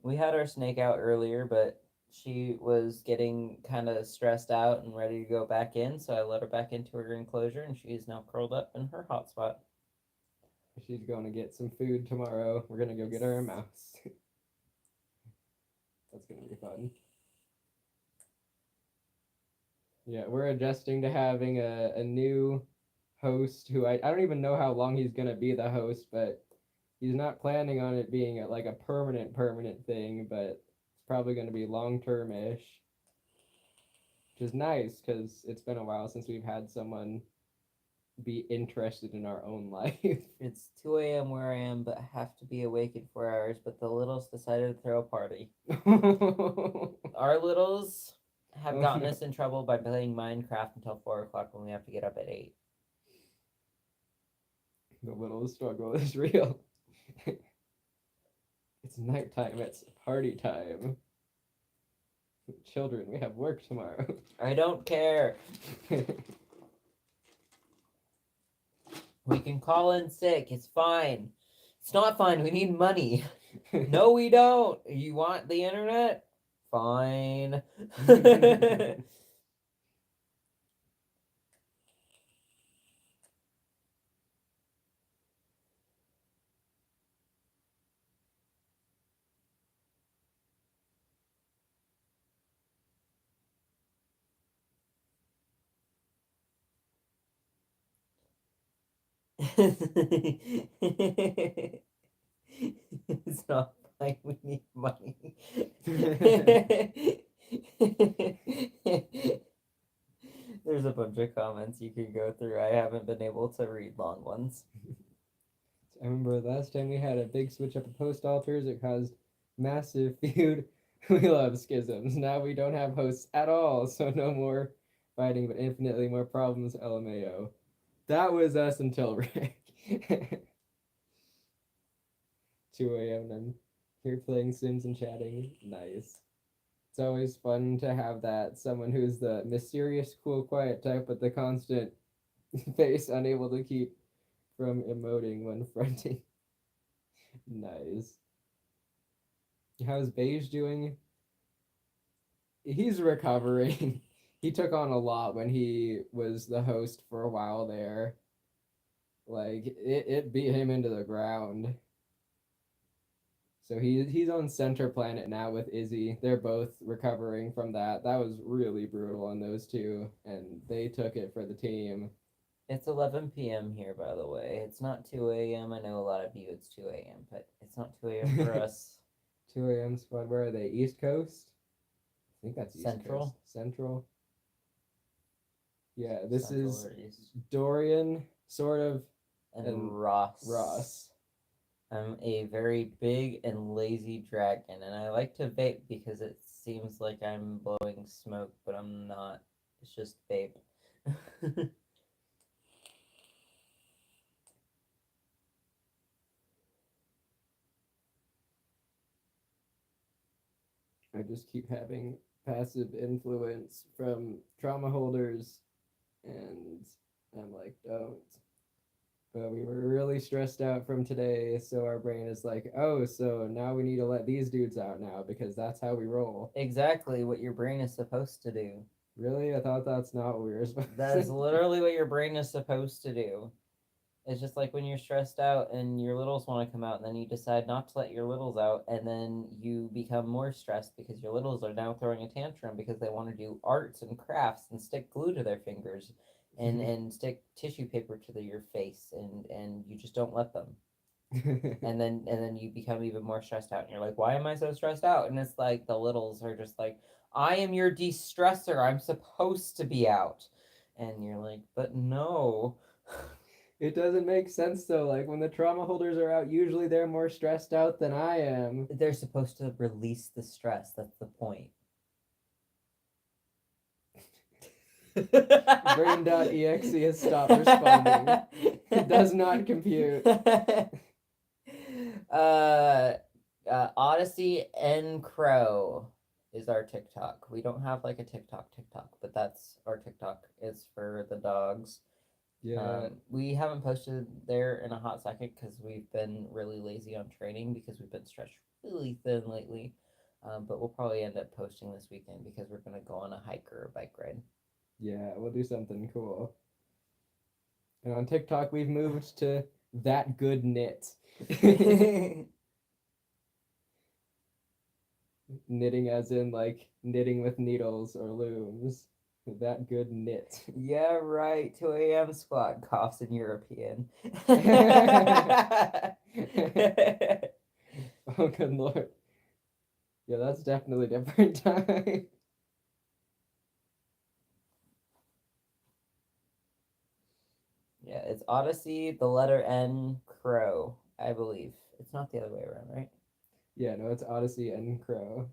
[SPEAKER 1] We had our snake out earlier, but she was getting kind of stressed out and ready to go back in, so I let her back into her enclosure, and she is now curled up in her hotspot.
[SPEAKER 2] She's going to get some food tomorrow. We're gonna go get her a mouse. That's gonna be fun. Yeah, we're adjusting to having a new host who I don't even know how long he's gonna be the host, but he's not planning on it being like a permanent thing, but it's probably gonna be long term-ish, which is nice because it's been a while since we've had someone be interested in our own life.
[SPEAKER 1] It's 2 a.m. where I am, but I have to be awake in 4 hours. But the littles decided to throw a party. Our littles have gotten us in trouble by playing Minecraft until 4 o'clock when we have to get up at 8.
[SPEAKER 2] The little struggle is real. It's nighttime, it's party time. Children, we have work tomorrow.
[SPEAKER 1] I don't care. We can call in sick. It's fine. It's not fine. We need money. No, we don't. You want the internet? Fine. It's not fine. We need money. There's a bunch of comments you can go through. I haven't been able to read long ones.
[SPEAKER 2] I remember last time we had a big switch up of post alters, it caused massive feud. We love schisms. Now we don't have hosts at all, so no more fighting, but infinitely more problems, LMAO. That was us until Rick. 2 a.m. and I'm here playing Sims and chatting. Nice. It's always fun to have that someone who's the mysterious, cool, quiet type with the constant face unable to keep from emoting when fronting. Nice. How's Beige doing? He's recovering. He took on a lot when he was the host for a while there. Like it beat him into the ground. So he's on Center Planet now with Izzy. They're both recovering from that. That was really brutal on those two, and they took it for the team.
[SPEAKER 1] It's 11 p.m. here, by the way. It's not 2 a.m. I know a lot of you it's 2 a.m., but it's not 2 a.m. for us.
[SPEAKER 2] 2 a.m. squad. Where are they? East Coast? I think that's East
[SPEAKER 1] Central.
[SPEAKER 2] Coast. Central. Yeah, this
[SPEAKER 1] Central
[SPEAKER 2] is
[SPEAKER 1] or East.
[SPEAKER 2] Dorian, sort of,
[SPEAKER 1] and Ross.
[SPEAKER 2] Ross.
[SPEAKER 1] I'm a very big and lazy dragon, and I like to vape because it seems like I'm blowing smoke, but I'm not. It's just vape.
[SPEAKER 2] I just keep having passive influence from trauma holders, and I'm like, don't. But we were really stressed out from today, so our brain is like, oh, so now we need to let these dudes out now because that's how we roll.
[SPEAKER 1] Exactly what your brain is supposed to do.
[SPEAKER 2] Really? I thought that's not what we were supposed to do.
[SPEAKER 1] That is literally what your brain is supposed to do. It's just like when you're stressed out and your littles want to come out, and then you decide not to let your littles out, and then you become more stressed because your littles are now throwing a tantrum because they want to do arts and crafts and stick glue to their fingers and stick tissue paper to your face, and you just don't let them. and then you become even more stressed out, and you're like, why am I so stressed out? And it's like the littles are just like, I am your de-stressor. I'm supposed to be out. And you're like, but no.
[SPEAKER 2] It doesn't make sense though. Like when the trauma holders are out, usually they're more stressed out than I am.
[SPEAKER 1] They're supposed to release the stress. That's the point.
[SPEAKER 2] Brain.exe has stopped responding. It does not compute.
[SPEAKER 1] Odyssey and Crow is our TikTok. We don't have like a TikTok, but that's our TikTok. It's for the dogs.
[SPEAKER 2] Yeah.
[SPEAKER 1] We haven't posted there in a hot second because we've been really lazy on training because we've been stretched really thin lately. But we'll probably end up posting this weekend because we're gonna go on a hike or a bike ride.
[SPEAKER 2] Yeah, we'll do something cool. And on TikTok, we've moved to that good knit. Knitting as in like knitting with needles or looms. That good knit.
[SPEAKER 1] Yeah, right. 2 a.m. squat coughs in European.
[SPEAKER 2] Oh, good lord. Yeah, that's definitely different time.
[SPEAKER 1] Yeah, it's Odyssey, the letter N, Crow, I believe. It's not the other way around, right?
[SPEAKER 2] Yeah, no, it's Odyssey and Crow.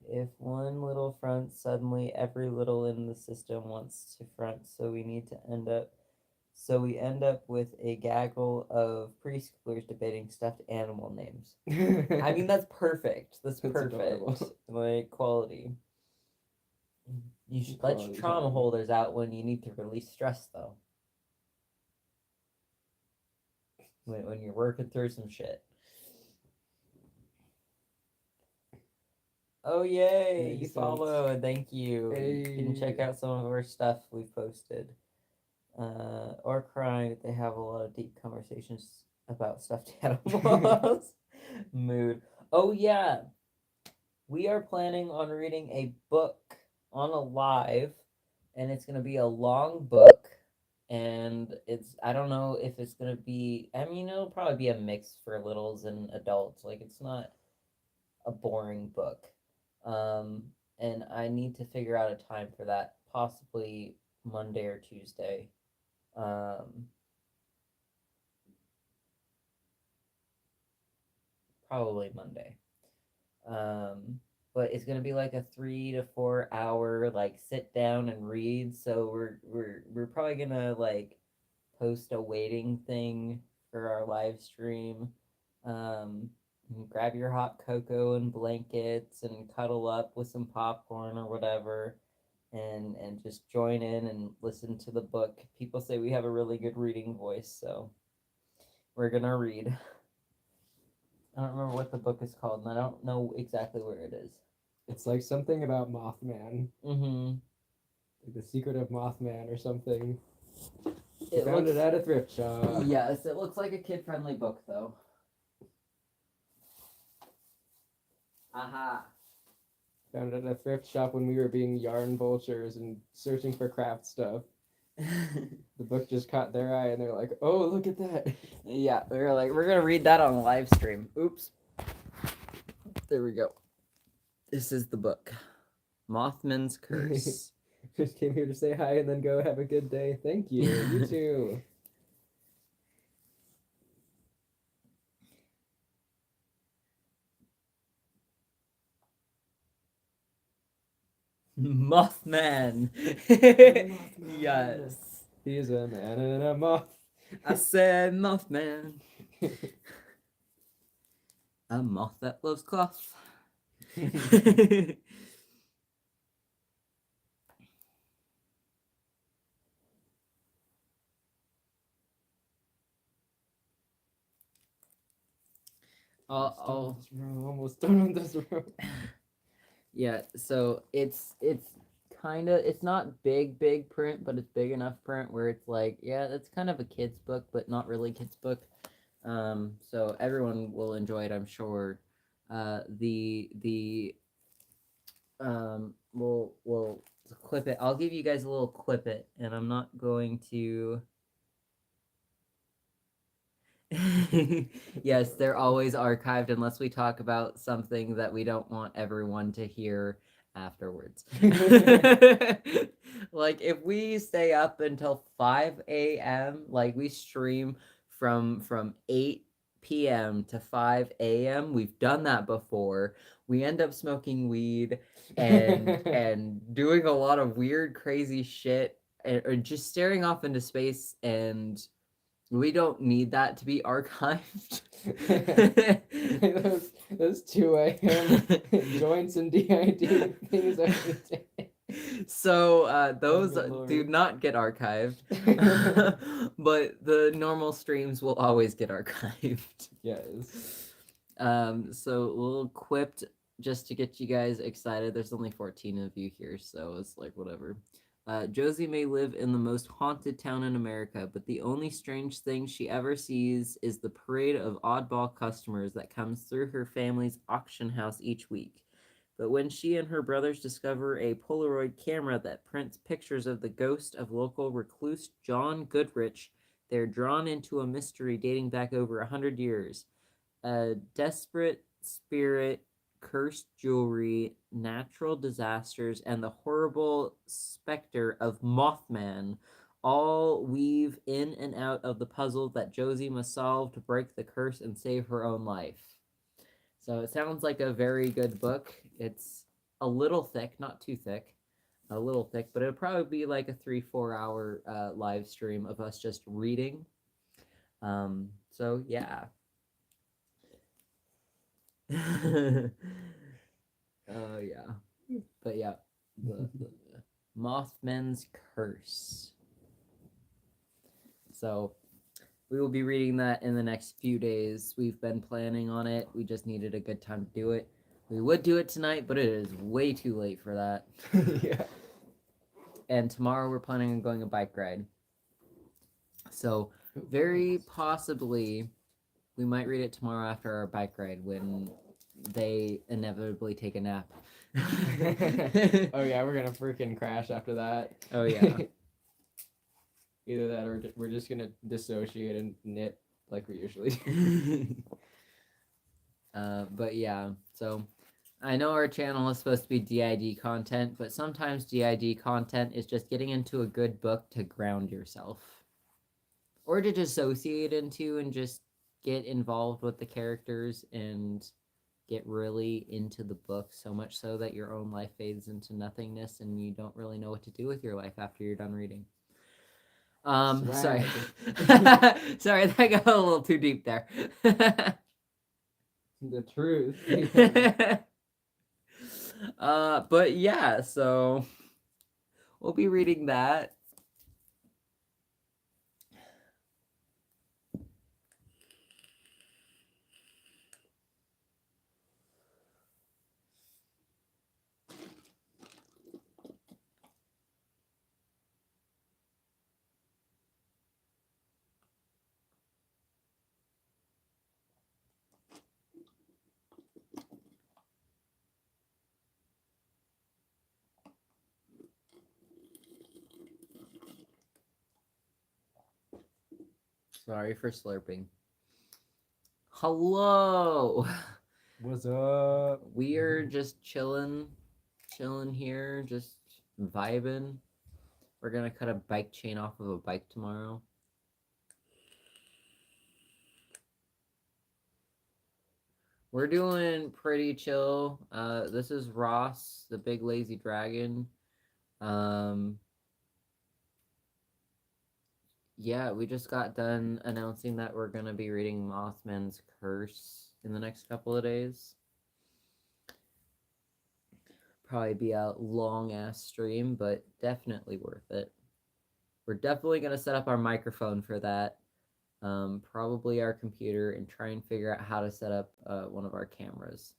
[SPEAKER 1] If one little fronts, suddenly every little in the system wants to front, so we end up with a gaggle of preschoolers debating stuffed animal names. I mean, that's perfect. That's perfect.
[SPEAKER 2] Adorable.
[SPEAKER 1] Like quality. You should let your
[SPEAKER 2] Quality
[SPEAKER 1] trauma
[SPEAKER 2] time.
[SPEAKER 1] holders out when you need to release stress, though. When you're working through some shit. Oh yay! You
[SPEAKER 2] Makes
[SPEAKER 1] follow
[SPEAKER 2] sense.
[SPEAKER 1] and thank you. You can check
[SPEAKER 2] Hey.
[SPEAKER 1] out some of our stuff we've posted. Or crying. They have a lot of deep conversations about stuffed animals. Mood. Oh yeah, we are planning on reading a book on a live, and it's gonna be a long book. And it's I don't know if it's gonna be. I mean, it'll probably be a mix for littles and adults. Like it's not a boring book. Um, and I need to figure out a time for that, possibly Monday or Tuesday. Um, Probably Monday. Um, but it's gonna be like a 3 to 4 hour like sit down and read. So we're probably gonna like post a waiting thing for our live stream. Um, Grab your hot cocoa and blankets and cuddle up with some popcorn or whatever, and just join in and listen to the book. People say we have a really good reading voice, so we're gonna read. I don't remember what the book is called, and I don't know exactly where it is.
[SPEAKER 2] It's like something about Mothman.
[SPEAKER 1] Mm-hmm.
[SPEAKER 2] Like the secret of Mothman or something. You
[SPEAKER 1] It
[SPEAKER 2] found
[SPEAKER 1] looks
[SPEAKER 2] it at a thrift shop.
[SPEAKER 1] Yes, it looks like a kid-friendly book though. Aha.
[SPEAKER 2] Found it at a thrift shop when we were being yarn vultures and searching for craft stuff. The book just caught their eye and they're like, oh, look at that.
[SPEAKER 1] Yeah, we were like, we're gonna read that on a live stream. Oops. There we go. This is the book. Mothman's Curse.
[SPEAKER 2] Just came here to say hi and then go have a good day. Thank you. You too.
[SPEAKER 1] Mothman.
[SPEAKER 2] Mothman.
[SPEAKER 1] Yes.
[SPEAKER 2] He's a man and a moth.
[SPEAKER 1] I said Mothman. A moth that loves cloth.
[SPEAKER 2] Almost done with this row.
[SPEAKER 1] Yeah, so it's kind of it's not big print, but it's big enough print where it's like, yeah, it's kind of a kid's book, but not really kid's book. So everyone will enjoy it, I'm sure. The we'll clip it. I'll give you guys a little clip it, and I'm not going to. Yes, they're always archived unless we talk about something that we don't want everyone to hear afterwards. Like if we stay up until 5 a.m., like we stream from 8 p.m. to 5 a.m. We've done that before. We end up smoking weed and doing a lot of weird crazy shit or just staring off into space, and we don't need that to be archived.
[SPEAKER 2] those 2 a.m. joints and d.i.d. things every day.
[SPEAKER 1] So
[SPEAKER 2] Oh
[SPEAKER 1] those
[SPEAKER 2] my
[SPEAKER 1] do
[SPEAKER 2] lord.
[SPEAKER 1] not get archived, but the normal streams will always get archived.
[SPEAKER 2] Yes.
[SPEAKER 1] So a little quipped just to get you guys excited. There's only 14 of you here, so it's like whatever. Josie may live in the most haunted town in America, but the only strange thing she ever sees is the parade of oddball customers that comes through her family's auction house each week. But when she and her brothers discover a Polaroid camera that prints pictures of the ghost of local recluse John Goodrich, they're drawn into a mystery dating back over 100 years. A desperate spirit, cursed jewelry, natural disasters, and the horrible specter of Mothman all weave in and out of the puzzle that Josie must solve to break the curse and save her own life. So it sounds like a very good book. It's a little thick, not too thick, a little thick, but it'll probably be like a 3-4 hour live stream of us just reading. So yeah. Yeah. But yeah, the Mothman's Curse. So we will be reading that in the next few days. We've been planning on it. We just needed a good time to do it. We would do it tonight, but it is way too late for that.
[SPEAKER 2] Yeah.
[SPEAKER 1] And tomorrow we're planning on going a bike ride. So very possibly we might read it tomorrow after our bike ride when they inevitably take a nap.
[SPEAKER 2] Oh yeah, we're gonna freaking crash after that.
[SPEAKER 1] Oh yeah.
[SPEAKER 2] Either that or we're just gonna dissociate and knit like we usually do.
[SPEAKER 1] But yeah, so I know our channel is supposed to be d.i.d content, but sometimes d.i.d content is just getting into a good book to ground yourself. Or to dissociate into and just get involved with the characters and get really into the book, so much so that your own life fades into nothingness and you don't really know what to do with your life after you're done reading. Sorry. Sorry, that got a little too deep there.
[SPEAKER 2] The truth.
[SPEAKER 1] But yeah, so we'll be reading that. Sorry for slurping. Hello.
[SPEAKER 2] What's up?
[SPEAKER 1] We are just chilling here, just vibing. We're gonna cut a bike chain off of a bike tomorrow. We're doing pretty chill. This is Ross, the big lazy dragon. Um, yeah, we just got done announcing that we're gonna be reading Mothman's Curse in the next couple of days. Probably be a long ass stream, but definitely worth it. We're definitely gonna set up our microphone for that. Probably our computer, and try and figure out how to set up one of our cameras.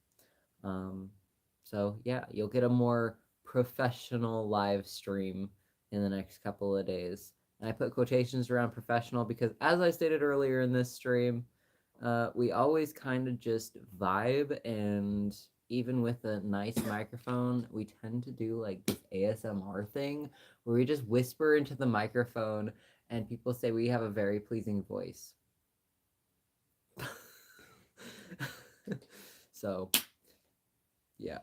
[SPEAKER 1] So yeah, you'll get a more professional live stream in the next couple of days. And I put quotations around professional because, as I stated earlier in this stream, we always kind of just vibe, and even with a nice microphone, we tend to do like this ASMR thing where we just whisper into the microphone and people say we have a very pleasing voice. So, yeah.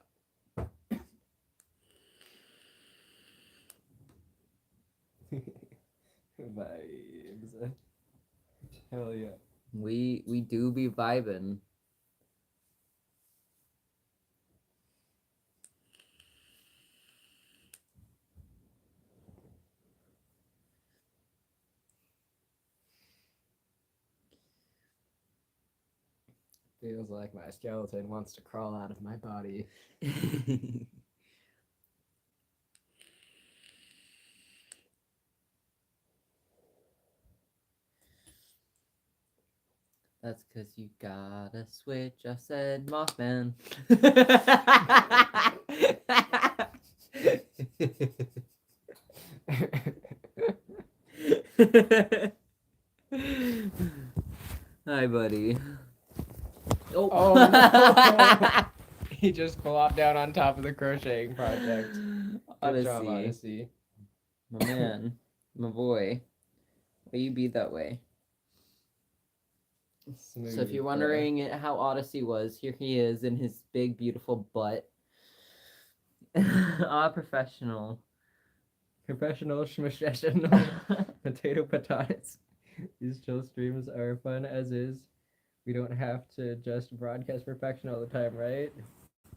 [SPEAKER 2] Vibes. Hell yeah.
[SPEAKER 1] We do be vibing.
[SPEAKER 2] Feels like my skeleton wants to crawl out of my body.
[SPEAKER 1] That's because you gotta switch. I said Mothman. Hi, buddy. Oh,
[SPEAKER 2] Oh no! He just flopped down on top of the crocheting project. Good job,
[SPEAKER 1] Odyssey.
[SPEAKER 2] Odyssey.
[SPEAKER 1] My man. My boy. Why you be that way?
[SPEAKER 2] Smooth,
[SPEAKER 1] So if you're wondering how Odyssey was, here he is in his big, beautiful butt. Professional.
[SPEAKER 2] Professional schmashessional potato potatoes. These chill streams are fun as is. We don't have to just broadcast perfection all the time, right?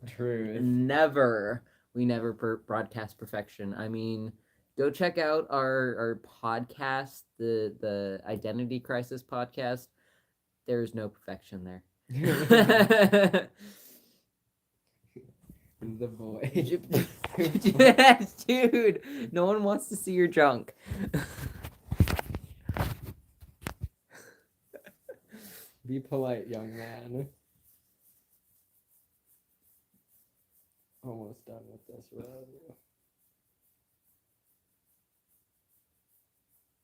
[SPEAKER 2] Truth.
[SPEAKER 1] Never. We never broadcast perfection. I mean, go check out our podcast, the Identity Crisis podcast. There's no perfection there.
[SPEAKER 2] The boy.
[SPEAKER 1] Yes, dude. No one wants to see your junk.
[SPEAKER 2] Be polite, young man. Almost done with this row.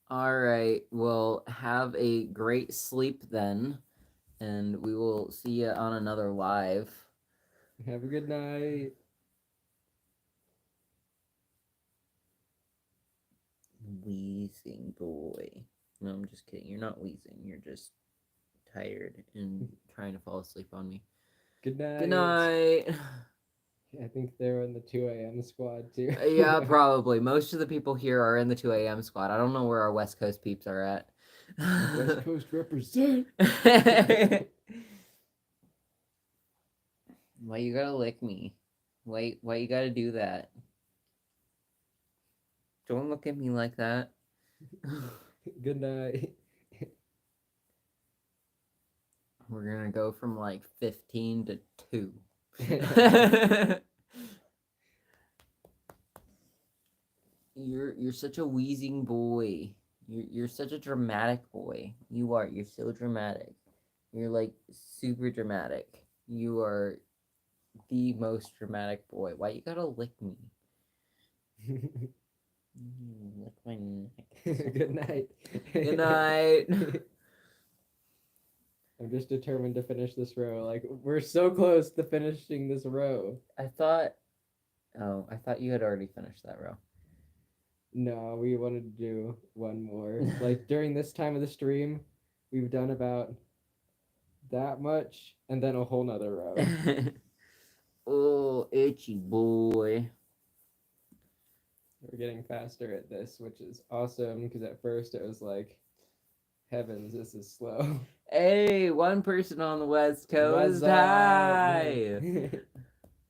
[SPEAKER 1] All right. Well, have a great sleep then, and we will see you on another live.
[SPEAKER 2] Have a good night.
[SPEAKER 1] Wheezing boy. No, I'm just kidding. You're not wheezing. You're just tired and trying to fall asleep on me.
[SPEAKER 2] Good night.
[SPEAKER 1] Good night.
[SPEAKER 2] I think they're in the 2 a.m. squad too.
[SPEAKER 1] Yeah, probably. Most of the people here are in the 2 a.m. squad. I don't know where our West Coast peeps are at.
[SPEAKER 2] West Coast represent.
[SPEAKER 1] Why you gotta lick me? Why you gotta do that? Don't look at me like that.
[SPEAKER 2] Good night.
[SPEAKER 1] We're gonna go from like 15 to 2. You're such a wheezing boy. You're such a dramatic boy. You are. You're so dramatic. You're like super dramatic. You are the most dramatic boy. Why you gotta lick me? Lick my neck.
[SPEAKER 2] Good night.
[SPEAKER 1] Good night.
[SPEAKER 2] I'm just determined to finish this row. Like, we're so close to finishing this row.
[SPEAKER 1] I thought you had already finished that row.
[SPEAKER 2] No, we wanted to do one more. Like, during this time of the stream, we've done about that much, and then a whole nother row.
[SPEAKER 1] Oh, itchy boy.
[SPEAKER 2] We're getting faster at this, which is awesome, because at first it was like, heavens, this is slow.
[SPEAKER 1] Hey, one person on the West Coast.
[SPEAKER 2] What's up?
[SPEAKER 1] Hi.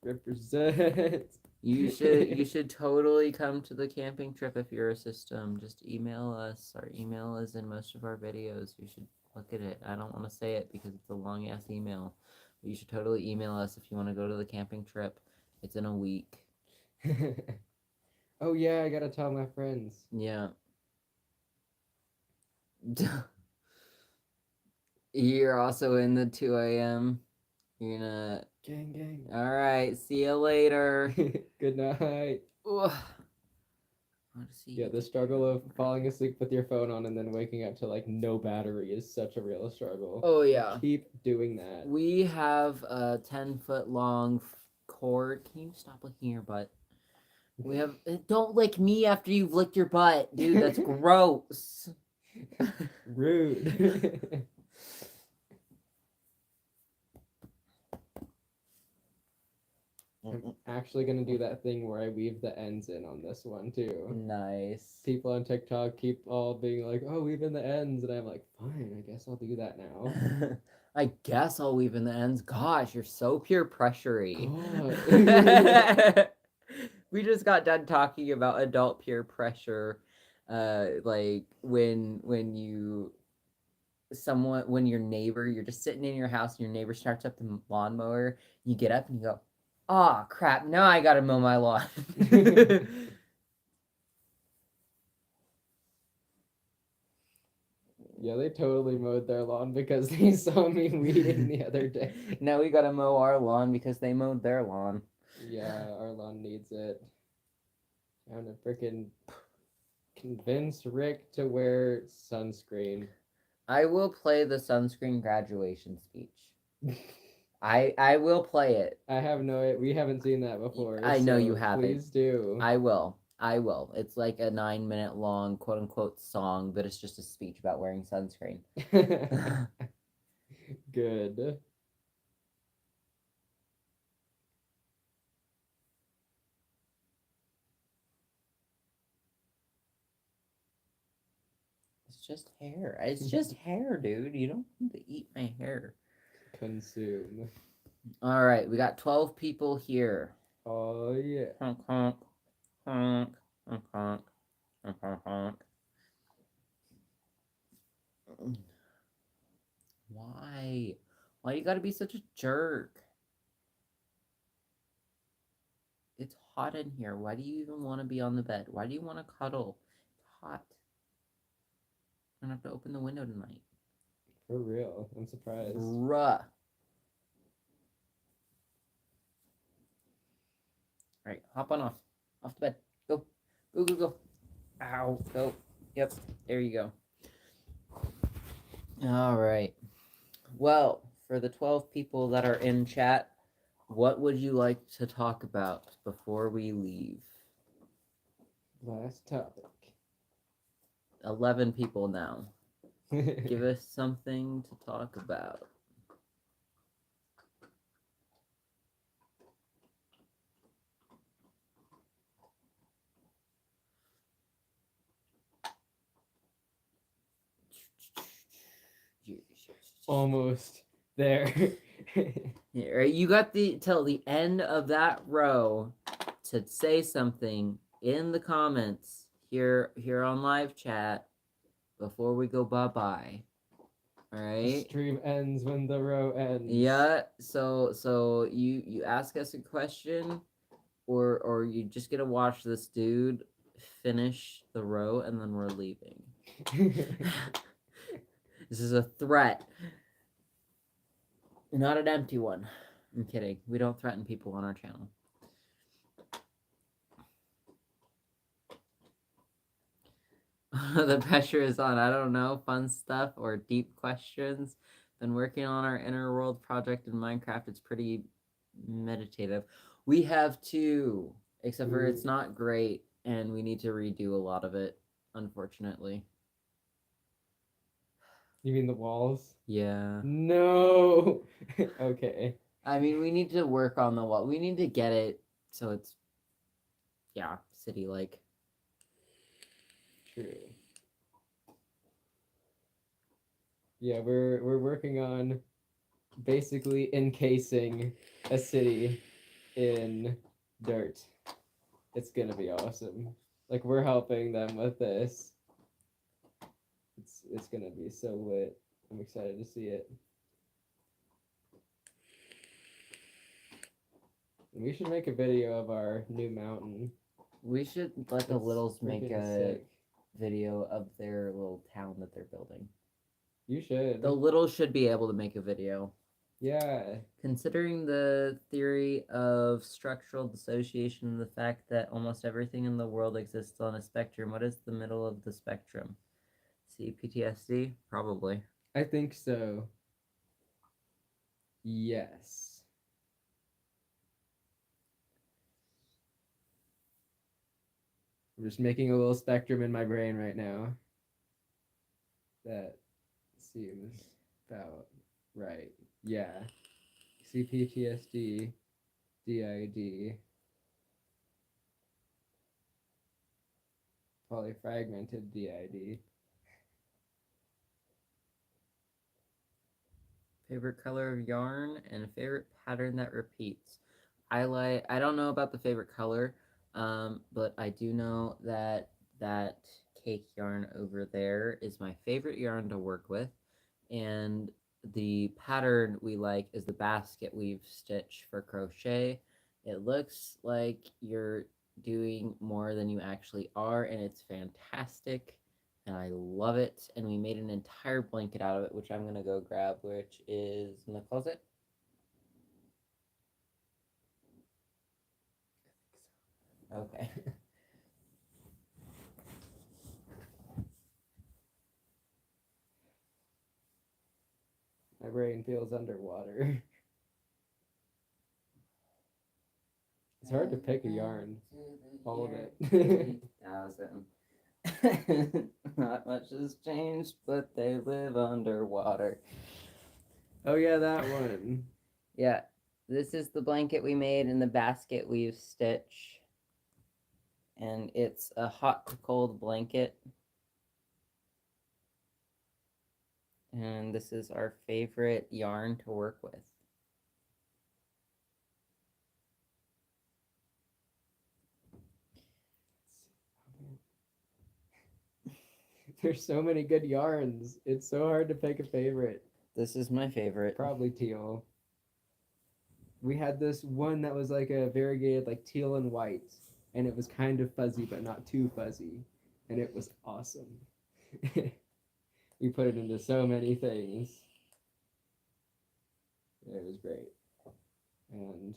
[SPEAKER 2] Represent.
[SPEAKER 1] You should totally come to the camping trip if you're a system. Just email us. Our email is in most of our videos. You should look at it. I don't want to say it because it's a long ass email. But you should totally email us if you want to go to the camping trip. It's in a week.
[SPEAKER 2] Oh yeah, I gotta tell my friends.
[SPEAKER 1] Yeah. You're also in the 2 a.m. You're gonna.
[SPEAKER 2] Gang.
[SPEAKER 1] All right. See you later.
[SPEAKER 2] Good night.
[SPEAKER 1] Ugh.
[SPEAKER 2] Yeah, the struggle of falling asleep with your phone on and then waking up to like no battery is such a real struggle.
[SPEAKER 1] Oh yeah.
[SPEAKER 2] Keep doing that.
[SPEAKER 1] We have a 10-foot long cord. Can you stop licking your butt? We have. Don't lick me after you've licked your butt, dude. That's gross.
[SPEAKER 2] Rude. I'm actually gonna do that thing where I weave the ends in on this one too.
[SPEAKER 1] Nice.
[SPEAKER 2] People on TikTok keep all being like, "Oh, weave in the ends," and I'm like, "Fine, I guess I'll do that now."
[SPEAKER 1] I guess I'll weave in the ends. Gosh, you're so pure pressure-y. We just got done talking about adult peer pressure. Like when your neighbor, you're just sitting in your house and your neighbor starts up the lawnmower, you get up and you go, "Oh crap, now I gotta mow my lawn."
[SPEAKER 2] Yeah, they totally mowed their lawn because they saw me weeding the other day.
[SPEAKER 1] Now we gotta mow our lawn because they mowed their lawn.
[SPEAKER 2] Yeah, our lawn needs it. Trying to freaking convince Rick to wear sunscreen.
[SPEAKER 1] I will play the sunscreen graduation speech. I will play it.
[SPEAKER 2] I have no. We haven't seen that before.
[SPEAKER 1] I know
[SPEAKER 2] so
[SPEAKER 1] you haven't.
[SPEAKER 2] Please do.
[SPEAKER 1] I will. I will. It's like a 9-minute long quote unquote song, but it's just a speech about wearing sunscreen.
[SPEAKER 2] Good.
[SPEAKER 1] It's just hair. It's just hair, dude. You don't need to eat my hair.
[SPEAKER 2] Consume.
[SPEAKER 1] All right, we got 12 people here.
[SPEAKER 2] Oh yeah.
[SPEAKER 1] Honk, honk, honk, honk, honk, honk, honk, honk. Why? Why you gotta be such a jerk? It's hot in here. Why do you even want to be on the bed? Why do you want to cuddle? It's hot. I'm gonna have to open the window tonight.
[SPEAKER 2] For real. I'm surprised.
[SPEAKER 1] Bruh. Alright, hop on off. Off the bed. Go. Go, go, go. Ow. Go. Yep. There you go. Alright. Well, for the 12 people that are in chat, what would you like to talk about before we leave?
[SPEAKER 2] Last topic.
[SPEAKER 1] 11 people now. Give us something to talk about.
[SPEAKER 2] Almost there.
[SPEAKER 1] You got till the end of that row to say something in the comments here on live chat before we go bye-bye. All right.
[SPEAKER 2] The stream ends when the row ends.
[SPEAKER 1] Yeah. So you ask us a question, or you just get to watch this dude finish the row and then we're leaving. This is a threat. Not an empty one. I'm kidding. We don't threaten people on our channel. The pressure is on. I don't know. Fun stuff or deep questions. Been working on our inner world project in Minecraft. It's pretty meditative. We have two, except for it's not great, and we need to redo a lot of it, unfortunately.
[SPEAKER 2] You mean the walls?
[SPEAKER 1] Yeah.
[SPEAKER 2] No. Okay.
[SPEAKER 1] I mean, we need to work on the wall. We need to get it so it's, yeah, city-like.
[SPEAKER 2] True. Yeah, we're working on basically encasing a city in dirt. It's gonna be awesome. Like we're helping them with this. It's gonna be so lit. I'm excited to see it. We should make a video of our new mountain.
[SPEAKER 1] We should let the
[SPEAKER 2] It's
[SPEAKER 1] littles make
[SPEAKER 2] freaking
[SPEAKER 1] a
[SPEAKER 2] sick.
[SPEAKER 1] video of their little town that they're building.
[SPEAKER 2] You should.
[SPEAKER 1] The littles should be able to make a video.
[SPEAKER 2] Yeah.
[SPEAKER 1] Considering the theory of structural dissociation and the fact that almost everything in the world exists on a spectrum, what is the middle of the spectrum? See, PTSD? Probably.
[SPEAKER 2] I think so. Yes. I'm just making a little spectrum in my brain right now. That seems about right. Yeah. CPTSD, d.i.d. Polyfragmented d.i.d.
[SPEAKER 1] Favorite color of yarn and a favorite pattern that repeats. I don't know about the favorite color, but I do know that that cake yarn over there is my favorite yarn to work with, and the pattern we like is the basket weave stitch for crochet. It looks like you're doing more than you actually are, and it's fantastic. and I love it. And we made an entire blanket out of it, which I'm gonna go grab, which is in the closet. Okay.
[SPEAKER 2] My brain feels underwater. It's hard to pick a yarn. All of it.
[SPEAKER 1] 2000. Not much has changed, but they live underwater.
[SPEAKER 2] Oh yeah, that one.
[SPEAKER 1] Yeah, this is the blanket we made in the basket weave stitch. And it's a hot to cold blanket. And this is our favorite yarn to work with.
[SPEAKER 2] There's so many good yarns. It's so hard to pick a favorite.
[SPEAKER 1] This is my favorite.
[SPEAKER 2] Probably teal. We had this one that was like a variegated like teal and white, and it was kind of fuzzy but not too fuzzy, and it was awesome. We put it into so many things. It was great. And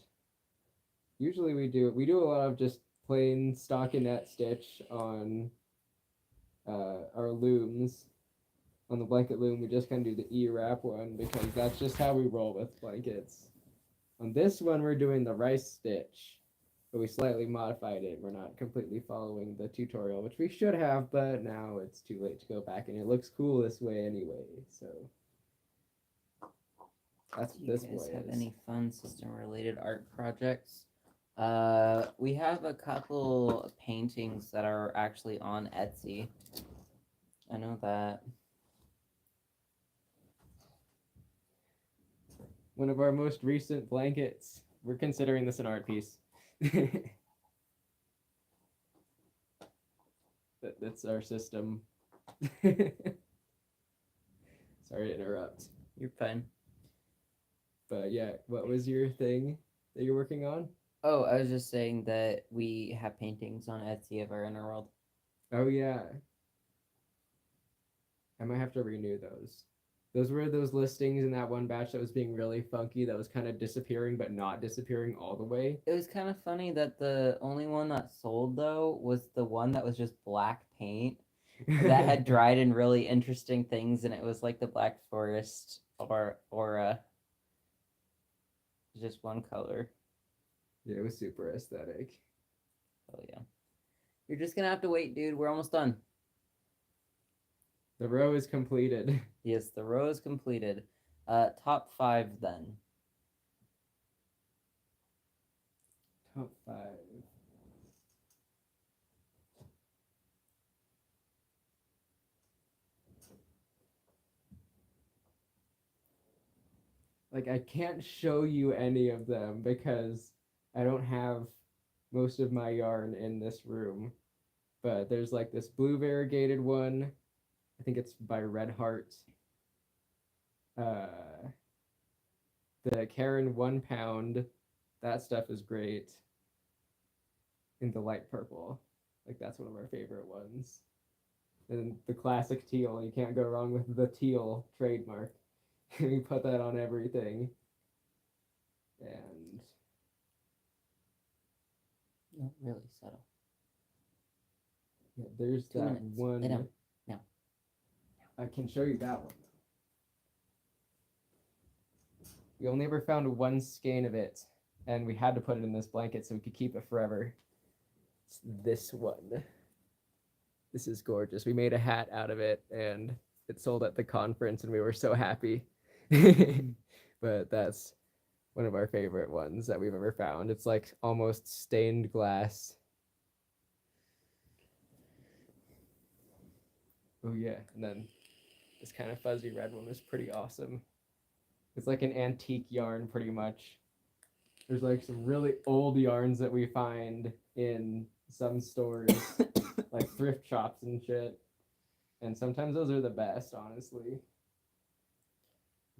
[SPEAKER 2] usually we do a lot of just plain stockinette stitch on our looms. On the blanket loom, we just kind of do the E-wrap one because that's just how we roll with blankets. On this one, we're doing the rice stitch, but we slightly modified it. We're not completely following the tutorial, which we should have, but now it's too late to go back, and it looks cool this way anyway, so that's what this
[SPEAKER 1] boy is. Have
[SPEAKER 2] is.
[SPEAKER 1] any fun system-related art projects? We have a couple paintings that are actually on Etsy. I know that.
[SPEAKER 2] One of our most recent blankets. We're considering this an art piece. That's our system. Sorry to interrupt.
[SPEAKER 1] You're fine.
[SPEAKER 2] But yeah, what was your thing that you're working on?
[SPEAKER 1] Oh, I was just saying that we have paintings on Etsy of our inner world.
[SPEAKER 2] Oh yeah. I might have to renew those. Those were those listings in that one batch that was being really funky, that was kind of disappearing, but not disappearing all the way.
[SPEAKER 1] It was kind of funny that the only one that sold, though, was the one that was just black paint that had dried in really interesting things, and it was like the Black Forest aura. Just one color.
[SPEAKER 2] Yeah, it was super aesthetic.
[SPEAKER 1] Oh, yeah. You're just gonna have to wait, dude. We're almost done.
[SPEAKER 2] The row is completed.
[SPEAKER 1] Yes, the row is completed. Top 5 then.
[SPEAKER 2] Top 5. Like, I can't show you any of them because I don't have most of my yarn in this room. But there's like this blue variegated one. I think it's by Red Heart. The Karen 1 pound. That stuff is great. In the light purple. Like, that's one of our favorite ones. And the classic teal. You can't go wrong with the teal trademark. We put that on everything. And
[SPEAKER 1] No, really subtle.
[SPEAKER 2] yeah, there's
[SPEAKER 1] 2
[SPEAKER 2] that
[SPEAKER 1] minutes.
[SPEAKER 2] one.
[SPEAKER 1] Lay down. Now.
[SPEAKER 2] I can show you that one. We only ever found one skein of it, and we had to put it in this blanket so we could keep it forever. It's this one. This is gorgeous. We made a hat out of it, and it sold at the conference, and we were so happy. But that's one of our favorite ones that we've ever found. It's like almost stained glass. Oh yeah, and then this kind of fuzzy red one was pretty awesome. It's like an antique yarn pretty much. There's like some really old yarns that we find in some stores, like thrift shops and shit. And sometimes those are the best, honestly.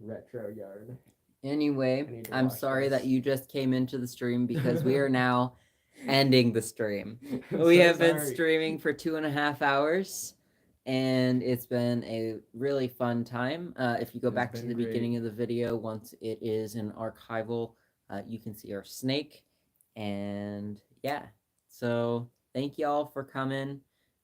[SPEAKER 2] Retro yarn.
[SPEAKER 1] Anyway, I'm sorry that you just came into the stream because we are now ending the stream. We have been streaming for 2.5 hours. and it's been a really fun time. If you go
[SPEAKER 2] It has
[SPEAKER 1] back to
[SPEAKER 2] been
[SPEAKER 1] the
[SPEAKER 2] great.
[SPEAKER 1] beginning of the video, once it is in archival, you can see our snake. And yeah, so thank y'all for coming.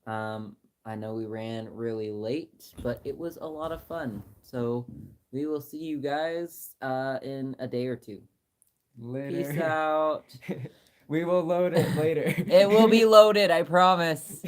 [SPEAKER 1] I know we ran really late, but it was a lot of fun. So we will see you guys in a day or two. Peace
[SPEAKER 2] Later.
[SPEAKER 1] out.
[SPEAKER 2] We will load it later.
[SPEAKER 1] It will be loaded, I promise.